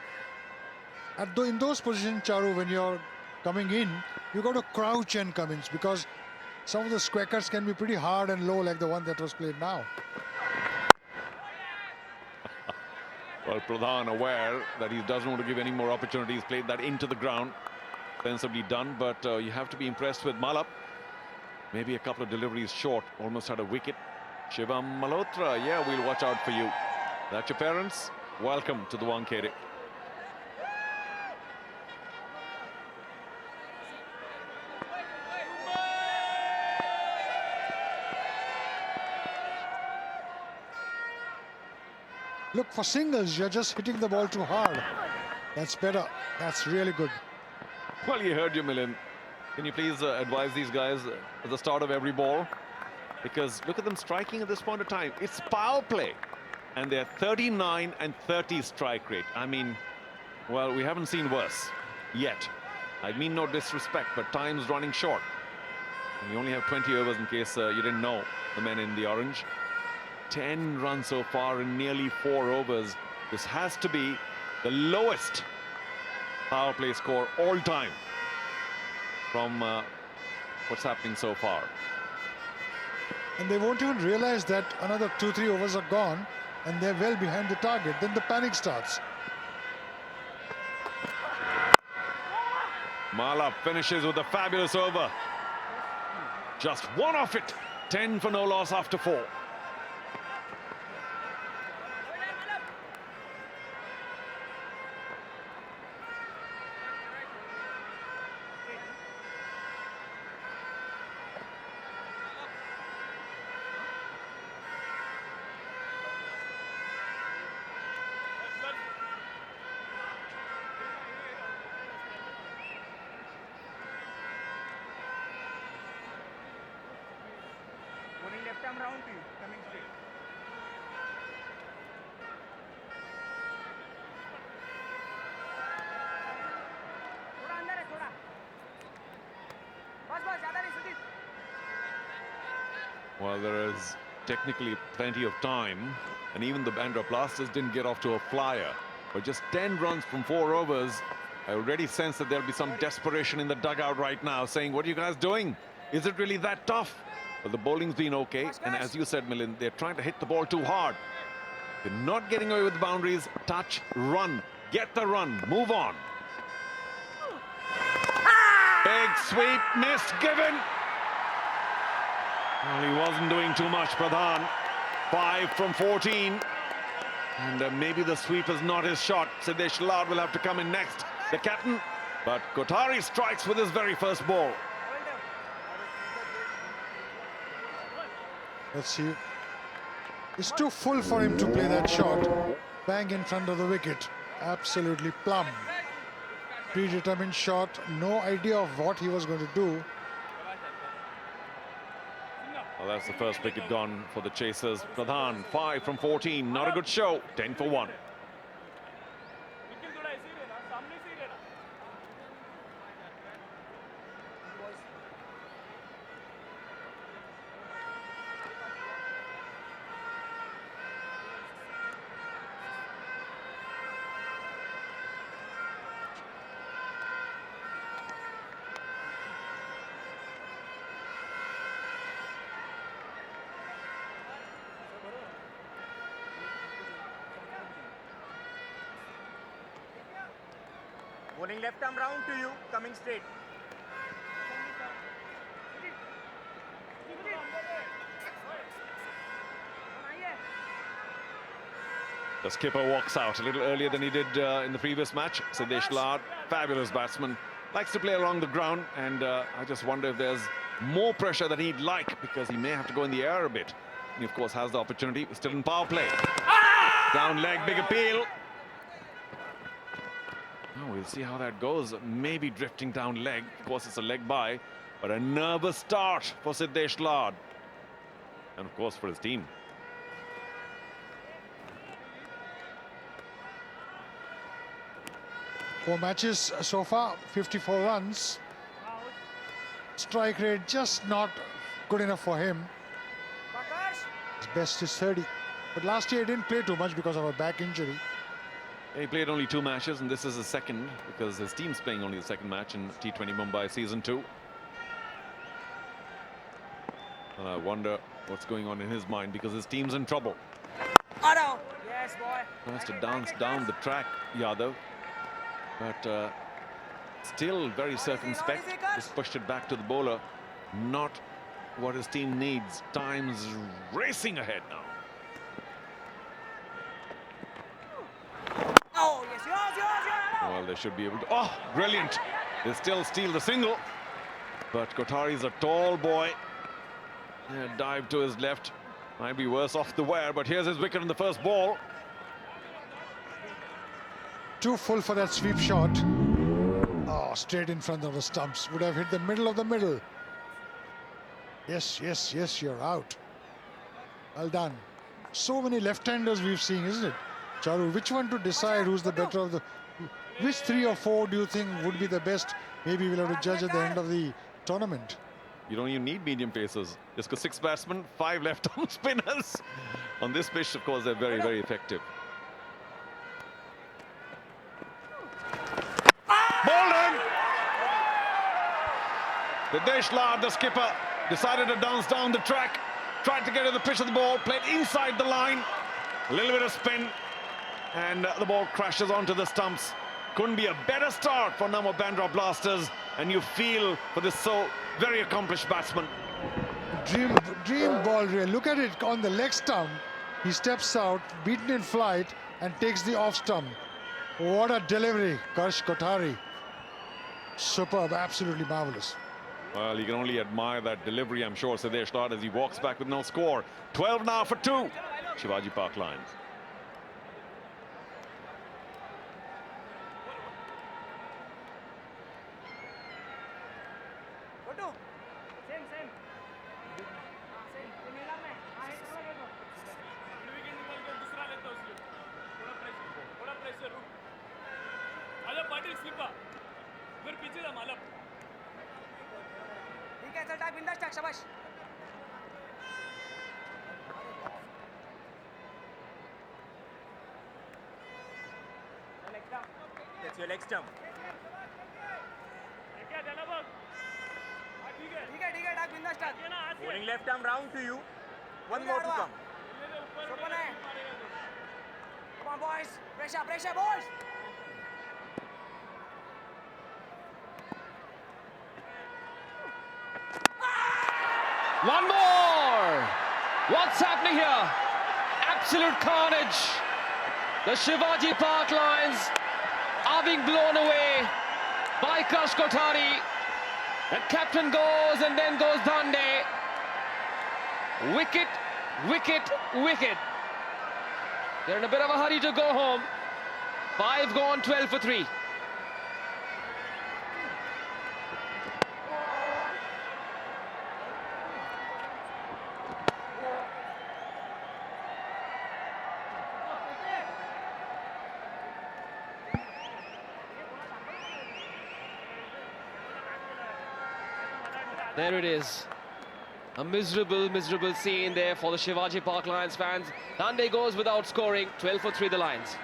S2: In those positions, Charu, when you're coming in, you got to crouch and come in, because some of the squackers can be pretty hard and low, like the one that was played now.
S4: Well, Pradhan aware that he doesn't want to give any more opportunities. Played that into the ground. Sensibly done, but you have to be impressed with Malap. Maybe a couple of deliveries short. Almost had a wicket. Shivam Malhotra, yeah, we'll watch out for you. That's your parents. Welcome to the Wankhede.
S2: Look for singles. You're just hitting the ball too hard. That's better. That's really good.
S4: Well, you heard you, Milind. Can you please advise these guys at the start of every ball? Because look at them striking at this point of time. It's power play. And they're 39 and 30 strike rate. I mean, well, we haven't seen worse yet. I mean no disrespect, but time's running short. And you only have 20 overs in case you didn't know, the men in the orange. 10 runs so far in nearly 4 overs. This has to be the lowest power play score all time from what's happening so far.
S2: And they won't even realize that another 2-3 overs are gone and they're well behind the target. Then the panic starts.
S4: Malap finishes with a fabulous over. Just one off it. 10 for no loss after 4.
S10: Left arm round to you, coming straight. थोड़ा अंदर है, थोड़ा. बस ज़्यादा नहीं, Sudeep.
S4: Well, there is technically plenty of time, and even the Bandra Blasters didn't get off to a flyer. But just 10 runs from 4 overs, I already sense that there'll be some desperation in the dugout right now, saying, what are you guys doing? Is it really that tough? Well, the bowling's been okay, and as you said, Milind, they're trying to hit the ball too hard. They're not getting away with the boundaries. Touch, run, get the run, move on. Big sweep, missed, given. Well, he wasn't doing too much, Pradhan. 5 from 14. And maybe the sweep is not his shot. Siddesh Lad will have to come in next, the captain. But Kothari strikes with his very first ball.
S2: Let's see. It's too full for him to play that shot. Bang in front of the wicket. Absolutely plumb. Predetermined shot. No idea of what he was going to do.
S4: Well, that's the first wicket gone for the chasers. Pradhan, 5 from 14. Not a good show. 10 for 1.
S10: Bowling left arm round to you, coming straight.
S4: The skipper walks out a little earlier than he did in the previous match. Siddesh Lad, fabulous batsman, likes to play along the ground, and I just wonder if there's more pressure than he'd like, because he may have to go in the air a bit. He, of course, has the opportunity. Still in power play. Down leg, big appeal. Oh, we'll see how that goes. Maybe drifting down leg. Of course, it's a leg by, but a nervous start for Siddesh Lad. And, of course, for his team.
S2: Four matches so far, 54 runs. Strike rate just not good enough for him. His best is 30. But last year he didn't play too much because of a back injury.
S4: He played only 2 matches, and this is his second, because his team's playing only the second match in T20 Mumbai Season 2. And I wonder what's going on in his mind, because his team's in trouble.
S10: Yes, boy.
S4: Has to dance down the track, Yadav. But still very circumspect. Just pushed it back to the bowler. Not what his team needs. Time's racing ahead now.
S10: Oh, yes, yours.
S4: Well, they should be able to... Oh, brilliant. They still steal the single. But Kothari's a tall boy. Yeah, dive to his left. Might be worse off the wear, but here's his wicket in the first ball.
S2: Too full for that sweep shot. Oh, straight in front of the stumps. Would have hit the middle of the middle. Yes, yes, yes, you're out. Well done. So many left-handers we've seen, isn't it? Charu, which one to decide who's the better of the... Which 3 or 4 do you think would be the best? Maybe we'll have to judge at the end of the tournament.
S4: You don't even need medium pacers. Just go 6 batsmen, 5 left-arm spinners. On this pitch, of course, they're very, very effective. Bowling! Siddesh Lad, the skipper, decided to dance down the track. Tried to get to the pitch of the ball, played inside the line. A little bit of spin, and the ball crashes onto the stumps. Couldn't be a better start for Namo Bandra Blasters, and you feel for this so very accomplished batsman.
S2: Dream ball, really. Look at it on the leg stump. He steps out, beaten in flight, and takes the off stump. What a delivery, Karsh Kothari. Superb, absolutely marvelous.
S4: Well, you can only admire that delivery, I'm sure, Siddesh Lad, as he walks back with no score. 12 now for 2. Shivaji Park Lions.
S10: Same. ठीक है चल टाक बिंदास टाक शाबाश That's your leg stump. ठीक है टाक बिंदास टाक Bowling left arm round to you. One more to come. Open है. Come on boys. Pressure boys.
S1: One more! What's happening here? Absolute carnage. The Shivaji Park Lions are being blown away by Karsh Kothari. The captain goes and then goes Dande. Wicket. They're in a bit of a hurry to go home. 5 gone, 12 for 3. There it is. A miserable scene there for the Shivaji Park Lions fans. Dande goes without scoring. 12 for 3 the Lions.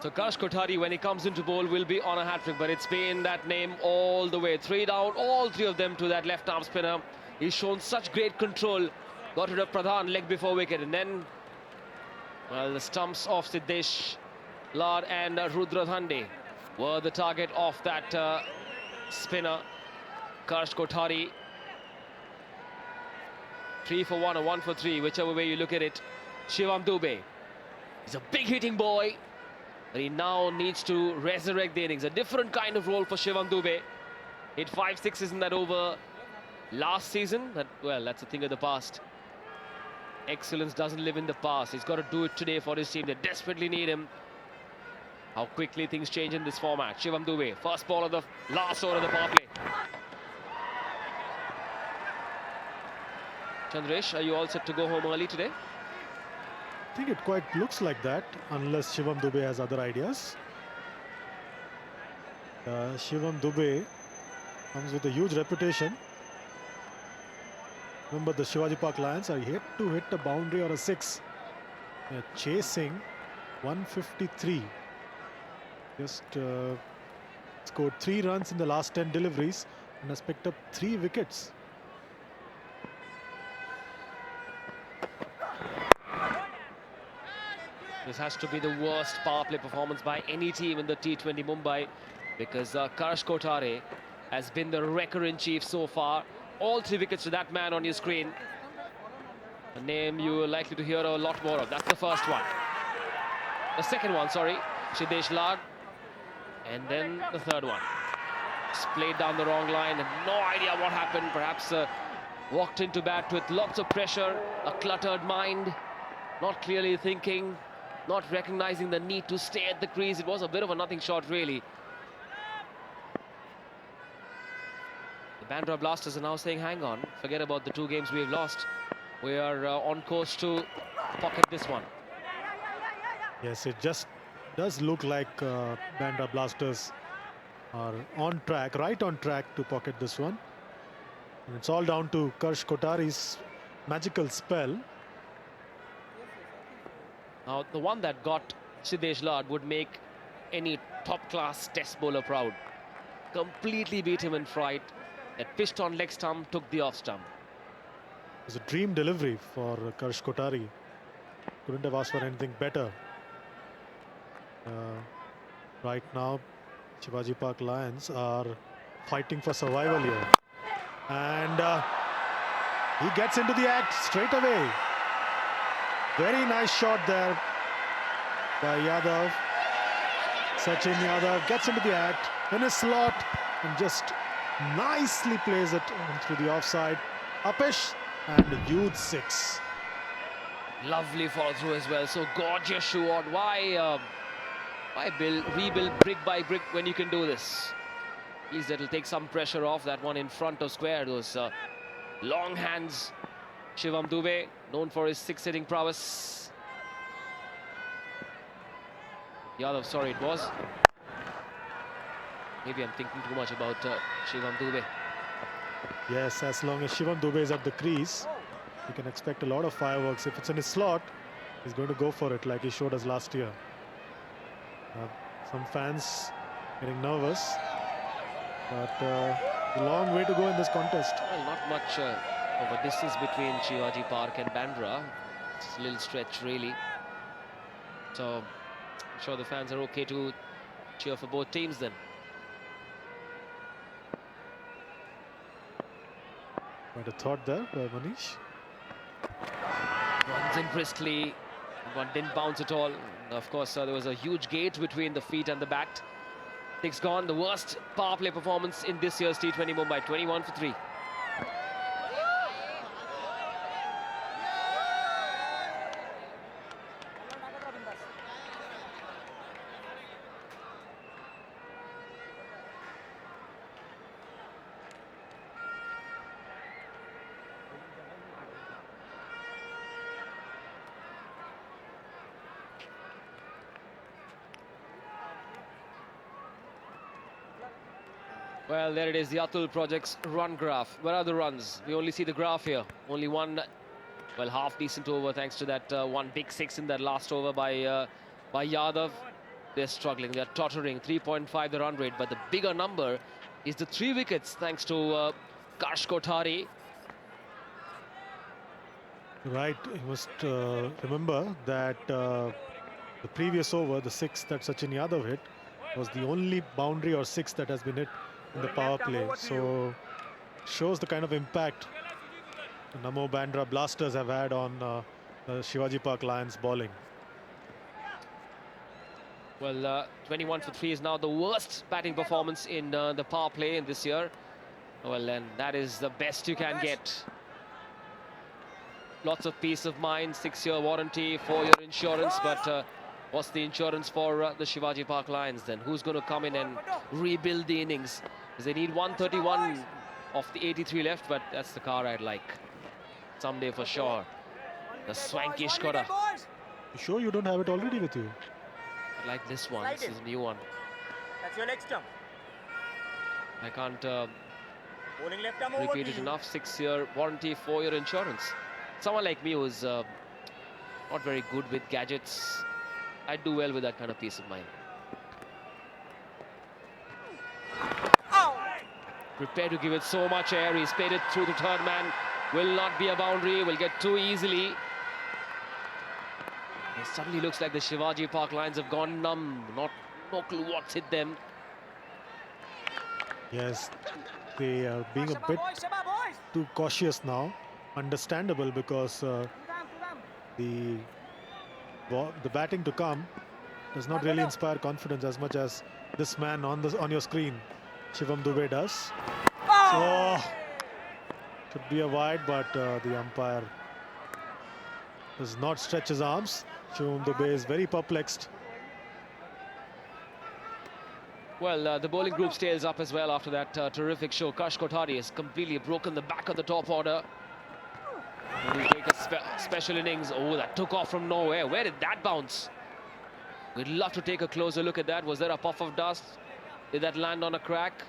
S1: So Karsh Kothari, when he comes into bowl, will be on a hat-trick, but it's been that name all the way. 3 down, all 3 of them to that left-arm spinner. He's shown such great control. Got rid of Pradhan, leg before wicket, and then, well, the stumps of Siddesh Lad and Rudra Dhande were the target of that spinner, Karsh Kothari. 3 for 1 or 1 for 3, whichever way you look at it. Shivam Dube, he's a big hitting boy, but he now needs to resurrect the innings. A different kind of role for Shivam Dube. Hit 5 sixes in that over last season. Well, that's a thing of the past. Excellence doesn't live in the past. He's got to do it today for his team. They desperately need him. How quickly things change in this format. Shivam Dube, first ball of the last over of the power play. Chandresh, are you all set to go home early today?
S3: I think it quite looks like that, unless Shivam Dube has other ideas. Shivam Dube comes with a huge reputation. Remember, the Shivaji Park Lions are yet to hit a boundary or a 6. They're chasing 153. Just scored 3 runs in the last 10 deliveries and has picked up 3 wickets.
S1: This has to be the worst power play performance by any team in the T20 Mumbai, because Karsh Kothari has been the wrecker-in-chief so far. All 3 wickets to that man on your screen. A name you are likely to hear a lot more of. That's the first one. The second one, sorry, Siddesh Lad. And then the third one. Just played down the wrong line and no idea what happened. Perhaps walked into bat with lots of pressure, a cluttered mind, not clearly thinking, not recognizing the need to stay at the crease. It was a bit of a nothing shot, really. The Bandra Blasters are now saying, hang on, forget about the 2 games we've lost. We are on course to pocket this one.
S3: Yes, it just does look like Bandra Blasters are on track, right on track to pocket this one. And it's all down to Karsh Kothari's magical spell.
S1: Now, the one that got Siddesh Lad would make any top-class test bowler proud. Completely beat him in fright. That pitched on leg stump, took the off stump.
S3: It was a dream delivery for Karsh Kothari. Couldn't have asked for anything better. Right now, Shivaji Park Lions are fighting for survival here. And he gets into the act straight away. Very nice shot there by Yadav. Sachin Yadav gets into the act in his slot and just nicely plays it through the offside. Upish and a huge 6.
S1: Lovely follow through as well. So gorgeous shot. Why rebuild brick by brick when you can do this? At least that'll take some pressure off. That one in front of square. Those long hands. Shivam Dube, known for his 6-hitting prowess. Yadav, sorry, it was. Maybe I'm thinking too much about Shivam Dube.
S3: Yes, as long as Shivam Dube is at the crease, you can expect a lot of fireworks. If it's in his slot, he's going to go for it like he showed us last year. Some fans getting nervous, but a long way to go in this contest.
S1: Well, not much of a distance between Shivaji Park and Bandra. It's a little stretch, really. So I'm sure the fans are okay to cheer for both teams then.
S3: Quite a thought there by Manish.
S1: Runs in briskly. One didn't bounce at all. Of course, there was a huge gate between the feet and the bat. 6 gone. The worst power play performance in this year's T20 Mumbai. 21 for 3. Well, there it is, the Atul Project's run graph. Where are the runs? We only see the graph here. Only one, well, half decent over thanks to that one big 6 in that last over by Yadav. they're struggling, they're tottering. 3.5 the run rate, but the bigger number is the 3 wickets thanks to Karsh Kothari.
S3: Right, you must remember that the previous over, the 6 that Sachin Yadav hit, was the only boundary or 6 that has been hit in the power play. So shows the kind of impact the Namo Bandra Blasters have had on the Shivaji Park Lions bowling.
S1: Well, 21 for 3 is now the worst batting performance in the power play in this year. Well, and that is the best you can get. Lots of peace of mind, 6-year warranty, 4-year insurance, but what's the insurance for the Shivaji Park Lions then? Who's going to come in and rebuild the innings? Because they need 131 of the 83 left, but that's the car I'd like. Someday for sure. The swankish Kora.
S3: You sure you don't have it already with you?
S1: I like this one. This is a new one.
S10: That's your leg stump.
S1: I can't
S10: Bowling left arm over
S1: repeat
S10: to
S1: it
S10: you.
S1: enough. 6-year warranty, 4-year insurance. Someone like me who's not very good with gadgets, I'd do well with that kind of peace of mind. Prepare to give it so much air. He's played it through the third man. Will not be a boundary. Will get too easily. It suddenly looks like the Shivaji Park Lions have gone numb. No clue what's hit them.
S3: Yes, they are being a bit too cautious now. Understandable, because the batting to come does not really inspire confidence as much as this man on your screen, Shivam Dube, does. So should be a wide, but the umpire does not stretch his arms. Shivam Dube is very perplexed.
S1: Well, the bowling group stays up as well after that terrific show. Karsh Kothari has completely broken the back of the top order. And he'll take a special innings. Oh, that took off from nowhere. Where did that bounce? We'd love to take a closer look at that. Was there a puff of dust? Did that land on a crack?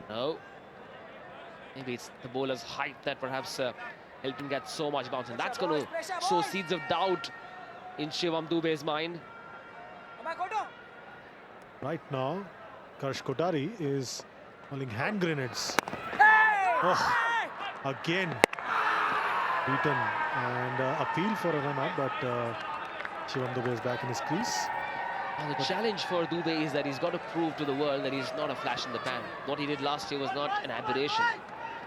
S1: No. Maybe it's the bowler's height that perhaps helped him get so much bounce. And that's going to sow seeds of doubt in Shivam Dube's mind.
S3: Right now, Karsh Kothari is calling hand grenades. Oh, again beaten, and appeal for a run out, but Shivam Dube is back in his crease.
S1: And the challenge for Dube is that he's got to prove to the world that he's not a flash in the pan. What he did last year was not an aberration.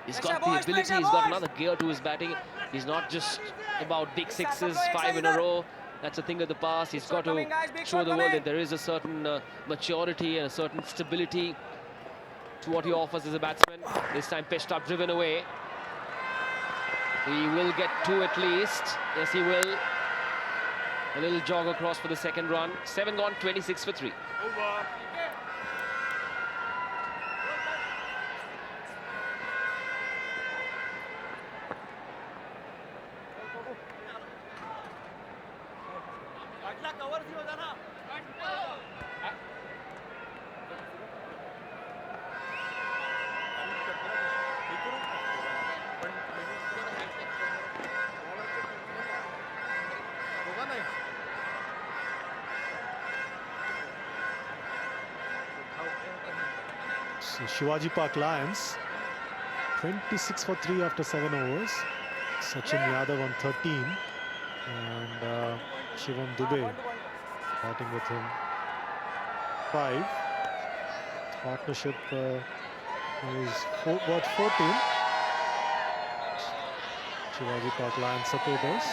S1: He's got the ability, he's got another gear to his batting. He's not just about big sixes, 5 in a row. That's a thing of the past. He's got to show the world that there is a certain maturity and a certain stability to what he offers as a batsman. This time pitched up, driven away. He will get 2 at least. Yes, he will. A little jog across for the second run. 7 gone, 26 for 3.
S10: Over.
S3: So Shivaji Park Lions 26 for 3 after 7 overs. Sachin Yadav on 13, and Shivam Dube batting with him 5. Partnership is worth 14. Shivaji Park Lions supporters,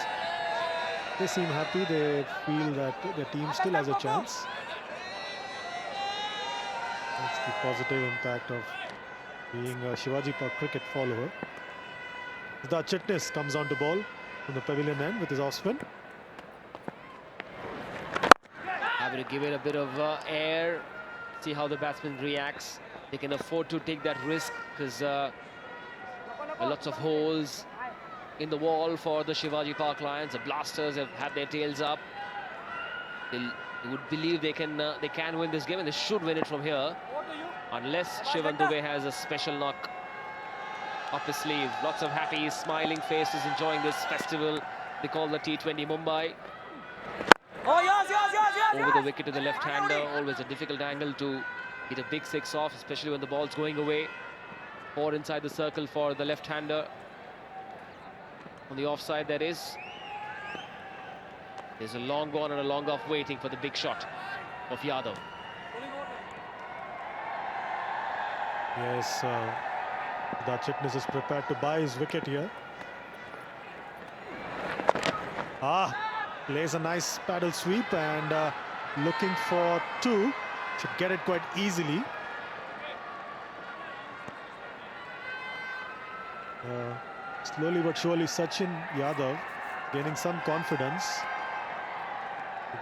S3: they seem happy. They feel that their team still has a chance. That's the positive impact of being a Shivaji Park cricket follower. The Chitnis comes on to ball from the pavilion end with his off spin.
S1: Having to give it a bit of air, see how the batsman reacts. They can afford to take that risk because lots of holes in the wall for the Shivaji Park Lions. The Blasters have had their tails up. They would believe they can win this game, and they should win it from here, unless Shivam Dube has a special knock up his sleeve. Lots of happy, smiling faces enjoying this festival they call the T20 Mumbai. over the wicket to the left-hander. Always a difficult angle to hit a big six off, especially when the ball's going away. 4 inside the circle for the left-hander. On the offside, there is. There's a long on and a long off waiting for the big shot of Yadav.
S3: Yes, the Chitnis is prepared to buy his wicket here. Plays a nice paddle sweep and looking for 2. Should get it quite easily. Slowly but surely Sachin Yadav gaining some confidence.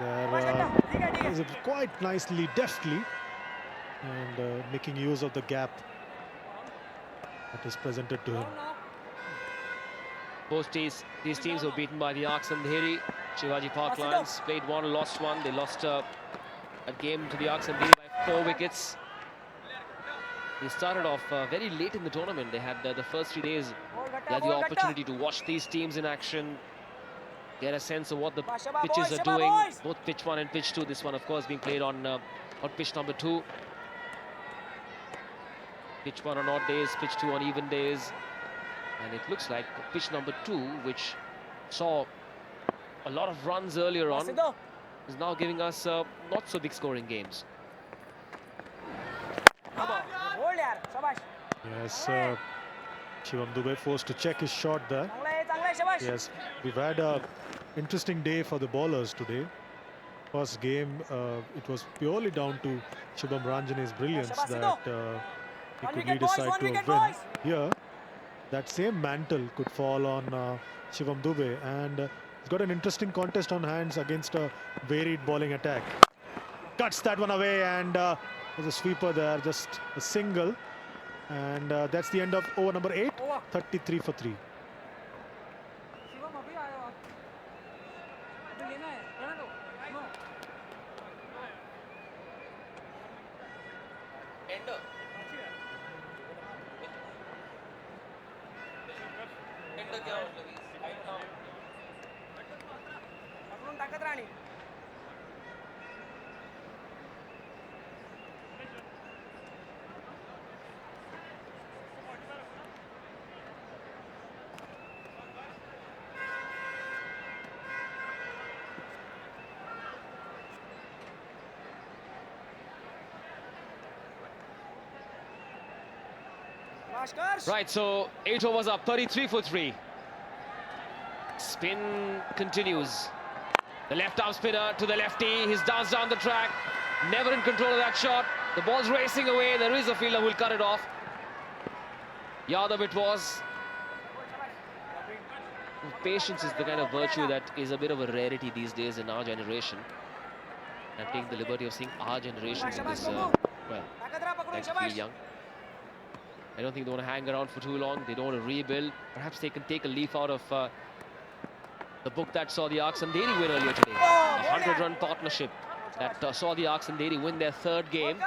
S3: There is quite nicely, deftly, and making use of the gap that is presented to him.
S1: Both these teams were beaten by the Arcs and Dheri. Shivaji Park Lions played 1, lost 1. They lost a game to the Arcs and Dheri by 4 wickets. They started off very late in the tournament. They had the first 3 days. They had the opportunity to watch these teams in action, get a sense of what the pitches are doing. Both pitch 1 and pitch 2. This one, of course, being played on pitch number 2. Pitch 1 on odd days, pitch 2 on even days. And it looks like pitch number 2, which saw a lot of runs earlier on, is now giving us not so big scoring games.
S3: Yes, Shivam Dube forced to check his shot there. Yes, we've had an interesting day for the bowlers today. First game, it was purely down to Shubham Ranjane's brilliance that he could lead his side to a win. Here, that same mantle could fall on Shivam Dube, and he's got an interesting contest on hands against a varied bowling attack. Cuts that one away, and there's a sweeper there, just a single. And that's the end of over number 8, 33 for 3.
S1: Right, so 8 overs up, 33 for 3. Spin continues. The left arm spinner to the lefty. He's danced down the track. Never in control of that shot. The ball's racing away. There is a fielder who will cut it off. Yadav it was. Patience is the kind of virtue that is a bit of a rarity these days in our generation. I'm taking the liberty of seeing our generation in this, well, like to feel young. I don't think they want to hang around for too long. They don't want to rebuild. Perhaps they can take a leaf out of the book that saw the Arcs and Dheri win earlier today. A 100-run partnership that saw the Arcs and Dheri win their 3rd game.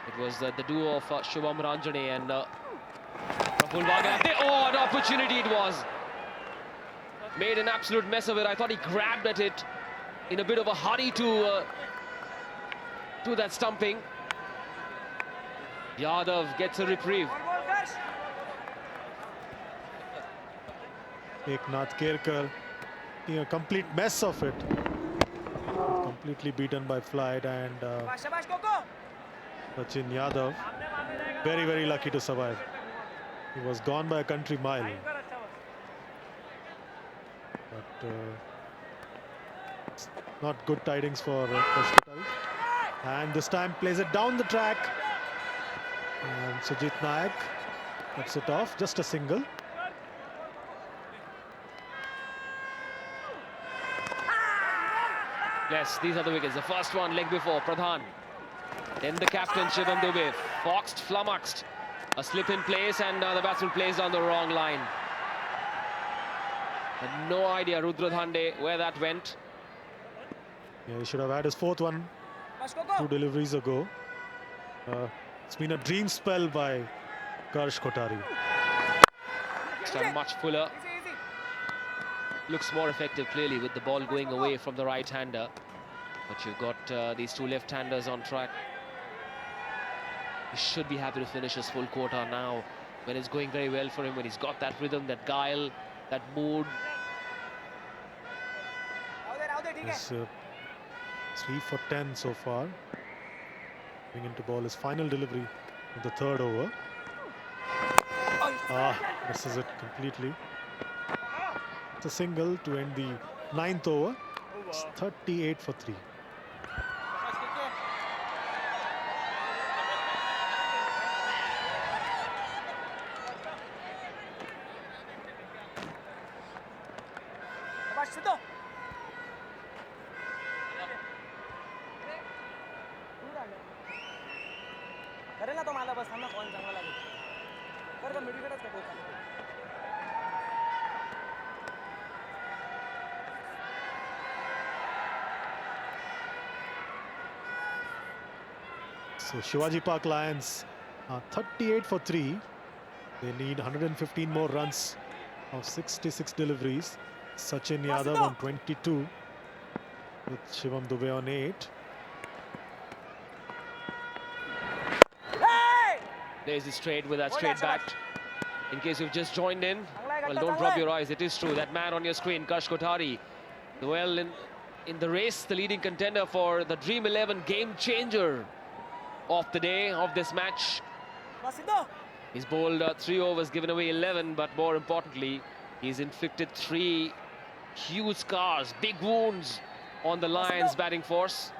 S1: It was the duo of Shubham Ranjane and Praful Vaga. Oh, an opportunity it was. Made an absolute mess of it. I thought he grabbed at it in a bit of a hurry to that stumping. Yadav gets a reprieve.
S3: Eknath Kerkar, a complete mess of it. Completely beaten by flight, and Sachin Yadav, very, very lucky to survive. He was gone by a country mile. But it's not good tidings for Hospital. And this time plays it down the track. And Sujit Nayak cuts it off, just a single.
S1: Yes, these are the wickets. The first one, leg before, Pradhan. Then the captain, Shivam Dube, foxed, flummoxed. A slip in place, and the batsman plays on the wrong line. Had no idea, Rudra Dhande, where that went.
S3: Yeah, he should have had his 4th one 2 deliveries ago. It's been a dream spell by Karsh Kotari.
S1: It's much fuller. Looks more effective clearly with the ball going away from the right-hander. But you've got these two left-handers on track. He should be happy to finish his full quota now when it's going very well for him, when he's got that rhythm, that guile, that mood.
S3: He's 3 for 10 so far. Going into ball his final delivery of the third over. Misses it completely. It's a single to end the 9th over. It's 38 for 3.
S10: करेल ना तो मला बस थांबा coin चांगला लागेल कर का मिडलकटच का बोलता
S3: So Shivaji Park Lions are 38 for 3. They need 115 more runs of 66 deliveries. Sachin Yadav on 22 with Shivam Dube on 8.
S1: There's the straight with that straight back. In case you've just joined in, well, don't drop your eyes. It is true. That man on your screen, Karsh Kotari, well in the race, the leading contender for the Dream 11 game changer of the day, of this match. He's bowled 3 overs, given away 11, but more importantly, he's inflicted 3 huge scars, big wounds on the Lions' batting force.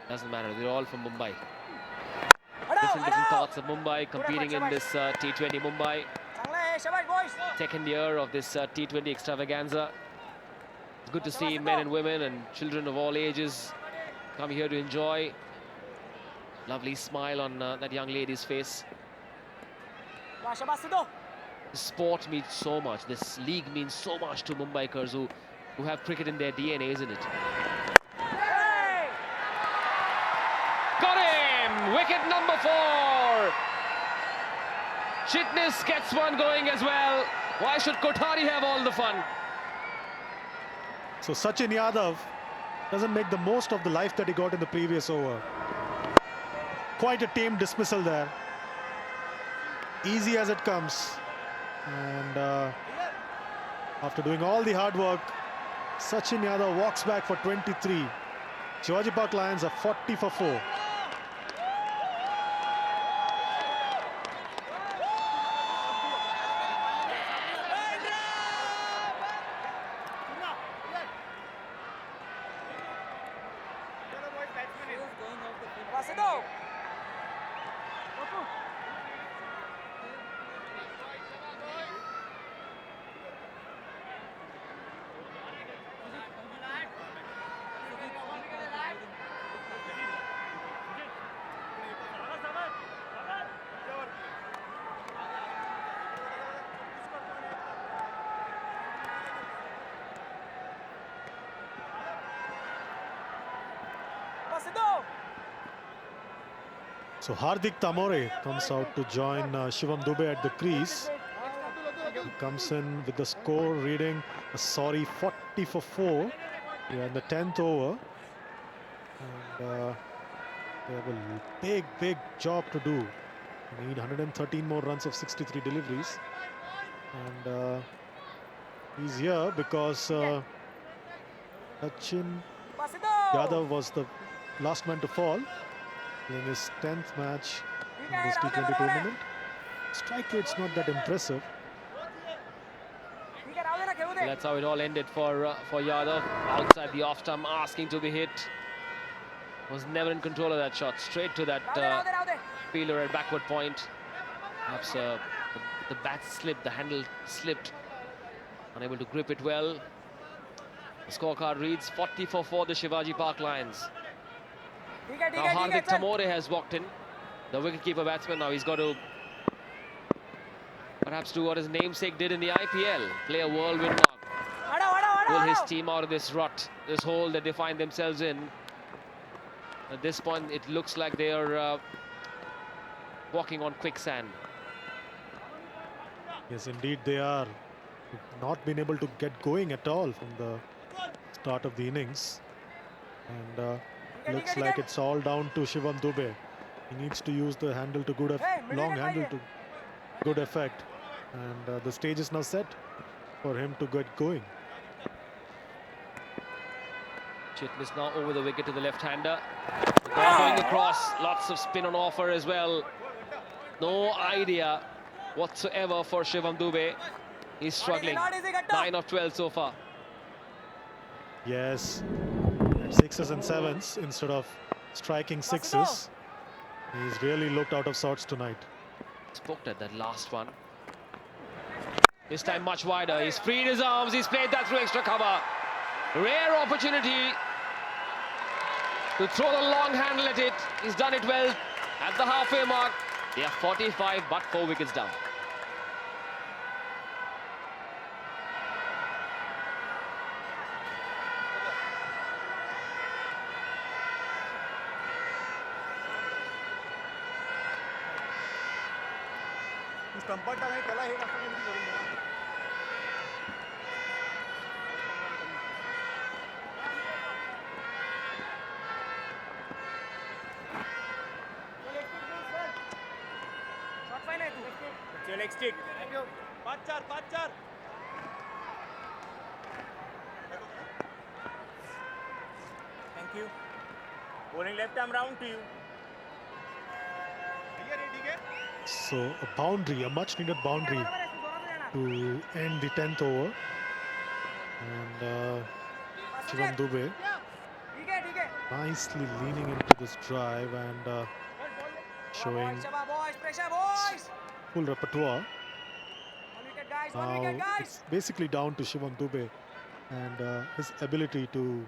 S1: Doesn't matter, they're all from Mumbai. Different parts of Mumbai competing in this T20 Mumbai. Second year of this T20 extravaganza. It's good to see men and women and children of all ages come here to enjoy. Lovely smile on that young lady's face. The sport means so much. This league means so much to Mumbaikars who have cricket in their DNA, isn't it? Got him! Wicket number 4. Chitnis gets one going as well. Why should Kotari have all the fun?
S3: So Sachin Yadav doesn't make the most of the life that he got in the previous over. Quite a tame dismissal there. Easy as it comes. And after doing all the hard work, Sachin Yadav walks back for 23. Shivaji Park Lions are 40 for 4. So Hardik Tamore comes out to join Shivam Dube at the crease. He comes in with the score reading a sorry 40 for 4. We are in the 10th over. And they have a big job to do. They need 113 more runs of 63 deliveries. And he's here because Sachin Yadav was the last man to fall. Playing his 10th match in this T20 tournament. Strike rate's not that impressive.
S1: Well, that's how it all ended for Yadav. Outside the off stump, asking to be hit. Was never in control of that shot. Straight to that fielder at backward point. Perhaps the bat slipped, the handle slipped. Unable to grip it well. The scorecard reads 40 for 4, the Shivaji Park Lions. Now Hardik Tamore has walked in, the wicketkeeper batsman. Now he's got to perhaps do what his namesake did in the IPL, play a whirlwind knock. Pull his team out of this rut, this hole that they find themselves in. At this point, it looks like they are walking on quicksand.
S3: Yes, indeed they are. Not been able to get going at all from the start of the innings. And looks like it's all down to Shivam Dube. He needs to use the handle to long handle to good effect. And the stage is now set for him to get going.
S1: Chitnis now over the wicket to the left-hander. Going across, lots of spin on offer as well. No idea whatsoever for Shivam Dube. He's struggling. 9 of 12 so far.
S3: Yes, at 6s and 7s instead of striking 6s. He's really looked out of sorts tonight.
S1: Spoke at that last one. This time much wider. He's freed his arms. He's played that through extra cover. Rare opportunity to throw the long handle at it. He's done it well at the halfway mark. They are 45 but 4 wickets down.
S10: leg stick. Thank you. Bowling left arm round to you.
S3: So a boundary, a much needed boundary to end the 10th over. And Shivam Dube nicely leaning into this drive and showing full repertoire. Now it's basically down to Shivam Dube and his ability to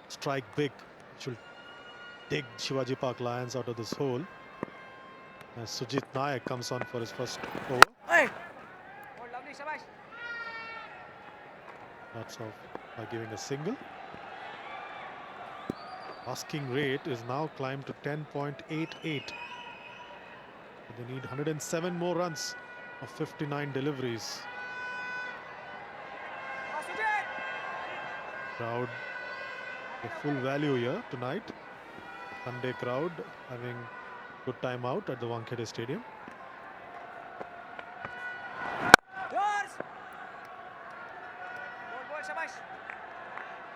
S3: strike big. Should take Shivaji Park Lions out of this hole. As Sujit Nayak comes on for his first over. That's off by giving a single. Asking rate is now climbed to 10.88. They need 107 more runs of 59 deliveries. Crowd, the full value here tonight. Sunday crowd having good time out at the Wankhede Stadium.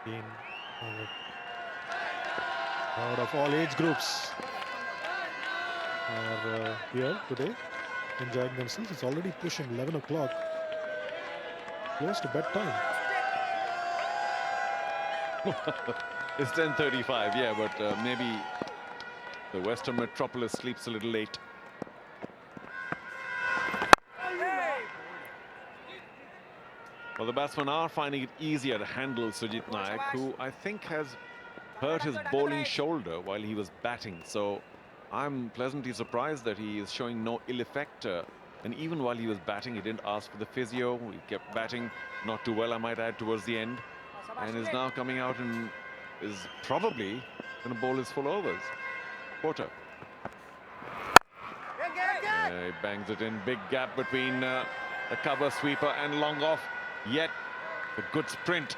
S3: Again, crowd of all age groups are here today, enjoying themselves. It's already pushing 11 o'clock, close to bedtime.
S4: It's 10:35, yeah, but maybe the Western Metropolis sleeps a little late. Well, the batsmen are finding it easier to handle Sujit Nayak, who I think has hurt his bowling shoulder while he was batting. So I'm pleasantly surprised that he is showing no ill effect. And even while he was batting, he didn't ask for the physio. He kept batting not too well, I might add, towards the end. And is now coming out and is probably going to bowl his full overs. Quarter. He bangs it in. Big gap between the cover sweeper and long off. Yet a good sprint.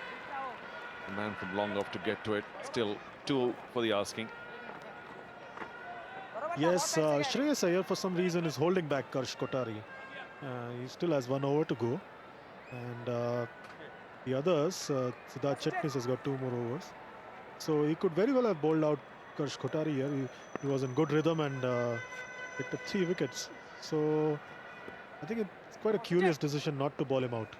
S4: The man from long off to get to it. Still 2 for the asking.
S3: Yes, Shreyas Iyer for some reason is holding back Karsh Kotari. He still has 1 over to go. And the others, Siddharth Chitnis has got 2 more overs. So he could very well have bowled out Karsh Kotari here. He was in good rhythm and picked up 3 wickets. So I think it's quite a curious decision not to bowl him out.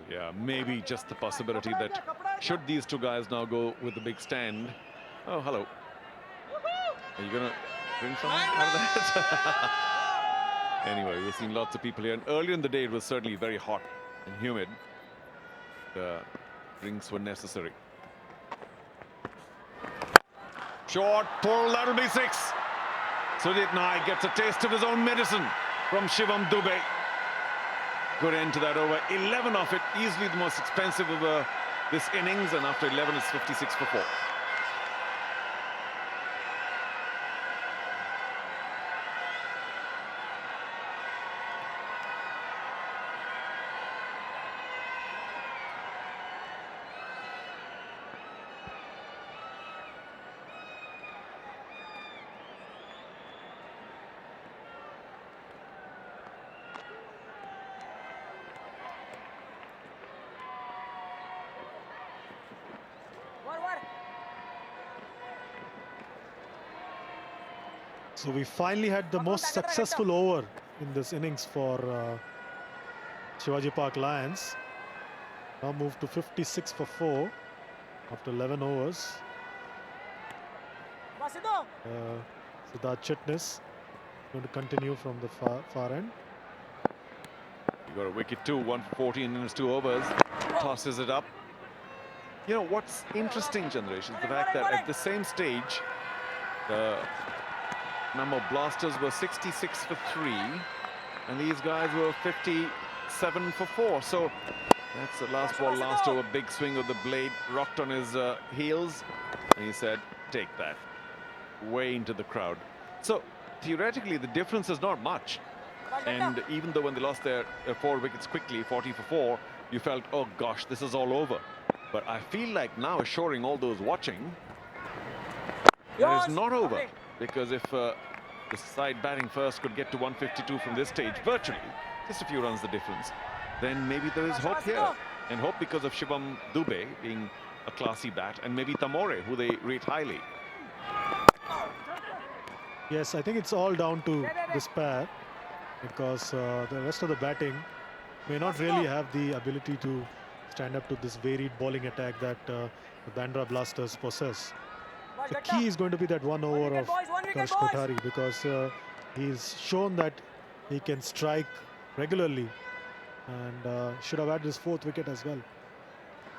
S4: Yeah, maybe just the possibility that should these 2 guys now go with the big stand. Oh, hello. Are you going to bring someone out of that? Anyway, we've seen lots of people here. And earlier in the day, it was certainly very hot and humid. The drinks were necessary. Short pull, that'll be 6. Sujit Nayak gets a taste of his own medicine from Shivam Dube. Good end to that over. 11 off it, easily the most expensive of this innings, and after 11 it's 56 for 4.
S3: So we finally had the most successful over in this innings for Shivaji Park Lions. Now moved to 56 for 4 after 11 overs. Siddharth Chitnis going to continue from the far end.
S4: You got a wicket too, 1 for 14 in his 2 overs. Tosses it up. You know what's interesting, Chandresh, is the fact that at the same stage, the Namo Blasters were 66 for 3, and these guys were 57 for 4. So that's the last ball, last over, big swing of the blade, rocked on his heels, and he said, "Take that," way into the crowd. So theoretically, the difference is not much. And even though when they lost their 4 wickets quickly, 40 for 4, you felt, oh gosh, this is all over. But I feel like now, assuring all those watching, it is not over. Because if the side batting first could get to 152 from this stage, virtually, just a few runs the difference, then maybe there is hope here. And hope because of Shivam Dube being a classy bat, and maybe Tamore, who they rate highly.
S3: Yes, I think it's all down to this pair, because the rest of the batting may not really have the ability to stand up to this varied bowling attack that the Bandra Blasters possess. The key is going to be that 1 over of Karsh Kothari, because he's shown that he can strike regularly, and should have had his 4th wicket as well.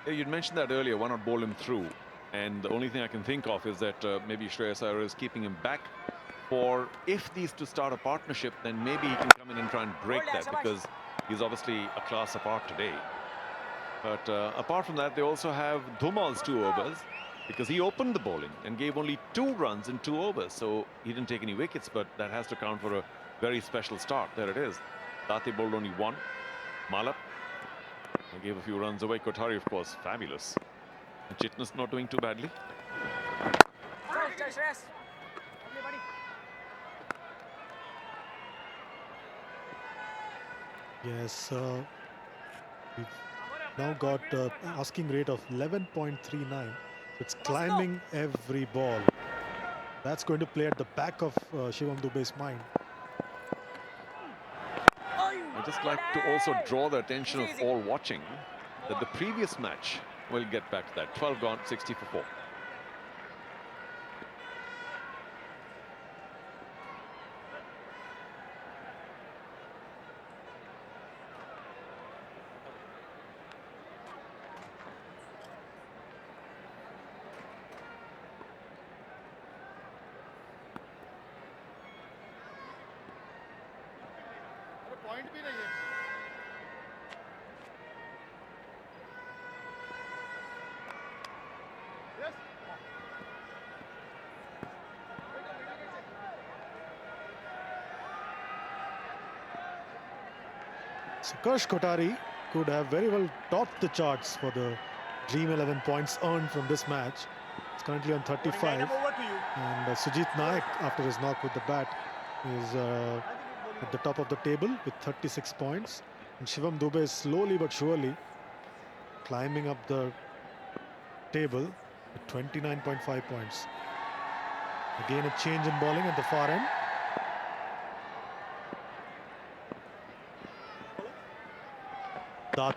S4: Yeah, you'd mentioned that earlier, why not bowl him through? And the only thing I can think of is that maybe Shreyas Iyer is keeping him back, for if these two start a partnership, then maybe he can come in and try and break that, because he's obviously a class apart today. But apart from that, they also have Dhumal's 2 overs, because he opened the bowling and gave only 2 runs in 2 overs. So he didn't take any wickets, but that has to count for a very special start. There it is. Date bowled only 1. Malap gave a few runs away. Kothari, of course, fabulous. And Chitnis not doing too badly.
S3: Yes, we've now got asking rate of 11.39. It's climbing every ball. That's going to play at the back of Shivam Dube's mind.
S4: I'd just like to also draw the attention of all watching that the previous match, we'll get back to that, 12 gone, 60 for 4.
S3: So Karsh Kothari could have very well topped the charts for the Dream 11 points earned from this match. It's currently on 35. And Sujit Naik, after his knock with the bat, is at the top of the table with 36 points. And Shivam Dube is slowly but surely climbing up the table with 29.5 points. Again, a change in bowling at the far end.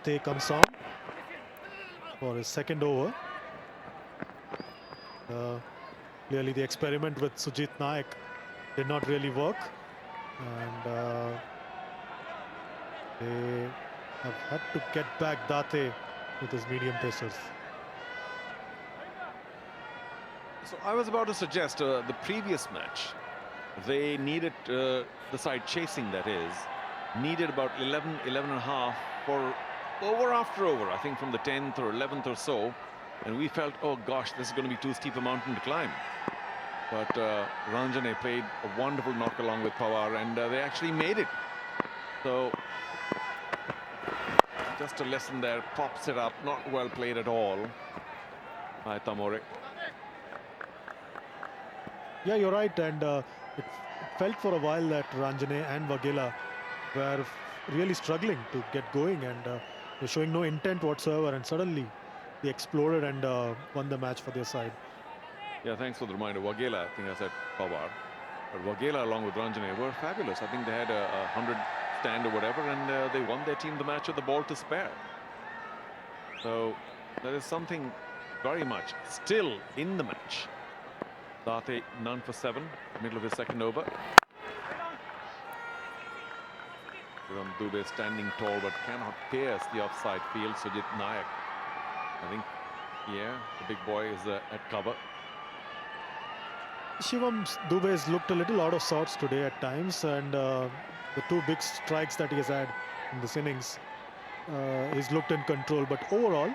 S3: Date comes on for his 2nd over. Clearly the experiment with Sujit Naik did not really work, and they have had to get back Date with his medium pacers.
S4: So I was about to suggest the previous match, they needed the side chasing, that is, needed about 11 and a half for over after over, I think from the 10th or 11th or so, and we felt, oh gosh, this is going to be too steep a mountain to climb. But Ranjane played a wonderful knock along with Pawar, and they actually made it. So just a lesson there, pops it up, not well played at all by Tamore.
S3: Yeah, you're right, and it felt for a while that Ranjane and Waghela were really struggling to get going, and they're showing no intent whatsoever, and suddenly they exploded and won the match for their side.
S4: Yeah, thanks for the reminder. Waghela, I think I said Pawar. But Vagela along with Ranjane were fabulous. I think they had a 100 stand or whatever, and they won their team the match with the ball to spare. So there is something very much still in the match. Date none for 7, middle of his second over. Shivam Dube standing tall but cannot pierce the offside field. Sujit Nayak, I think, yeah, the big boy is at cover.
S3: Shivam Dube has looked a little out of sorts today at times, and the 2 big strikes that he has had in this innings, he's looked in control, but overall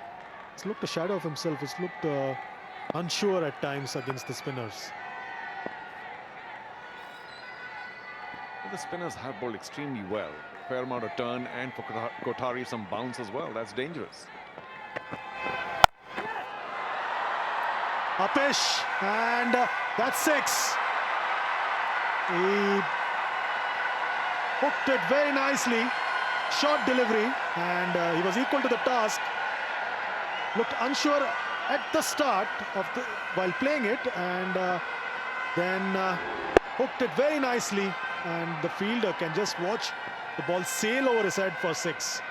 S3: he's looked a shadow of himself. He's looked unsure at times against the spinners.
S4: The spinners have bowled extremely well. Fair amount of turn, and for Kothari some bounce as well. That's dangerous.
S3: Apish, and that's 6. He hooked it very nicely. Short delivery, and he was equal to the task. Looked unsure at the start of while playing it, and then hooked it very nicely, and the fielder can just watch the ball sail over his head for 6.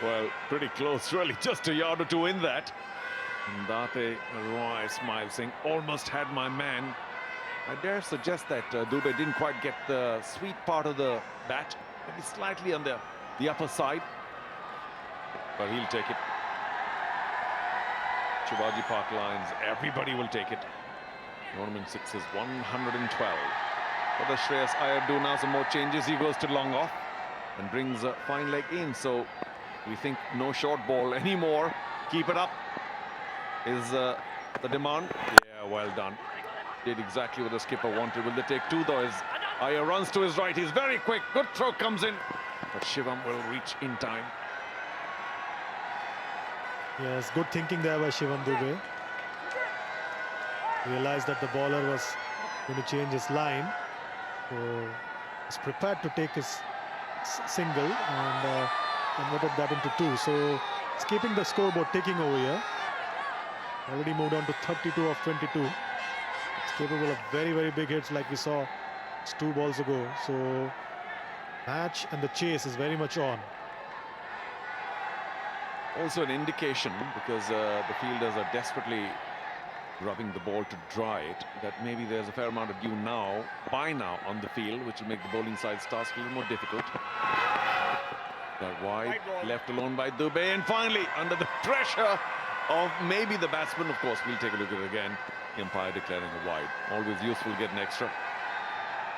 S4: Well, pretty close, really, just a yard or 2 in that. And Date Roy smiles, saying, almost had my man. I dare suggest that Dube didn't quite get the sweet part of the bat, maybe slightly on the upper side, but he'll take it. Shivaji Park lines, everybody will take it. Tournament 6 is 112. What does Shreyas Iyer do now? Some more changes. He goes to long off and brings a fine leg in. So we think no short ball anymore. Keep it up is the demand. Yeah, well done. Did exactly what the skipper wanted. Will they take 2 though? As Iyer runs to his right. He's very quick. Good throw comes in. But Shivam will reach in time.
S3: Yes, good thinking there by Shivam Dube. Realized that the bowler was going to change his line. So he's prepared to take his single, and converted that into 2. So it's keeping the scoreboard ticking over here. Already moved on to 32 of 22. It's capable of very, very big hits like we saw just 2 balls ago. So match and the chase is very much on.
S4: Also an indication, because the fielders are desperately rubbing the ball to dry it, that maybe there's a fair amount of dew now, by now, on the field, which will make the bowling side's task a little more difficult. That wide, left alone by Dube, and finally, under the pressure of maybe the batsman, of course, we'll take a look at it again. Umpire declaring a wide. Always useful to get an extra.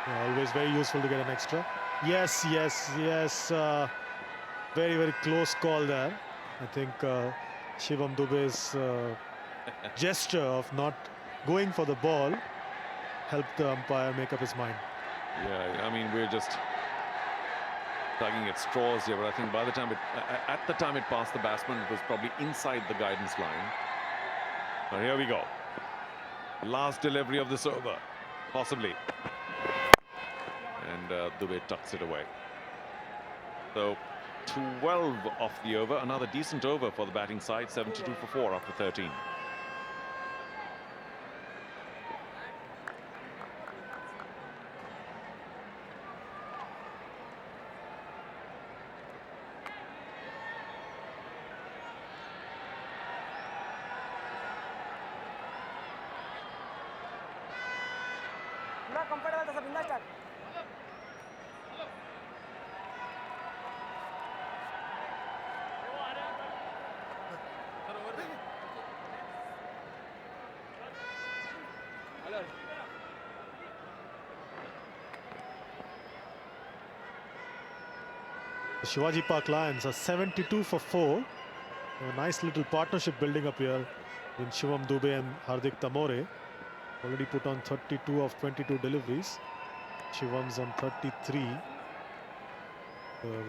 S3: Yeah, always very useful to get an extra. Yes, yes, yes. Very, very close call there. I think Shivam Dube's gesture of not going for the ball helped the umpire make up his mind.
S4: Yeah, I mean, we're just tugging at straws here, but I think by the time at the time it passed the batsman, it was probably inside the guidance line. Now here we go. Last delivery of this over, possibly. And Dube tucks it away. So 12 off the over, another decent over for the batting side, 72 for 4 after 13.
S10: थोड़ा comfortable था सब बिंदास start
S3: The Shivaji Park Lions are 72 for 4. A nice little partnership building up here in Shivam Dube and Hardik Tamore. Already put on 32 of 22 deliveries. Shivam's on 33.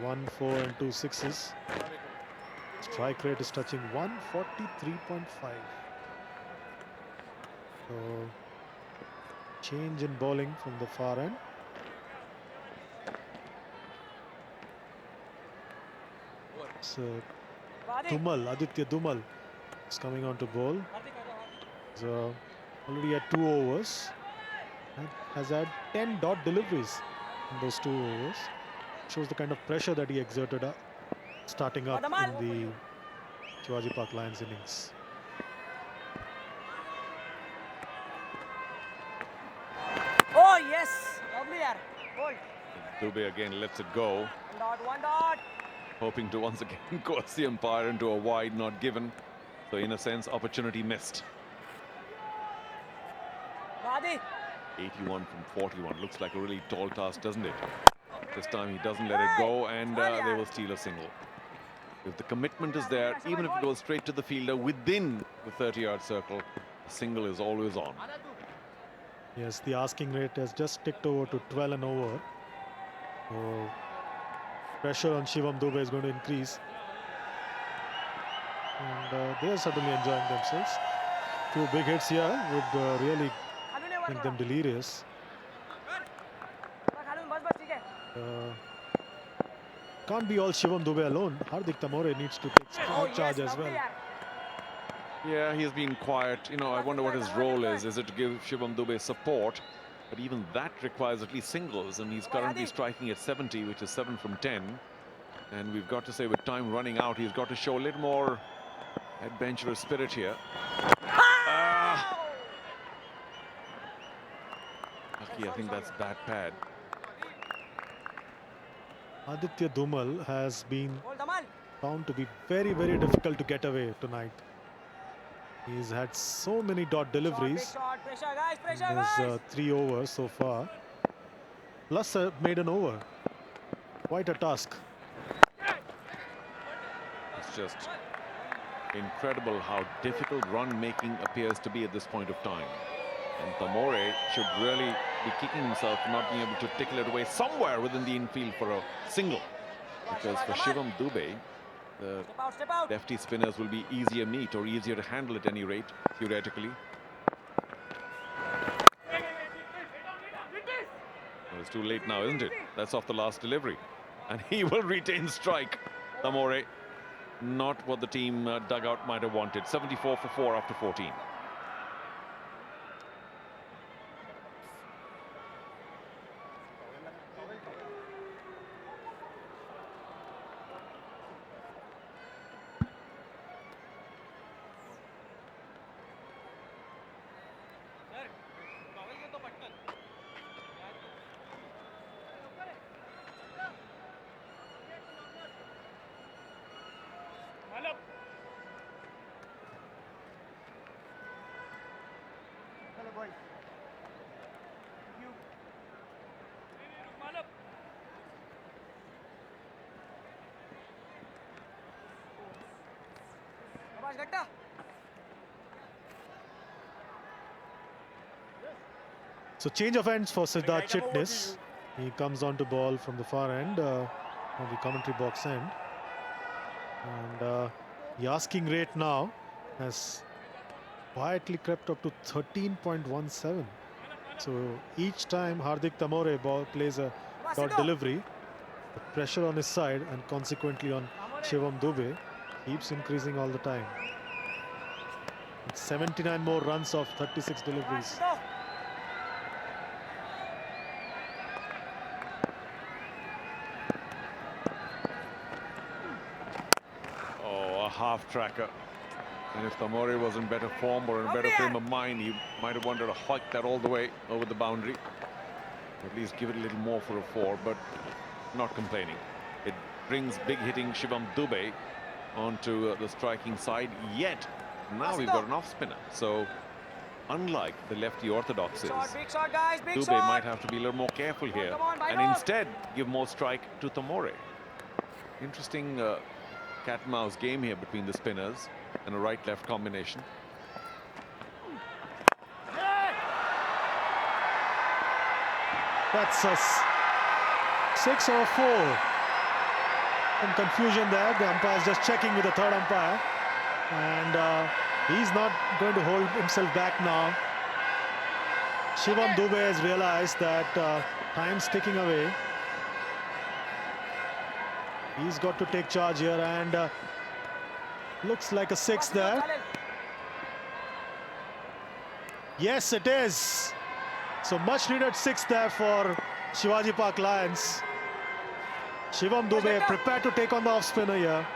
S3: 1, 4 and 2 sixes. Strike rate is touching 143.5. So change in bowling from the far end. So Dumal, Aditya Dumal is coming on to bowl. So already at 2 overs. and has had 10 dot deliveries in those 2 overs. Shows the kind of pressure that he exerted starting up in the Shivaji Park Lions innings.
S10: Oh yes, lovely yaar. Hold.
S4: Dubey again lets it go,
S10: One dot.
S4: hoping to once again coerce the umpire into a wide not given. So in a sense, opportunity missed.
S10: Adi.
S4: 81 from 41. Looks like a really tall task, doesn't it? This time he doesn't let it go, and they will steal a single. If the commitment is there, even if it goes straight to the fielder within the 30-yard circle, a single is always on.
S3: Yes, the asking rate has just ticked over to 12 and over. So pressure on Shivam Dube is going to increase. And they are certainly enjoying themselves. Few big hits here would really make them delirious. Can't be all Shivam Dube alone. Hardik Tamore needs to take charge as well.
S4: Yeah, he's been quiet. You know, I wonder what his role is. Is it to give Shivam Dube support? But even that requires at least singles, and he's currently striking at 70, which is 7 from 10. And we've got to say, with time running out, he's got to show a little more adventurous spirit here. Lucky, I think that's that pad.
S3: Aditya Dhumal has been found to be very, very difficult to get away tonight. He's had so many dot deliveries in his 3 overs so far. Plus made an over. Quite a task.
S4: It's just incredible how difficult run making appears to be at this point of time. And Tamore should really be kicking himself for not being able to tickle it away somewhere within the infield for a single. Because for Shivam Dube, the lefty spinners will be easier meat, or easier to handle at any rate, theoretically. Well, it's too late now, isn't it? That's off the last delivery. And he will retain strike, Tamore. Not what the team dugout might have wanted. 74 for 4 after 14.
S3: So change of ends for Siddharth Chitnis. He comes on to ball from the far end, on the commentary box end. And the asking rate now has quietly crept up to 13.17. So each time Hardik Tamore ball plays a dot delivery, the pressure on his side and consequently on Shivam Dube keeps increasing all the time. It's 79 more runs of 36 deliveries.
S4: Oh, a half tracker. And if Tamore was in better form or in better frame of mind, he might have wanted to hike that all the way over the boundary. At least give it a little more for a 4, but not complaining. It brings big hitting Shivam Dube onto the striking side. Yet now we've got an off spinner. So unlike the lefty orthodoxes, Dube might have to be a little more careful here and instead give more strike to Tamore. Interesting cat and mouse game here between the spinners and a right-left combination.
S3: That's a 6 or 4. Some confusion there. The umpire's just checking with the third umpire. And he's not going to hold himself back now. Shivam Dube has realized that time's ticking away. He's got to take charge here, and looks like a 6 there. Yes, it is. So much needed 6 there for Shivaji Park Lions. Shivam Dube prepared to take on the off spinner here.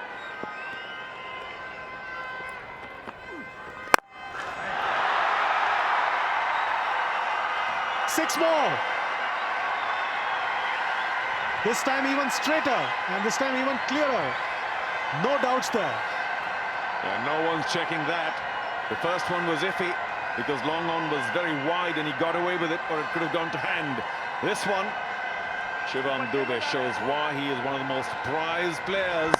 S3: Six more. This time even straighter, and this time even clearer. No doubts there.
S4: Yeah, no one's checking that. The first one was iffy because long on was very wide and he got away with it, or it could have gone to hand. This one, Shivam Dube shows why he is one of the most prized players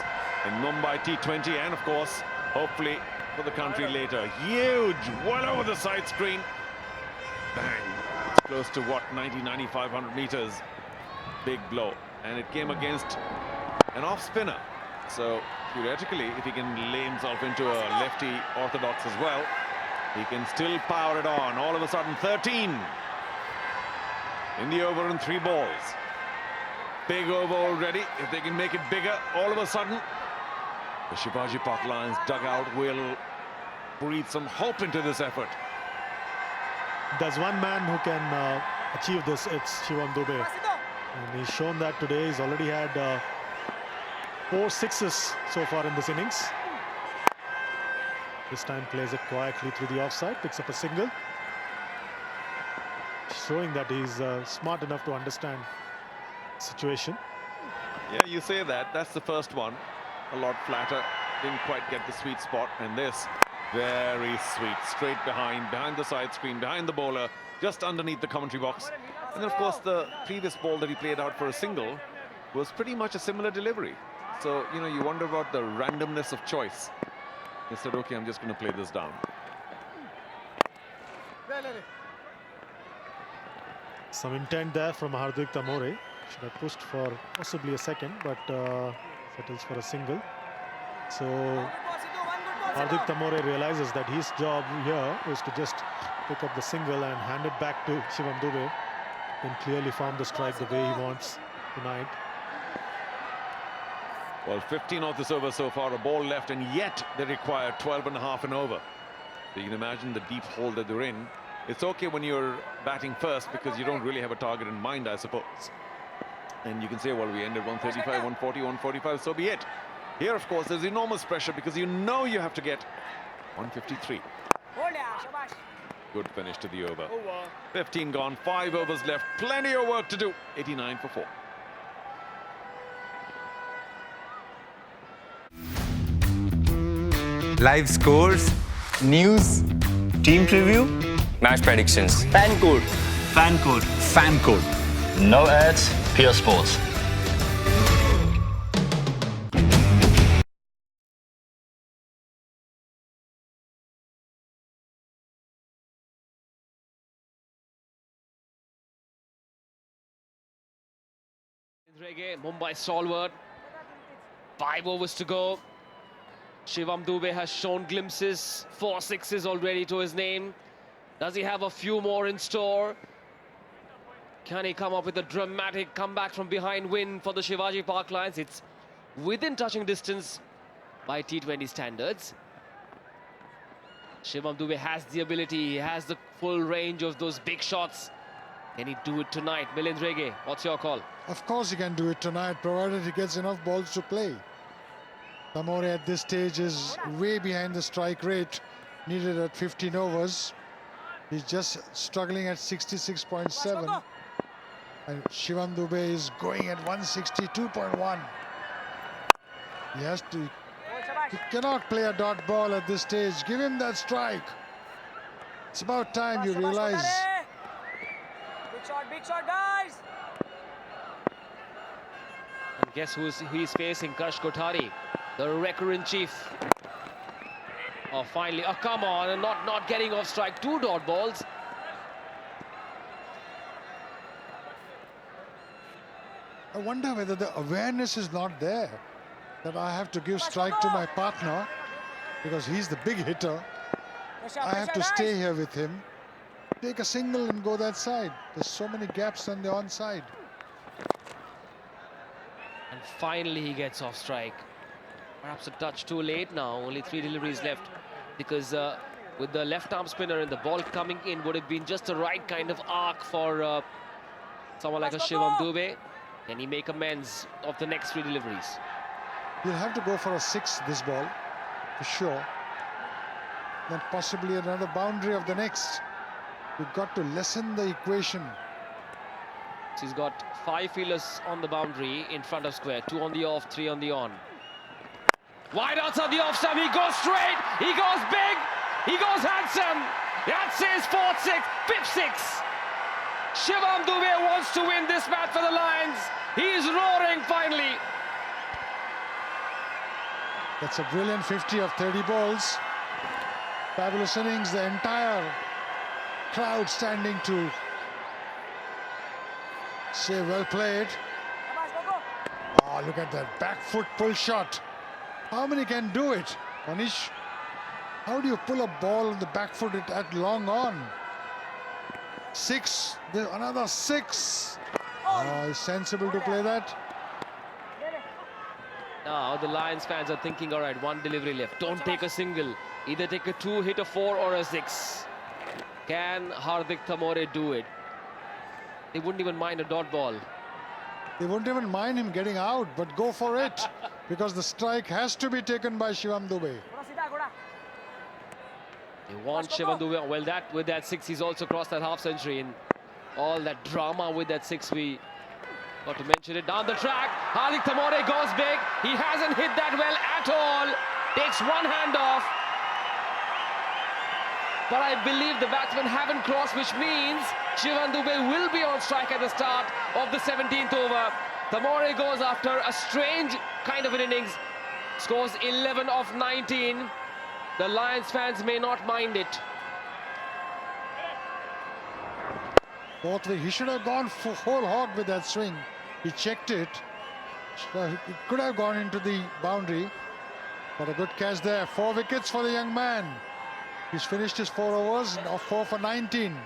S4: in Mumbai T20, and of course, hopefully for the country later. Huge, well over the side screen. Bang. It's close to what, 9,500 meters. Big blow. And it came against an off spinner. So theoretically, if he can lay himself into a lefty orthodox as well, he can still power it on. All of a sudden, 13 in the over and 3 balls. Big over already. If they can make it bigger, all of a sudden, the Shivaji Park Lions dugout will breathe some hope into this effort.
S3: There's one man who can achieve this. It's Shivam Dube. And he's shown that today. He's already had 4 sixes so far in this innings. This time plays it quietly through the offside, picks up a single, showing that he's smart enough to understand the situation.
S4: Yeah, you say that. That's the first one. A lot flatter. Didn't quite get the sweet spot. And this, very sweet. Straight behind the side screen, behind the bowler, just underneath the commentary box. And then, of course, the previous ball that he played out for a single was pretty much a similar delivery. So, you know, you wonder about the randomness of choice. He said, okay, I'm just going to play this down.
S3: Some intent there from Hardik Tamore. Should have pushed for possibly a second, but settles for a single. So Hardik Tamore realizes that his job here is to just pick up the single and hand it back to Shivam Dube and clearly farm the strike the way he wants tonight.
S4: Well, 15 off this over so far, a ball left, and yet they require 12.5 and over. So you can imagine the deep hole that they're in. It's okay when you're batting first because you don't really have a target in mind, I suppose. And you can say, well, we ended 135, 140, 145, so be it. Here, of course, there's enormous pressure because you know you have to get 153. Good finish to the over. 15 gone, 5 overs left, plenty of work to do. 89 for 4.
S8: Live scores, news,
S9: Team preview,
S11: match predictions,
S9: fan code.
S8: fan code.
S9: No ads, pure sports.
S1: Mumbai stalwart. 5 overs to go. Shivam Dube has shown glimpses. 4 sixes already to his name. Does he have a few more in store? Can he come up with a dramatic comeback from behind win for the Shivaji Park Lions? It's within touching distance by T20 standards. Shivam Dube has the ability. He has the full range of those big shots. Can he do it tonight? Milind Rege, what's your call?
S2: Of course he can do it tonight, provided he gets enough balls to play. Tamore at this stage is way behind the strike rate needed at 15 overs. He's just struggling at 66.7. And Shivam Dube is going at 162.1. He has to... He cannot play a dot ball at this stage. Give him that strike. It's about time you realize.
S10: Big shot, guys.
S1: And guess he's facing? Kash Kothari, the recurrent chief. Oh, finally, oh, come on, and not getting off strike. 2 dot balls.
S2: I wonder whether the awareness is not there, that I have to give strike to my partner because he's the big hitter. I have to stay here with him, take a single and go that side. There's so many gaps on the onside.
S1: And finally he gets off strike. Perhaps a touch too late now. Only 3 deliveries left because with the left arm spinner, and the ball coming in would have been just the right kind of arc for someone like a Shivam Dube. Can he make amends of the next 3 deliveries?
S2: He'll have to go for a 6 this ball, for sure. Then possibly another boundary of the next. We've got to lessen the equation.
S1: He's got 5 fielders on the boundary in front of square. 2 on the off, 3 on the on. Wide outside the off stump, he goes straight, he goes big, he goes handsome. That's his 4th 6, 5th 6. Shivam Dube wants to win this match for the Lions. He's roaring finally.
S2: That's a brilliant 50 of 30 balls. Fabulous innings, the entire crowd standing to say well played. Oh, look at that back foot pull shot. How many can do it, Manish? How do you pull a ball on the back foot at long on? 6, another 6. Oh, it's sensible to play that.
S1: Now the Lions fans are thinking, all right, 1 delivery left. Don't take a single. Either take a 2, hit a 4 or a 6. Can Hardik Tamore do it? They wouldn't even mind a dot ball.
S2: They won't even mind him getting out, but go for it. Because the strike has to be taken by Shivam Dube.
S1: They want Shivam Dube. Well, with that 6, he's also crossed that half century. And all that drama with that 6, we got to mention it. Down the track, Hardik Tamore goes big. He hasn't hit that well at all. Takes 1 hand off. But I believe the batsmen haven't crossed, which means Shivam Dube will be on strike at the start of the 17th over. Tamore goes after a strange kind of an innings. Scores 11 of 19. The Lions fans may not mind it.
S2: Both ways. He should have gone for whole hog with that swing. He checked it. It could have gone into the boundary. But a good catch there. 4 wickets for the young man. He's finished his 4 overs of 4 for 19.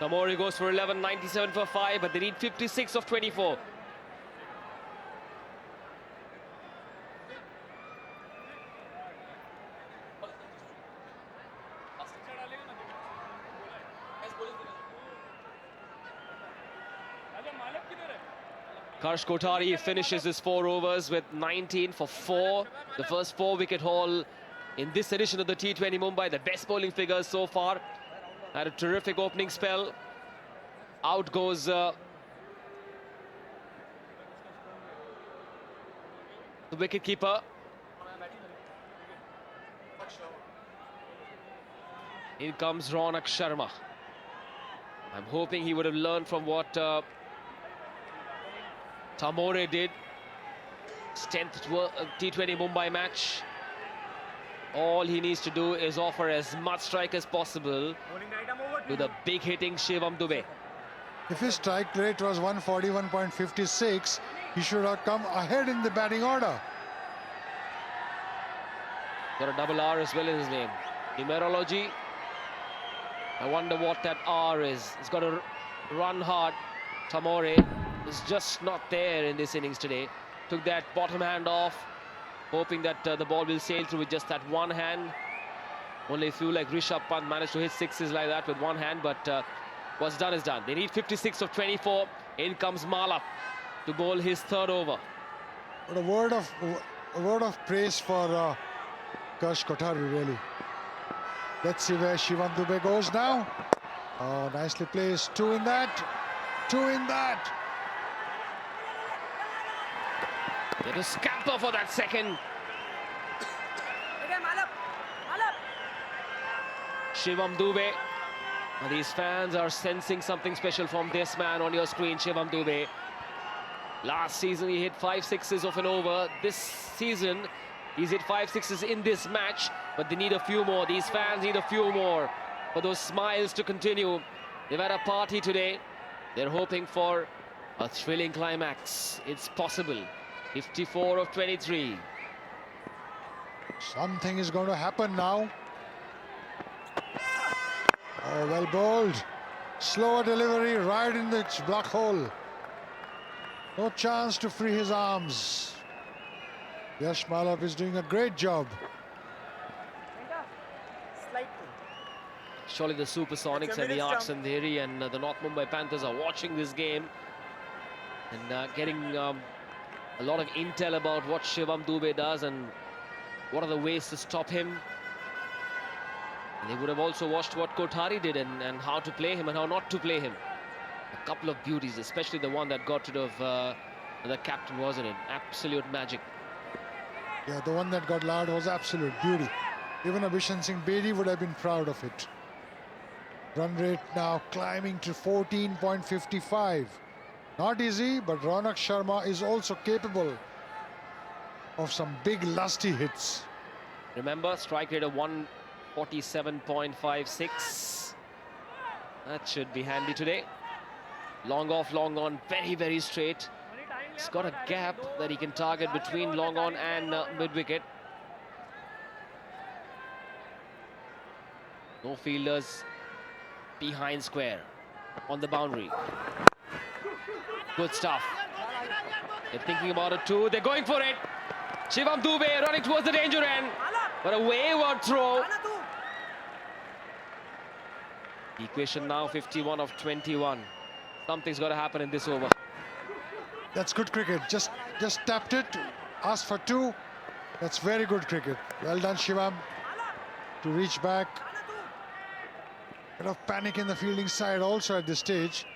S1: Tamore goes for 11, 97 for 5, but they need 56 of 24. Karsh Kothari finishes his 4 overs with 19 for 4. The first 4-wicket haul in this edition of the T20 Mumbai. The best bowling figures so far. Had a terrific opening spell. Out goes the wicketkeeper. In comes Ronak Sharma. I'm hoping he would have learned from what Tamore did. His 10th T20 Mumbai match. All he needs to do is offer as much strike as possible with a big hitting Shivam Dube.
S2: If his strike rate was 141.56, he should have come ahead in the batting order.
S1: Got a double R as well in his name. Numerology. I wonder what that R is. He's got to run hard. Tamore is just not there in this innings today. Took that bottom hand off, hoping that the ball will sail through with just that 1 hand. Only a few like Rishabh Pant managed to hit 6s like that with 1 hand, but what's done is done. They need 56 of 24. In comes Mala to bowl his 3rd over.
S2: But a word of praise for Karsh Kothari, really. Let's see where Shivam Dube goes now. Oh, nicely placed. 2 in that. 2 in that.
S1: They had to scamper for that 2nd. Shivam Dube. Now these fans are sensing something special from this man on your screen, Shivam Dube. Last season he hit 5 6s of an over. This season he's hit 5 6s in this match, but they need a few more. These fans need a few more for those smiles to continue. They've had a party today. They're hoping for a thrilling climax. It's possible. 54 of 23.
S2: Something is going to happen now. Oh, well bowled. Slower delivery right in the black hole. No chance to free his arms. Yash Malap is doing a great job.
S1: Surely the Supersonics and the Arcs Andheri and the North Mumbai Panthers are watching this game and getting a lot of intel about what Shivam Dube does and what are the ways to stop him. And they would have also watched what Kothari did and how to play him and how not to play him. A couple of beauties, especially the one that got rid of the captain, wasn't it? Absolute magic.
S2: Yeah, the one that got loud was absolute beauty. Even Abhishan Singh Bedi would have been proud of it. Run rate now climbing to 14.55. Not easy, but Ronak Sharma is also capable of some big lusty hits.
S1: Remember, strike rate of 147.56. That should be handy today. Long off, long on, very, very straight. He's got a gap that he can target between long on and mid-wicket. No fielders behind square on the boundary. Good stuff. They're thinking about it too. They're going for it. Shivam Dube running towards the danger end. But a wayward throw. Equation now 51 of 21. Something's got to happen in this over.
S2: That's good cricket. Just tapped it, asked for two. That's very good cricket. Well done, Shivam, to reach back. Bit of panic in the fielding side also at this stage.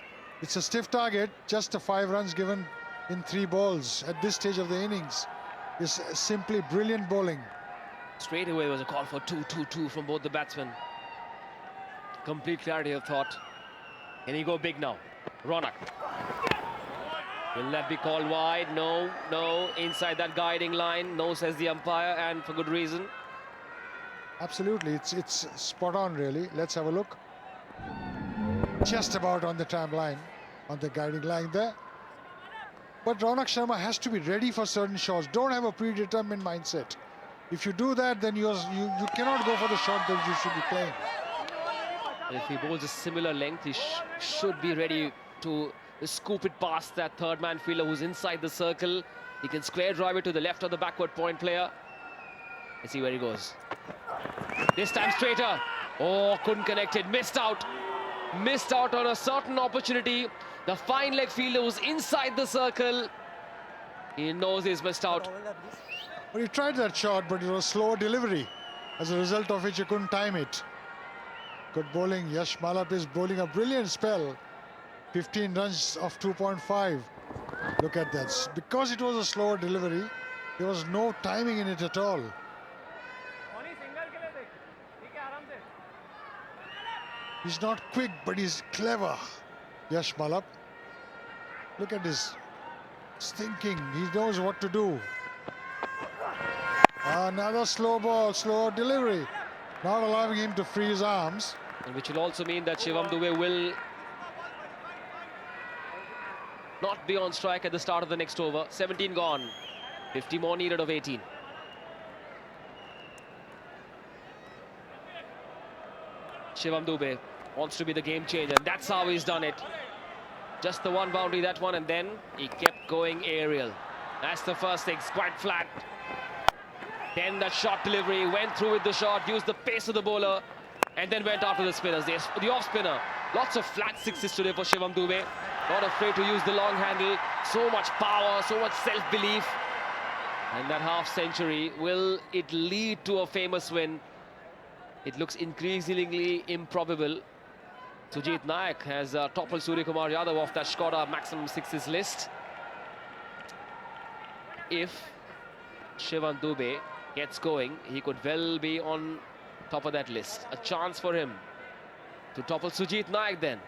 S2: It's a stiff target. Just the 5 runs given in 3 balls at this stage of the innings is simply brilliant bowling.
S1: Straight away was a call for 2-2-2 from both the batsmen. Complete clarity of thought. Can he go big now? Ronak. Will that be called wide? No, no. Inside that guiding line. No, says the umpire, and for good reason.
S2: Absolutely, it's spot on really. Let's have a look. Just about on the tram line, on the guiding line there. But Ronak Sharma has to be ready for certain shots. Don't have a predetermined mindset. If you do that, then you cannot go for the shot that you should be playing.
S1: If he bowls a similar length, he should be ready to scoop it past that third man fielder who's inside the circle. He can square drive it to the left of the backward point player. Let's see where he goes. This time straighter. Oh, couldn't connect it. Missed out. Missed out on a certain opportunity. The fine leg fielder was inside the circle. He knows he's missed out.
S2: Well, he tried that shot, but it was slower delivery, as a result of which he couldn't time it. Good bowling. Yash Malap is bowling a brilliant spell. 15 runs of 2.5. Look at that. Because it was a slower delivery, there was no timing in it at all. He's not quick, but he's clever, Yash Malap. Look at his thinking. He knows what to do. Another slow ball, slow delivery. Not allowing him to free his arms.
S1: And which will also mean that Shivam Dube will not be on strike at the start of the next over. 17 gone. 50 more needed of 18. Shivam Dube wants to be the game changer. And that's how he's done it. Just the one boundary, that one, and then he kept going aerial. That's the first thing, quite flat. Then the shot delivery, went through with the shot, used the pace of the bowler, and then went after the spinners. The off spinner. Lots of flat sixes today for Shivam Dube. Not afraid to use the long handle. So much power, so much self-belief. And that half century, will it lead to a famous win? It looks increasingly improbable. Sujit Nayak has toppled Surya Kumar Yadav off that Skoda maximum sixes list. If Shivam Dube gets going, he could well be on top of that list. A chance for him to topple Sujit Nayak then.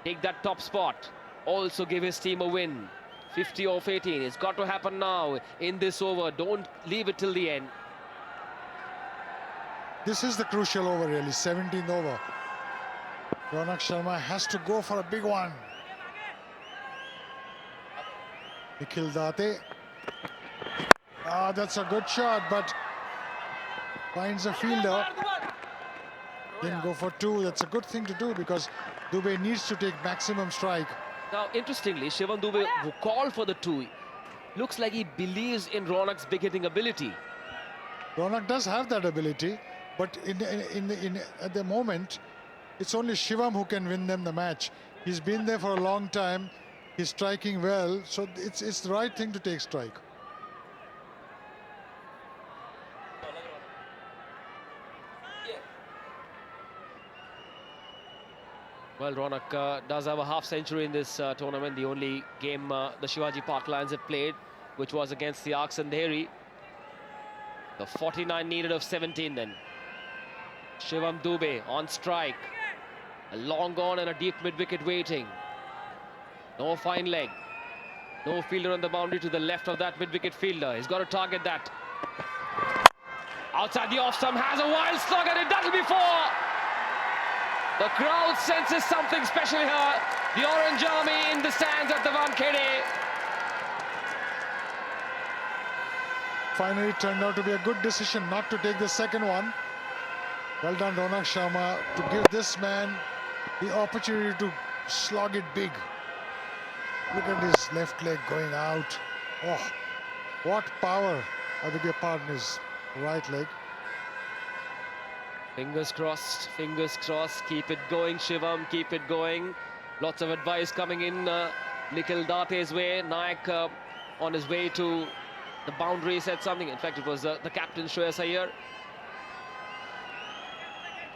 S1: Take that top spot. Also give his team a win. 50 off 18. It's got to happen now in this over. Don't leave it till the end.
S2: This is the crucial over really, 17th over. Ronak Sharma has to go for a big one. Nikhil Date. That's a good shot, but finds a fielder. Then go for 2. That's a good thing to do because Dube needs to take maximum strike.
S1: Now, interestingly, Shivam Dube called for the 2. looks like he believes in Ronak's big hitting ability.
S2: Ronak does have that ability, but at the moment, it's only Shivam who can win them the match. He's been there for a long time. He's striking well, so it's the right thing to take strike.
S1: Well, Ronak does have a half century in this tournament. The only game the Shivaji Park Lions have played, which was against the Arcs and Dheri. The 49 needed of 17 then. Shivam Dubey on strike. A long on and a deep mid-wicket waiting. No fine leg. No fielder on the boundary to the left of that mid-wicket fielder. He's got to target that. Outside the off-stump, has a wild slug and it does it before. The crowd senses something special here. The Orange Army in the stands at the Wankhede.
S2: Finally, it turned out to be a good decision not to take the second one. Well done, Ronak Sharma, to give this man the opportunity to slog it big. Look at his left leg going out. Oh, what power! I beg your pardon, his right leg.
S1: Fingers crossed, keep it going, Shivam, keep it going. Lots of advice coming in Nikhil Date's way. Nayak on his way to the boundary said something. In fact, it was the captain, Shreyas Iyer.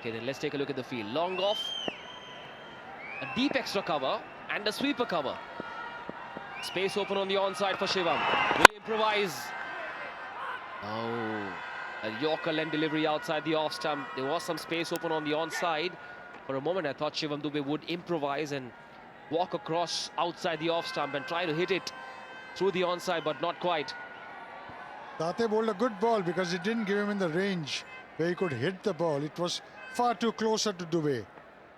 S1: Okay, then let's take a look at the field. Long off, a deep extra cover and a sweeper cover. Space open on the onside for Shivam. Will he improvise? Oh. A Yorker length delivery outside the off stump. There was some space open on the onside. For a moment, I thought Shivam Dubey would improvise and walk across outside the off stump and try to hit it through the onside, but not quite.
S2: Date bowled a good ball because it didn't give him in the range where he could hit the ball. It was far too closer to Dubey,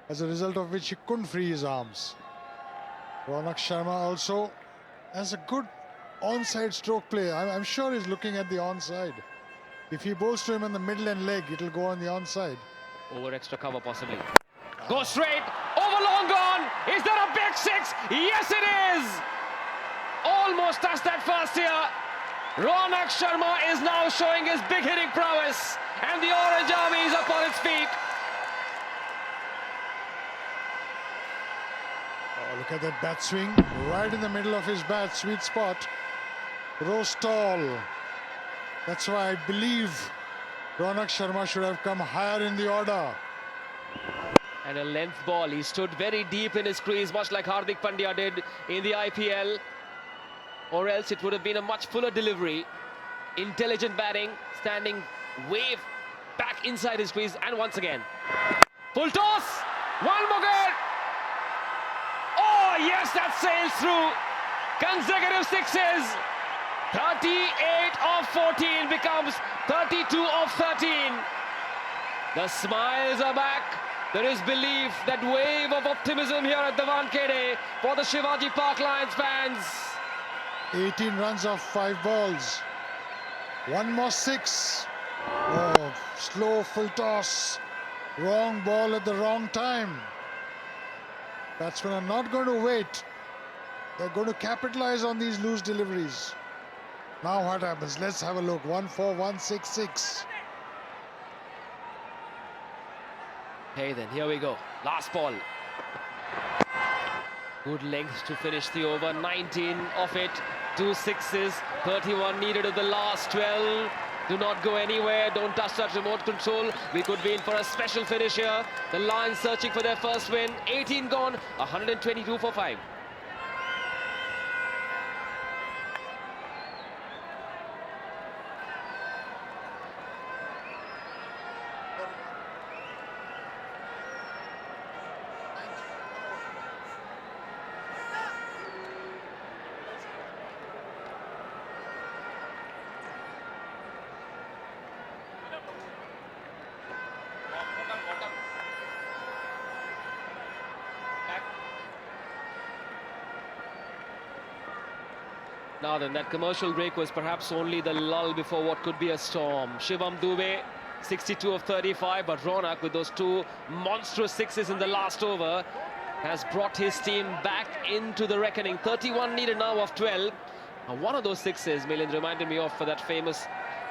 S2: as a result of which he couldn't free his arms. Ronak Sharma also has a good onside stroke play. I'm sure he's looking at the onside. If he bowls to him in the middle and leg, it'll go on the onside.
S1: Over extra cover possibly. Go straight, over long gone. Is that a big six? Yes, it is. Almost touched that first here. Ronak Sharma is now showing his big hitting prowess, and the Orange Army is up on its feet.
S2: Oh, look at that bat swing, right in the middle of his bat, sweet spot. Rose tall. That's why I believe Ronak Sharma should have come higher in the order.
S1: And a length ball. He stood very deep in his crease, much like Hardik Pandya did in the IPL. Or else it would have been a much fuller delivery. Intelligent batting, standing way back inside his crease. And once again, full toss. One more good. Oh, yes, that sails through. Consecutive sixes. 38 of 14 becomes 32 of 13. The smiles are back. There is belief, that wave of optimism here at the Wankhede for the Shivaji Park Lions fans.
S2: 18 runs off 5 balls. One more 6. Oh, slow full toss. Wrong ball at the wrong time. Batsmen are not going to wait. They're going to capitalize on these loose deliveries. Now what happens? Let's have a look. 1-4, 1-6-6.
S1: Hey then, here we go. Last ball. Good length to finish the over. 19 of it. 2 sixes. 31 needed of the last 12. Do not go anywhere. Don't touch that remote control. We could be in for a special finish here. The Lions searching for their first win. 18 gone. 122 for 5. Now then, that commercial break was perhaps only the lull before what could be a storm. Shivam Dubey, 62 of 35, but Ronak, with those 2 monstrous sixes in the last over, has brought his team back into the reckoning. 31 needed now of 12. One of those sixes, Milind, reminded me of that famous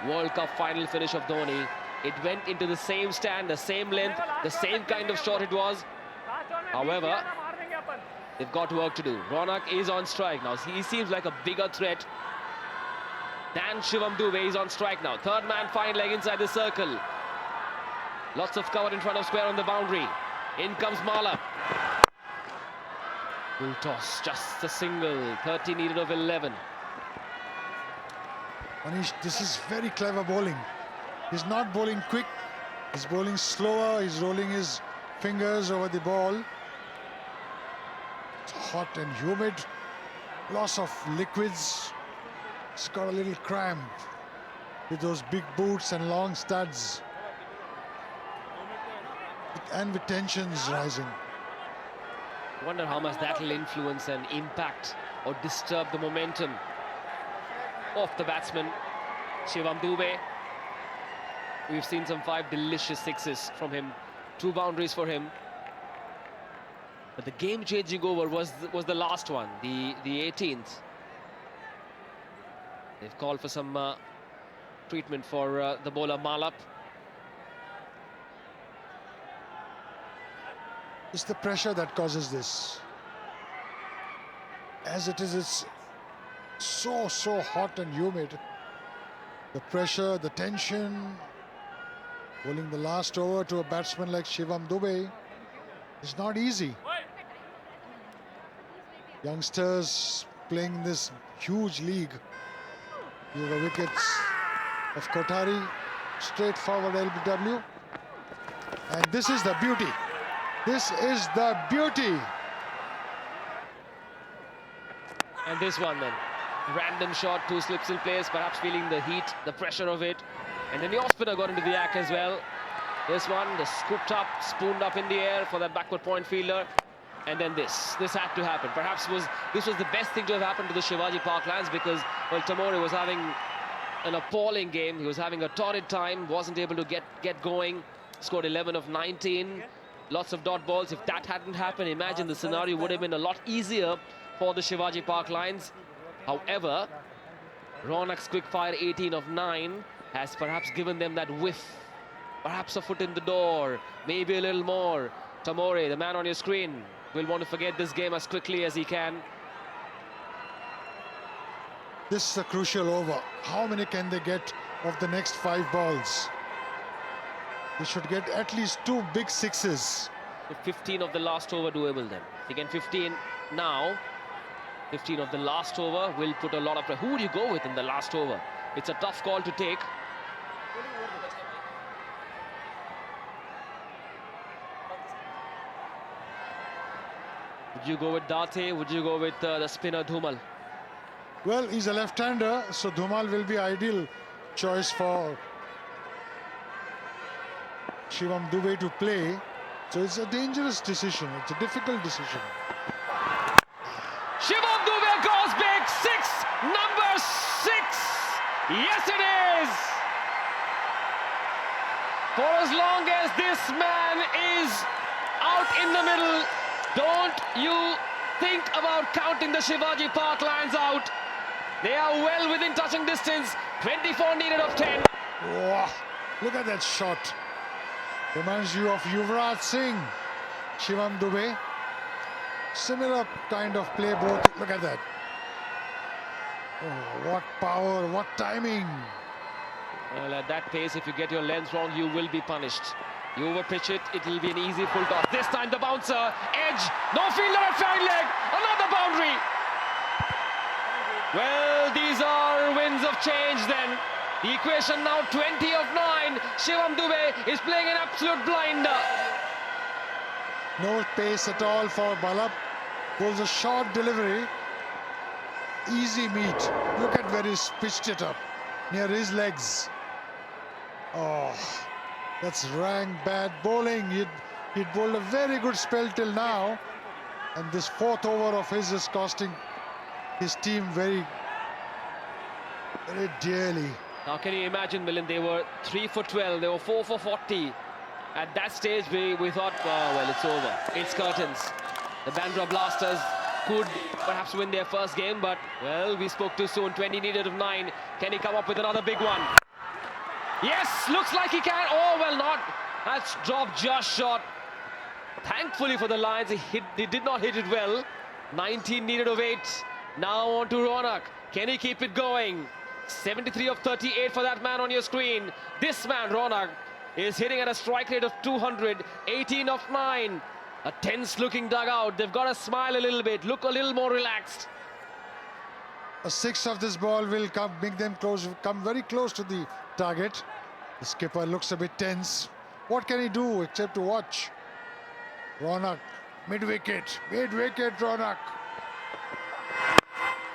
S1: World Cup final finish of Dhoni. It went into the same stand, the same length, the same kind of shot it was. However, they've got work to do. Ronak is on strike now. He seems like a bigger threat than Shivam Dube. Is on strike now. Third man, fine leg inside the circle. Lots of cover in front of square on the boundary. In comes Mala. Full toss, just a single. 30 needed of 11.
S2: Manish, this is very clever bowling. He's not bowling quick. He's bowling slower. He's rolling his fingers over the ball. It's hot and humid. Loss of liquids. He's got a little cramp with those big boots and long studs. And with tensions rising.
S1: Wonder how much that will influence and impact or disturb the momentum of the batsman, Shivam Dube. We've seen some 5 delicious sixes from him, 2 boundaries for him. But the game-changing over was the last one, the 18th. They've called for some treatment for the bowler Malap.
S2: It's the pressure that causes this. As it is, it's so hot and humid. The pressure, the tension. Bowling the last over to a batsman like Shivam Dube is not easy. Youngsters playing this huge league. You have the wickets of Kothari, straightforward LBW. And this is the beauty. This is the beauty.
S1: And this one then. Random shot, 2 slips in place, perhaps feeling the heat, the pressure of it. And then the off-spinner got into the act as well. This one, the scooped up, spooned up in the air for that backward point fielder. And then this had to happen. Perhaps this was the best thing to have happened to the Shivaji Park Lions because, well, Tamori was having an appalling game. He was having a torrid time, wasn't able to get going. Scored 11 of 19. Lots of dot balls. If that hadn't happened, imagine the scenario would have been a lot easier for the Shivaji Park Lions. However, Ronak's quick-fire 18 of 9 has perhaps given them that whiff. Perhaps a foot in the door, maybe a little more. Tamori, the man on your screen, will want to forget this game as quickly as he can.
S2: This is a crucial over. How many can they get of the next 5 balls? They should get at least 2 big sixes.
S1: 15 of the last over doable then. If you get 15 now, 15 of the last over will put a lot of pressure. Who would you go with in the last over? It's a tough call to take. Would you go with Date? Would you go with the spinner Dhumal?
S2: Well, he's a left-hander, so Dhumal will be ideal choice for Shivam Dube to play. So it's a dangerous decision. It's a difficult decision.
S1: Shivam Dube goes big. 6, number 6. Yes, it is. For as long as this man is out in the middle, don't you think about counting the Shivaji Park Lions out. They are well within touching distance. 24 needed of 10.
S2: Wow, look at that shot. Reminds you of Yuvraj Singh, Shivam Dube. Similar kind of play both. Look at that. Oh, what power, what timing.
S1: Well, at that pace, if you get your length wrong, you will be punished. You overpitch it, it will be an easy full toss. This time the bouncer, edge, no fielder at fine leg, another boundary. Well, these are winds of change then. The equation now 20 of 9. Shivam Dube is playing an absolute blinder.
S2: No pace at all for Balab. Pulls a short delivery. Easy meet. Look at where he's pitched it up. Near his legs. Oh, that's rank bad bowling. He'd bowled a very good spell till now. And this 4th over of his is costing his team very dearly.
S1: Now can you imagine, Milind, they were 3 for 12, they were 4 for 40. At that stage we thought, oh, well, it's over. It's curtains. The Bandra Blasters could perhaps win their first game, but, well, we spoke too soon. 20 needed of 9. Can he come up with another big one? Yes, looks like he can. Oh, well, not. That's dropped just short. Thankfully for the Lions, he did not hit it well. 19 needed of 8. Now on to Ronak. Can he keep it going? 73 of 38 for that man on your screen. This man, Ronak, is hitting at a strike rate of 200. 18 of 9. A tense-looking dugout. They've got to smile a little bit, look a little more relaxed.
S2: A 6 of this ball will make them come very close to the target. The skipper looks a bit tense. What can he do except to watch? Ronak, mid-wicket, Ronak.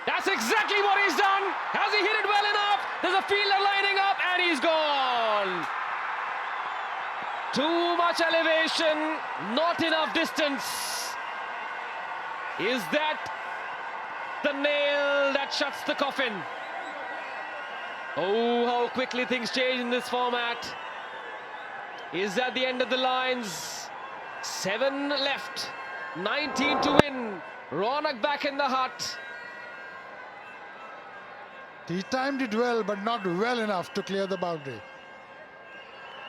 S1: That's exactly what he's done. Has he hit it well enough? There's a fielder lining up and he's gone. Too much elevation, not enough distance. Is that the nail that shuts the coffin? Oh, how quickly things change in this format. Is that the end of the lines? 7 left, 19 to win. Ronak back in the hut.
S2: He timed it well, but not well enough to clear the boundary.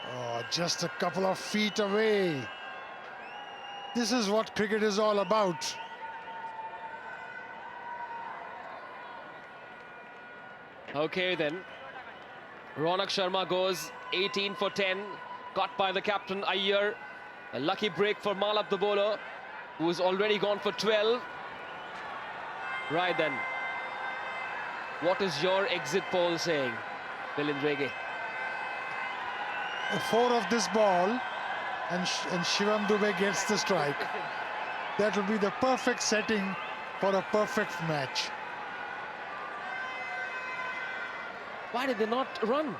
S2: Oh, just a couple of feet away. This is what cricket is all about.
S1: Okay then. Ronak Sharma goes 18 for 10. Caught by the captain Iyer. A lucky break for Malap the bowler, who's already gone for 12. Right then. What is your exit poll saying, Bilindrege?
S2: 4 of this ball and Shivam Dube gets the strike. That will be the perfect setting for a perfect match.
S1: Why did they not run?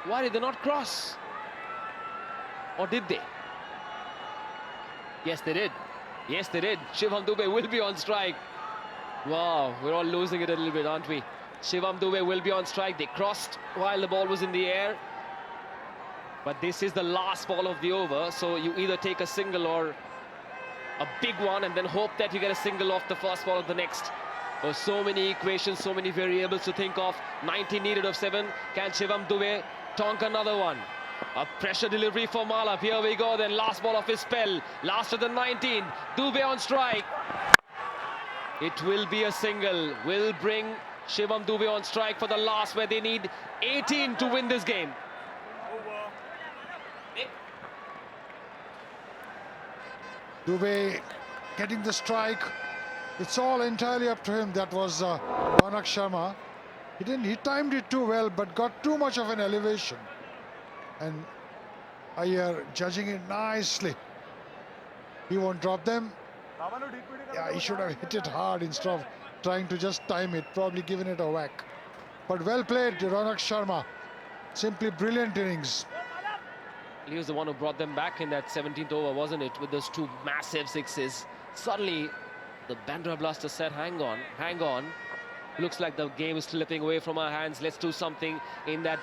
S1: Why did they not cross? Or did they? Yes, they did. Yes, they did. Shivam Dube will be on strike. Wow, we're all losing it a little bit, aren't we? Shivam Dube will be on strike. They crossed while the ball was in the air. But this is the last ball of the over, so you either take a single or a big one and then hope that you get a single off the first ball of the next. There's so many equations, so many variables to think of. 19 needed of 7. Can Shivam Dube tonk another one? A pressure delivery for Malap. Here we go then. Last ball of his spell. Last of the 19. Dube on strike. It will be a single. Will bring Shivam Dube on strike for the last, where they need 18 to win this game.
S2: Dube getting the strike. It's all entirely up to him. That was Ronak Sharma. He timed it too well, but got too much of an elevation. And Iyer judging it nicely. He won't drop them. Yeah, he should have hit it hard instead of trying to just time it, probably given it a whack. But well played, Ronak Sharma. Simply brilliant innings.
S1: He was the one who brought them back in that 17th over, wasn't it? With those 2 massive 6s. Suddenly, the Bandra Blasters said, hang on. Looks like the game is slipping away from our hands. Let's do something in that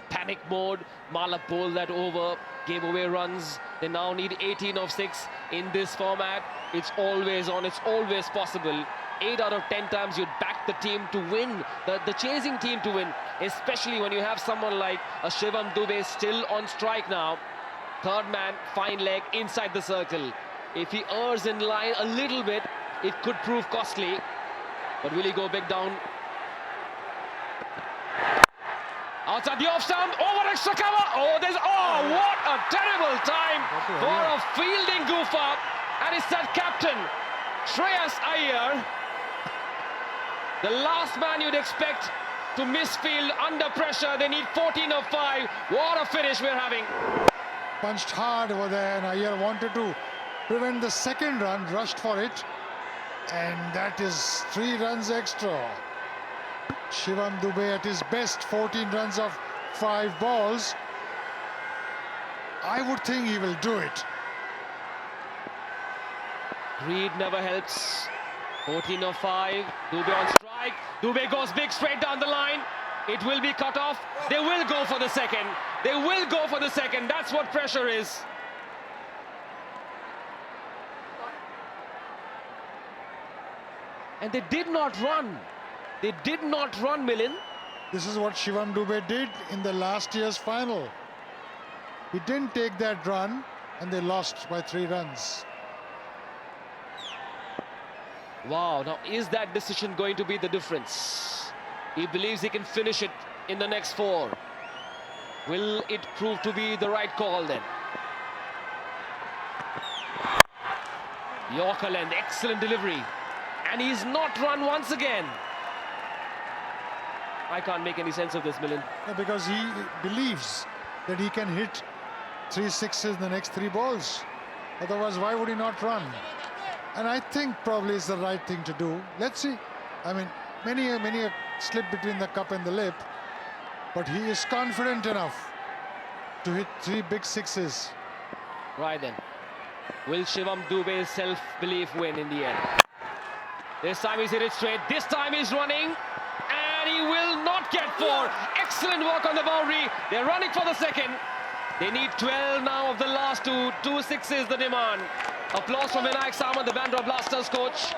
S1: panic mode. Malap bowled that over, gave away runs. They now need 18 of 6 in this format. It's always on, it's always possible. 8 out of 10 times you'd back the team to win, the chasing team to win, especially when you have someone like a Shivam Dube still on strike now. Third man, fine leg inside the circle. If he errs in line a little bit, it could prove costly. But will he go big down? Outside the off stump, over extra cover. What a terrible time for a fielding goof up. And it's that captain, Shreyas Iyer. The last man you'd expect to misfield under pressure. They need 14 of 5. What a finish we're having.
S2: Punched hard over there, and Iyer wanted to prevent the second run, rushed for it. And that is 3 runs extra. Shivam Dube at his best, 14 runs of 5 balls. I would think he will do it.
S1: Greed never helps. 14 of 5. Dube on strike. Dube goes big straight down the line. It will be cut off. They will go for the second. They will go for the second. That's what pressure is. And they did not run. They did not run, Milind.
S2: This is what Shivam Dube did in the last year's final. He didn't take that run and they lost by 3 runs.
S1: Wow, now is that decision going to be the difference? He believes he can finish it in the next 4. Will it prove to be the right call then? Yorker length, excellent delivery. And he's not run once again. I can't make any sense of this, Milind.
S2: Yeah, because he believes that he can hit 3 sixes in the next 3 balls. Otherwise, why would he not run? And I think probably it's the right thing to do. Let's see. I mean, many a slip between the cup and the lip. But he is confident enough to hit 3 big sixes.
S1: Right then. Will Shivam Dube's self-belief win in the end? This time he's hit it straight. This time he's running. And he will not get 4. Excellent work on the boundary. They're running for the second. They need 12 now of the last 2. 2 sixes the demand. Applause from Vinayak Samant, the Bandra Blasters coach.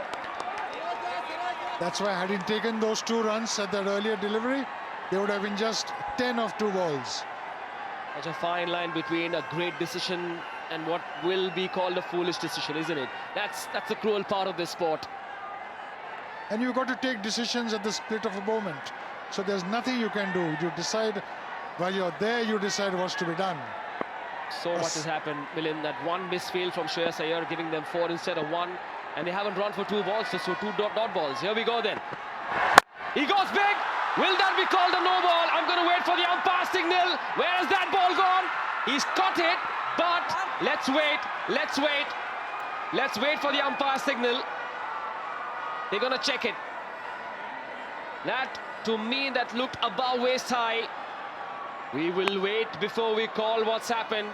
S2: That's why had he taken those 2 runs at that earlier delivery, they would have been just 10 of 2 balls.
S1: Such a fine line between a great decision and what will be called a foolish decision, isn't it? That's the cruel part of this sport.
S2: And you've got to take decisions at the split of a moment. So there's nothing you can do. You decide, while you're there, you decide what's to be done.
S1: So much has happened, Milind. That one misfield from Shreyas Iyer, giving them 4 instead of 1. And they haven't run for 2 balls, so 2 dot balls. Here we go then. He goes big. Will that be called a no ball? I'm going to wait for the umpire signal. Where has that ball gone? He's caught it, but let's wait. Let's wait. Let's wait for the umpire signal. They're going to check it. That, to me, that looked above waist high. We will wait before we call what's happened.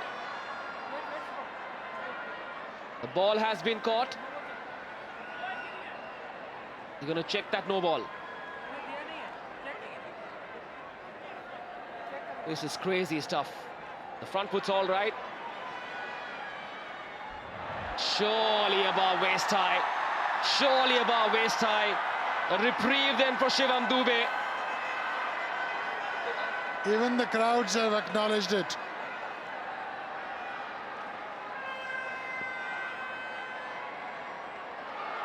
S1: The ball has been caught. They're going to check that no ball. This is crazy stuff. The front foot's all right. Surely above waist high. Surely above waist high. A reprieve then for Shivam Dube.
S2: Even the crowds have acknowledged it.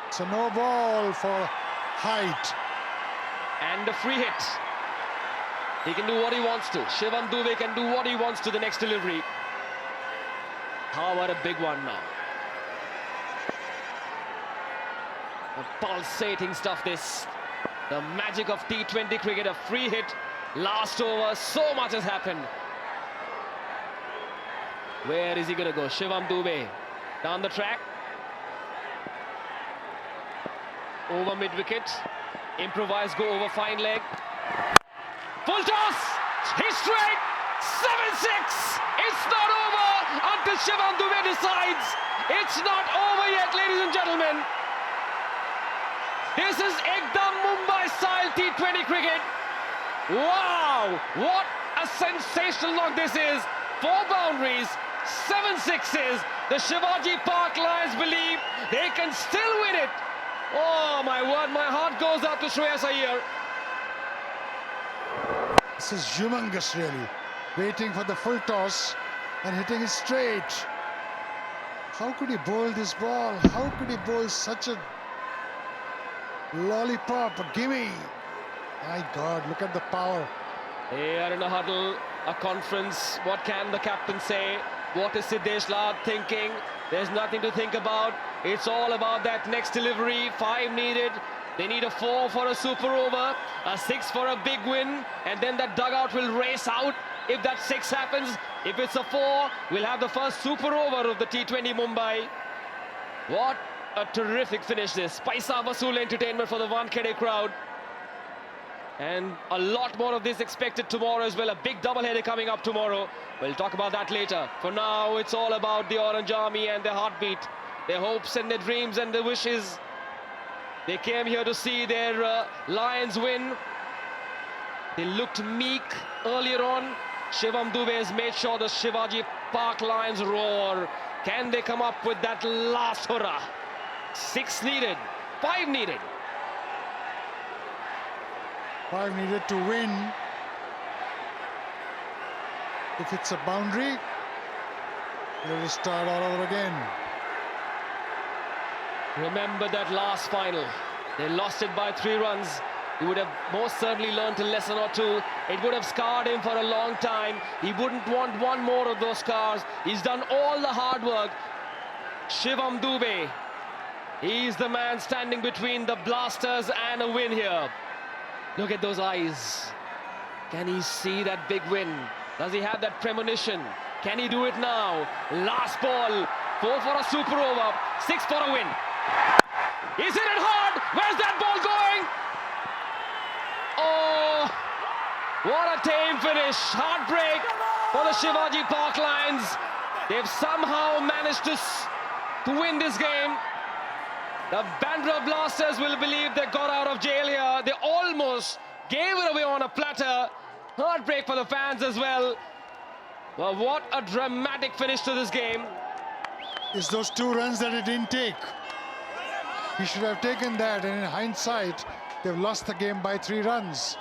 S2: It's a no ball for height.
S1: And a free hit. He can do what he wants to. Shivam Dube can do what he wants to the next delivery. How about a big one now? The pulsating stuff this. The magic of T20 cricket, a free hit. Last over, so much has happened. Where is he going to go? Shivam Dube down the track. Over mid-wicket. Improvise, go over fine leg. Full toss! He's straight! 7-6! It's not over until Shivam Dube decides. It's not over yet, ladies and gentlemen. This is Ekdam Mumbai style T20 cricket. Wow! What a sensational knock this is. 4 boundaries, 7 sixes. The Shivaji Park Lions believe they can still win it. Oh my word, my heart goes out to Shreyas Iyer.
S2: This is humongous, really. Waiting for the full toss and hitting it straight. How could he bowl this ball? How could he bowl such a lollipop, a gimme? My God, look at the power.
S1: They are in a huddle, a conference. What can the captain say? What is Siddesh Lad thinking? There's nothing to think about. It's all about that next delivery. 5 needed. They need a 4 for a super over, a 6 for a big win, and then that dugout will race out if that 6 happens. If it's a 4, we'll have the first super over of the T20 Mumbai. What a terrific finish this. Paisa Vasool entertainment for the Wankhede crowd. And a lot more of this expected tomorrow as well. A big doubleheader coming up tomorrow. We'll talk about that later. For now, it's all about the Orange Army and their heartbeat, their hopes and their dreams and their wishes. They came here to see their Lions win. They looked meek earlier on. Shivam Dube has made sure the Shivaji Park Lions roar. Can they come up with that last hurrah? 6 needed, 5 needed.
S2: 5 needed to win. If it's a boundary, let us start all over again.
S1: Remember that last final. They lost it by 3 runs. He would have most certainly learned a lesson or two. It would have scarred him for a long time. He wouldn't want one more of those scars. He's done all the hard work. Shivam Dube, he's the man standing between the blasters and a win here. Look at those eyes. Can he see that big win? Does he have that premonition? Can he do it now? Last ball, 4 for a super over, 6 for a win. He's hit it hard. Where's that ball going? Oh, what a tame finish. Heartbreak for the Shivaji Park Lions. They've somehow managed to win this game. The Bandra Blasters will believe they got out of jail here. They almost gave it away on a platter. Heartbreak for the fans as well. Well, what a dramatic finish to this game.
S2: It's those 2 runs that he didn't take. He should have taken that, and in hindsight, they've lost the game by 3 runs.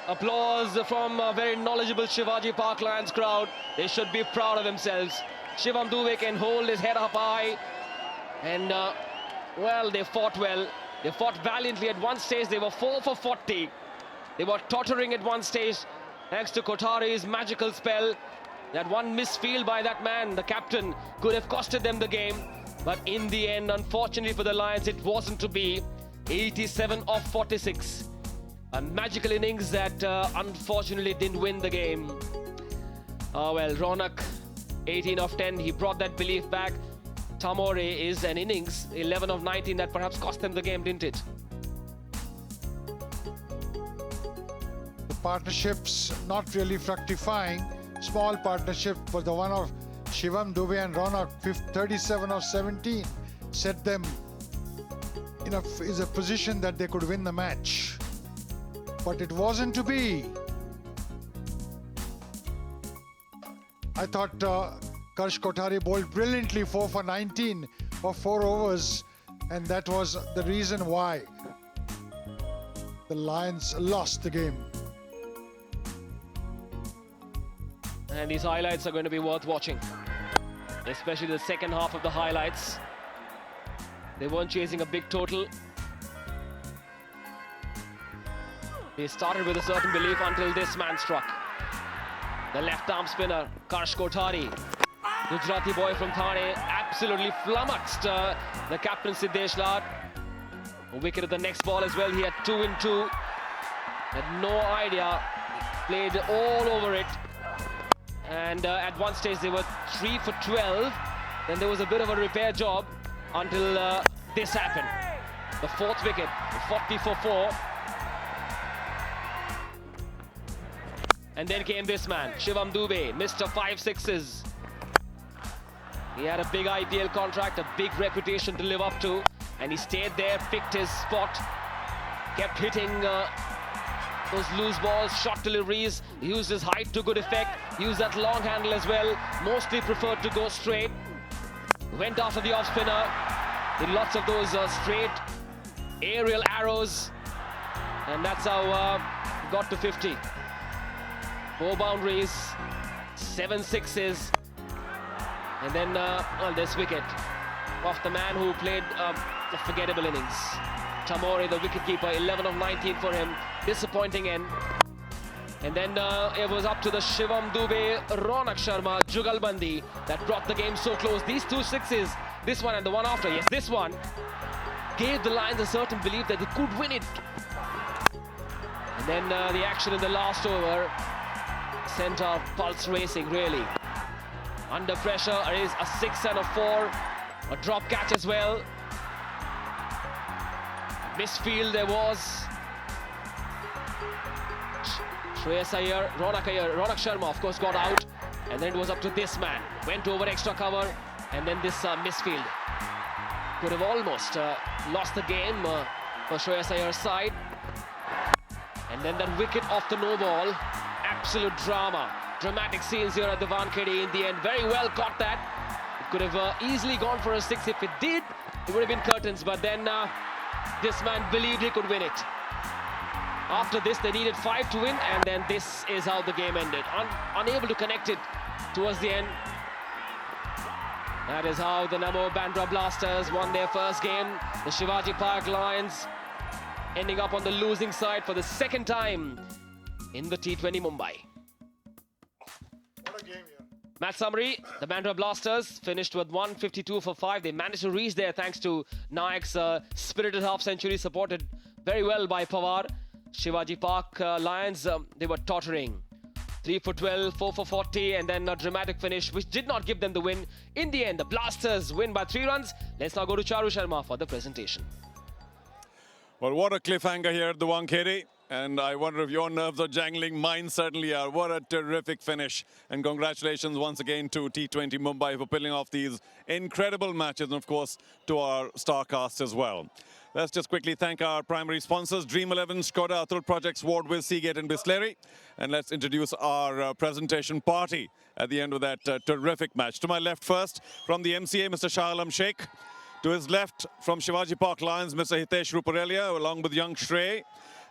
S1: Applause from a very knowledgeable Shivaji Park Lions crowd. They should be proud of themselves. Shivam Dube can hold his head up high. And, well, they fought well. They fought valiantly. At one stage, they were 4 for 40. They were tottering at one stage, thanks to Kotari's magical spell. That one misfield by that man, the captain, could have costed them the game. But in the end, unfortunately for the Lions, it wasn't to be. 87 of 46. A magical innings that unfortunately didn't win the game. Oh well, Ronak, 18 of 10. He brought that belief back. Tamore is an innings, 11 of 19, that perhaps cost them the game, didn't it?
S2: The partnerships not really fructifying. Small partnership, but the one of Shivam Dube and Ronak, 37 of 17, set them in a position that they could win the match. But it wasn't to be. I thought Karsh Kotari bowled brilliantly, 4 for 19 for 4 overs, and that was the reason why the Lions lost the game.
S1: And these highlights are going to be worth watching, especially the second half of the highlights. They weren't chasing a big total. They started with a certain belief until this man struck. The left-arm spinner, Karsh Kotari, Gujarati boy from Thane, absolutely flummoxed the captain Siddesh Lad. A wicket at the next ball as well. He had 2 in 2. Had no idea. Played all over it. And at one stage they were 3 for 12. Then there was a bit of a repair job until this happened. The 4th wicket, 40 for 4. And then came this man, Shivam Dube, Mr. 5 sixes. He had a big IPL contract, a big reputation to live up to, and he stayed there, picked his spot, kept hitting those loose balls, short deliveries, used his height to good effect, used that long handle as well, mostly preferred to go straight. Went after the off-spinner, did lots of those straight aerial arrows, and that's how he got to 50. 4 boundaries, 7 sixes, and then well, this wicket off the man who played a forgettable innings. Tamore, the wicketkeeper, 11 of 19 for him, disappointing end. And then it was up to the Shivam Dube, Ronak Sharma, Jugalbandi that brought the game so close. These 2 sixes, this one and the one after, yes, this one, gave the Lions a certain belief that they could win it. And then the action in the last over sent our pulse racing, really. Under pressure, it is a 6 and a 4, a drop catch as well. Misfield there was. Shreyas Iyer, Ronak Sharma of course got out, and then it was up to this man. Went over extra cover, and then this misfield. Could have almost lost the game for Shreyas Iyer's side. And then that wicket off the no ball. Absolute drama. Dramatic scenes here at the Wankhede in the end. Very well caught that. It could have easily gone for a 6 if it did. It would have been curtains, but then this man believed he could win it. After this, they needed 5 to win, and then this is how the game ended. Unable to connect it towards the end. That is how the Namo Bandra Blasters won their first game. The Shivaji Park Lions ending up on the losing side for the second time in the T20 Mumbai.
S2: What a game here.
S1: Match summary, the Bandra Blasters finished with 152 for 5. They managed to reach there thanks to Nayak's spirited half-century, supported very well by Pawar. Shivaji Park Lions, they were tottering. 3 for 12, 4 for 40, and then a dramatic finish which did not give them the win. In the end, the Blasters win by 3 runs. Let's now go to Charu Sharma for the presentation.
S4: Well, what a cliffhanger here at the Wankhede. And I wonder if your nerves are jangling. Mine certainly are. What a terrific finish. And congratulations once again to T20 Mumbai for pulling off these incredible matches. And of course, to our star cast as well. Let's just quickly thank our primary sponsors, Dream 11, Skoda, Atul Projects, Wardwill, Seagate and Bisleri. And let's introduce our presentation party at the end of that terrific match. To my left first, from the MCA, Mr. Shah Alam Sheikh. To his left, from Shivaji Park Lions, Mr. Hitesh Ruparelia, along with young Shrey.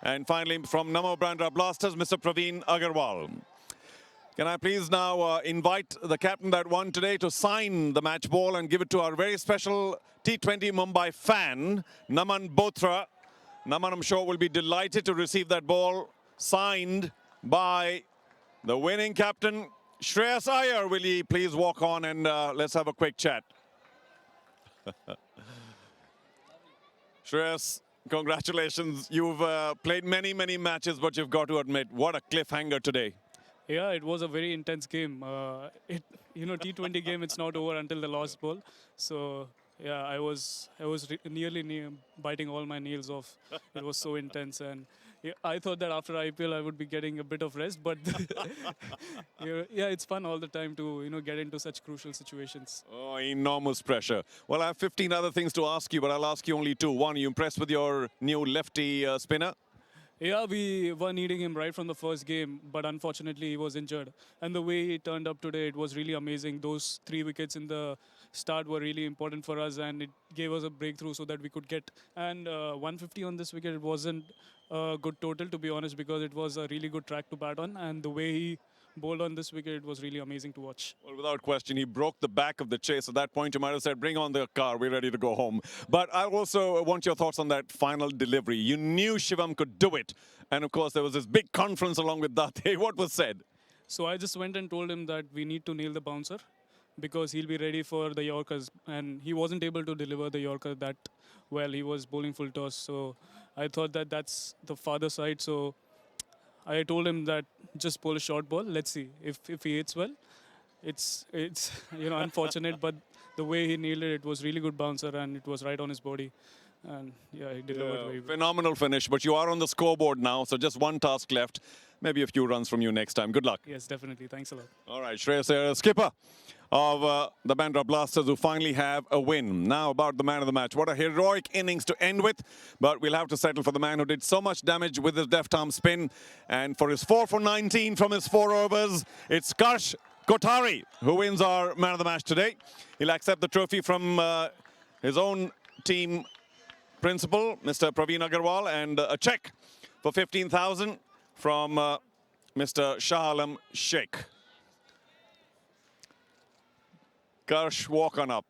S4: And finally, from Namo Bandra Blasters, Mr. Praveen Agarwal. Can I please now invite the captain that won today to sign the match ball and give it to our very special T20 Mumbai fan, Naman Bothra. Naman, I'm sure, will be delighted to receive that ball signed by the winning captain, Shreyas Iyer. Will he please walk on and let's have a quick chat. Shreyas, congratulations. You've played many, many matches, but you've got to admit, what a cliffhanger today.
S11: Yeah, it was a very intense game. T20 game, it's not over until the last ball. So, yeah, I was nearly biting all my nails off. It was so intense, and yeah, I thought that after IPL I would be getting a bit of rest, but yeah, it's fun all the time to get into such crucial situations.
S4: Oh, enormous pressure. Well, I have 15 other things to ask you, but I'll ask you only 2. One, are you impressed with your new lefty spinner?
S11: Yeah, we were needing him right from the first game, but unfortunately he was injured. And the way he turned up today, it was really amazing. Those 3 wickets in the start were really important for us, and it gave us a breakthrough so that we could get. And 150 on this wicket, it wasn't a good total, to be honest, because it was a really good track to bat on. And the way he bowled on this wicket, it was really amazing to watch.
S4: Well, without question, he broke the back of the chase. At that point, you might have said, bring on the car, we're ready to go home. But I also want your thoughts on that final delivery. You knew Shivam could do it. And of course, there was this big conference along with Date. What was said?
S11: So I just went and told him that we need to nail the bouncer because he'll be ready for the Yorkers. And he wasn't able to deliver the Yorker that well. He was bowling full toss. So I thought that that's the farther side. So I told him that just bowl a short ball. Let's see if he hits well. It's unfortunate, but the way he nailed it, it was really good bouncer and it was right on his body. And yeah, he delivered very well.
S4: Phenomenal finish, but you are on the scoreboard now, so just one task left. Maybe a few runs from you next time. Good luck.
S11: Yes, definitely. Thanks a lot.
S4: All right, Shreyas Iyer, skipper of the Bandra Blasters, who finally have a win. Now about the man of the match. What a heroic innings to end with, but we'll have to settle for the man who did so much damage with his deft arm spin. And for his 4 for 19 from his 4 overs, it's Karsh Kothari who wins our man of the match today. He'll accept the trophy from his own team principal, Mr. Praveen Agarwal, and a check for 15,000 from Mr. Shah Alam Sheikh. Karsh, walk on up.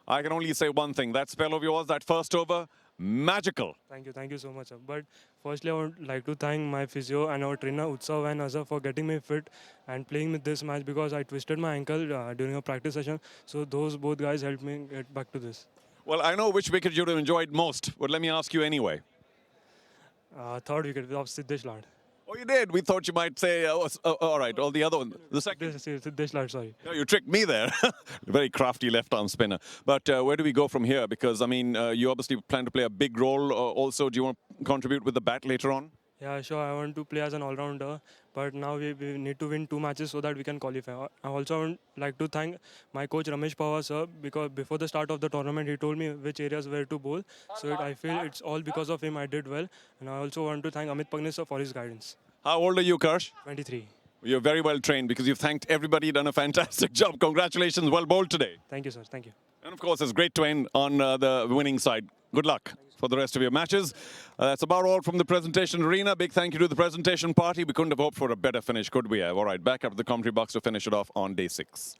S4: I can only say one thing. That spell of yours, that first over, magical.
S12: Thank you so much, sir. But firstly, I would like to thank my physio and our trainer Utsav and Azhar for getting me fit and playing with this match because I twisted my ankle during a practice session. So those both guys helped me get back to this.
S4: Well, I know which wicket you'd have enjoyed most, but let me ask you anyway.
S12: Third wicket of Siddesh Lad.
S4: Oh, you did? We thought you might say, all right, all the other one. The second.
S12: Siddesh Lad, sorry.
S4: No, you tricked me there. Very crafty left-arm spinner. But where do we go from here? Because, I mean, you obviously plan to play a big role. Also, do you want to contribute with the bat later on?
S12: Yeah, sure. I want to play as an all-rounder. But now we need to win 2 matches so that we can qualify. I also would like to thank my coach Ramesh Pawar, sir, because before the start of the tournament, he told me which areas where to bowl. So I feel it's all because of him I did well. And I also want to thank Amit Pagne, sir, for his guidance.
S4: How old are you, Karsh?
S12: 23.
S4: You're very well trained because you've thanked everybody, done a fantastic job. Congratulations, well bowled today.
S12: Thank you, sir. Thank you.
S4: And of course, it's great to end on the winning side. Good luck. for the rest of your matches. That's about all from the presentation arena. Big thank you to the presentation party. We couldn't have hoped for a better finish, could we have? All right, back up to the commentary box to finish it off on day 6.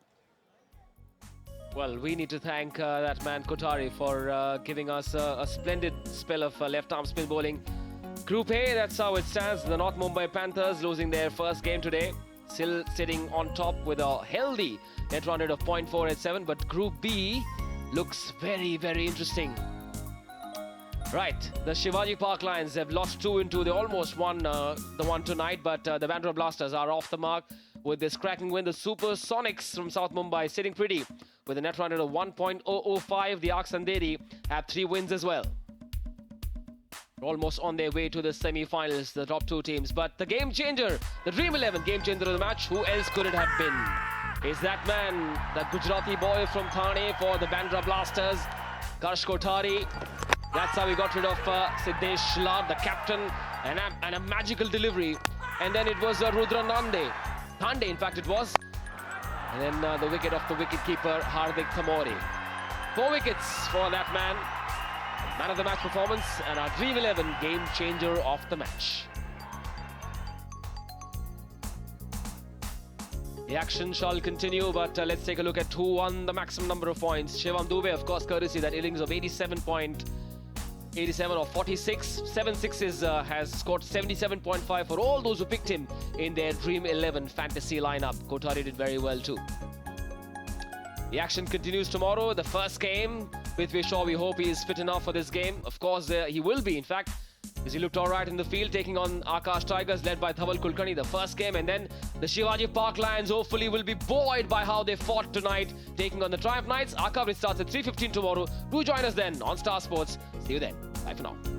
S1: Well, we need to thank that man Kothari for giving us a splendid spell of left-arm spin bowling. Group A, that's how it stands. The North Mumbai Panthers losing their first game today. Still sitting on top with a healthy net run rate of 0.487. But Group B looks very, very interesting. Right, the Shivaji Park Lions have lost 2 in 2. They almost won the one tonight, but the Bandra Blasters are off the mark with this cracking win. The Supersonics from South Mumbai sitting pretty with a net run rate of 1.005. The Arcs Andheri have 3 wins as well. Almost on their way to the semi-finals, the top 2 teams. But the game changer, the Dream 11 game changer of the match, who else could it have been? Is that man, the Gujarati boy from Thane for the Bandra Blasters, Karsh Kothari. That's how we got rid of Siddesh Lad, the captain, and a magical delivery. And then it was Rudra Thande, in fact it was. And then the wicket of the wicketkeeper, Hardik Thamori. 4 wickets for that man. Man of the match performance and our Dream 11 game changer of the match. The action shall continue, but let's take a look at who won the maximum number of points. Shivam Dubey, of course, courtesy that innings of 87 or 46. 7 sixes, has scored 77.5 for all those who picked him in their Dream 11 fantasy lineup. Kothari did very well too. The action continues tomorrow, the first game. Prithvi Shaw, we hope he is fit enough for this game. Of course, he will be, in fact, because he looked all right in the field, taking on Akash Tigers, led by Dhaval Kulkarni, the first game. And then the Shivaji Park Lions hopefully will be buoyed by how they fought tonight, taking on the Triumph Knights. Our coverage starts at 3:15 tomorrow. Do join us then on Star Sports. See you then. Bye for now.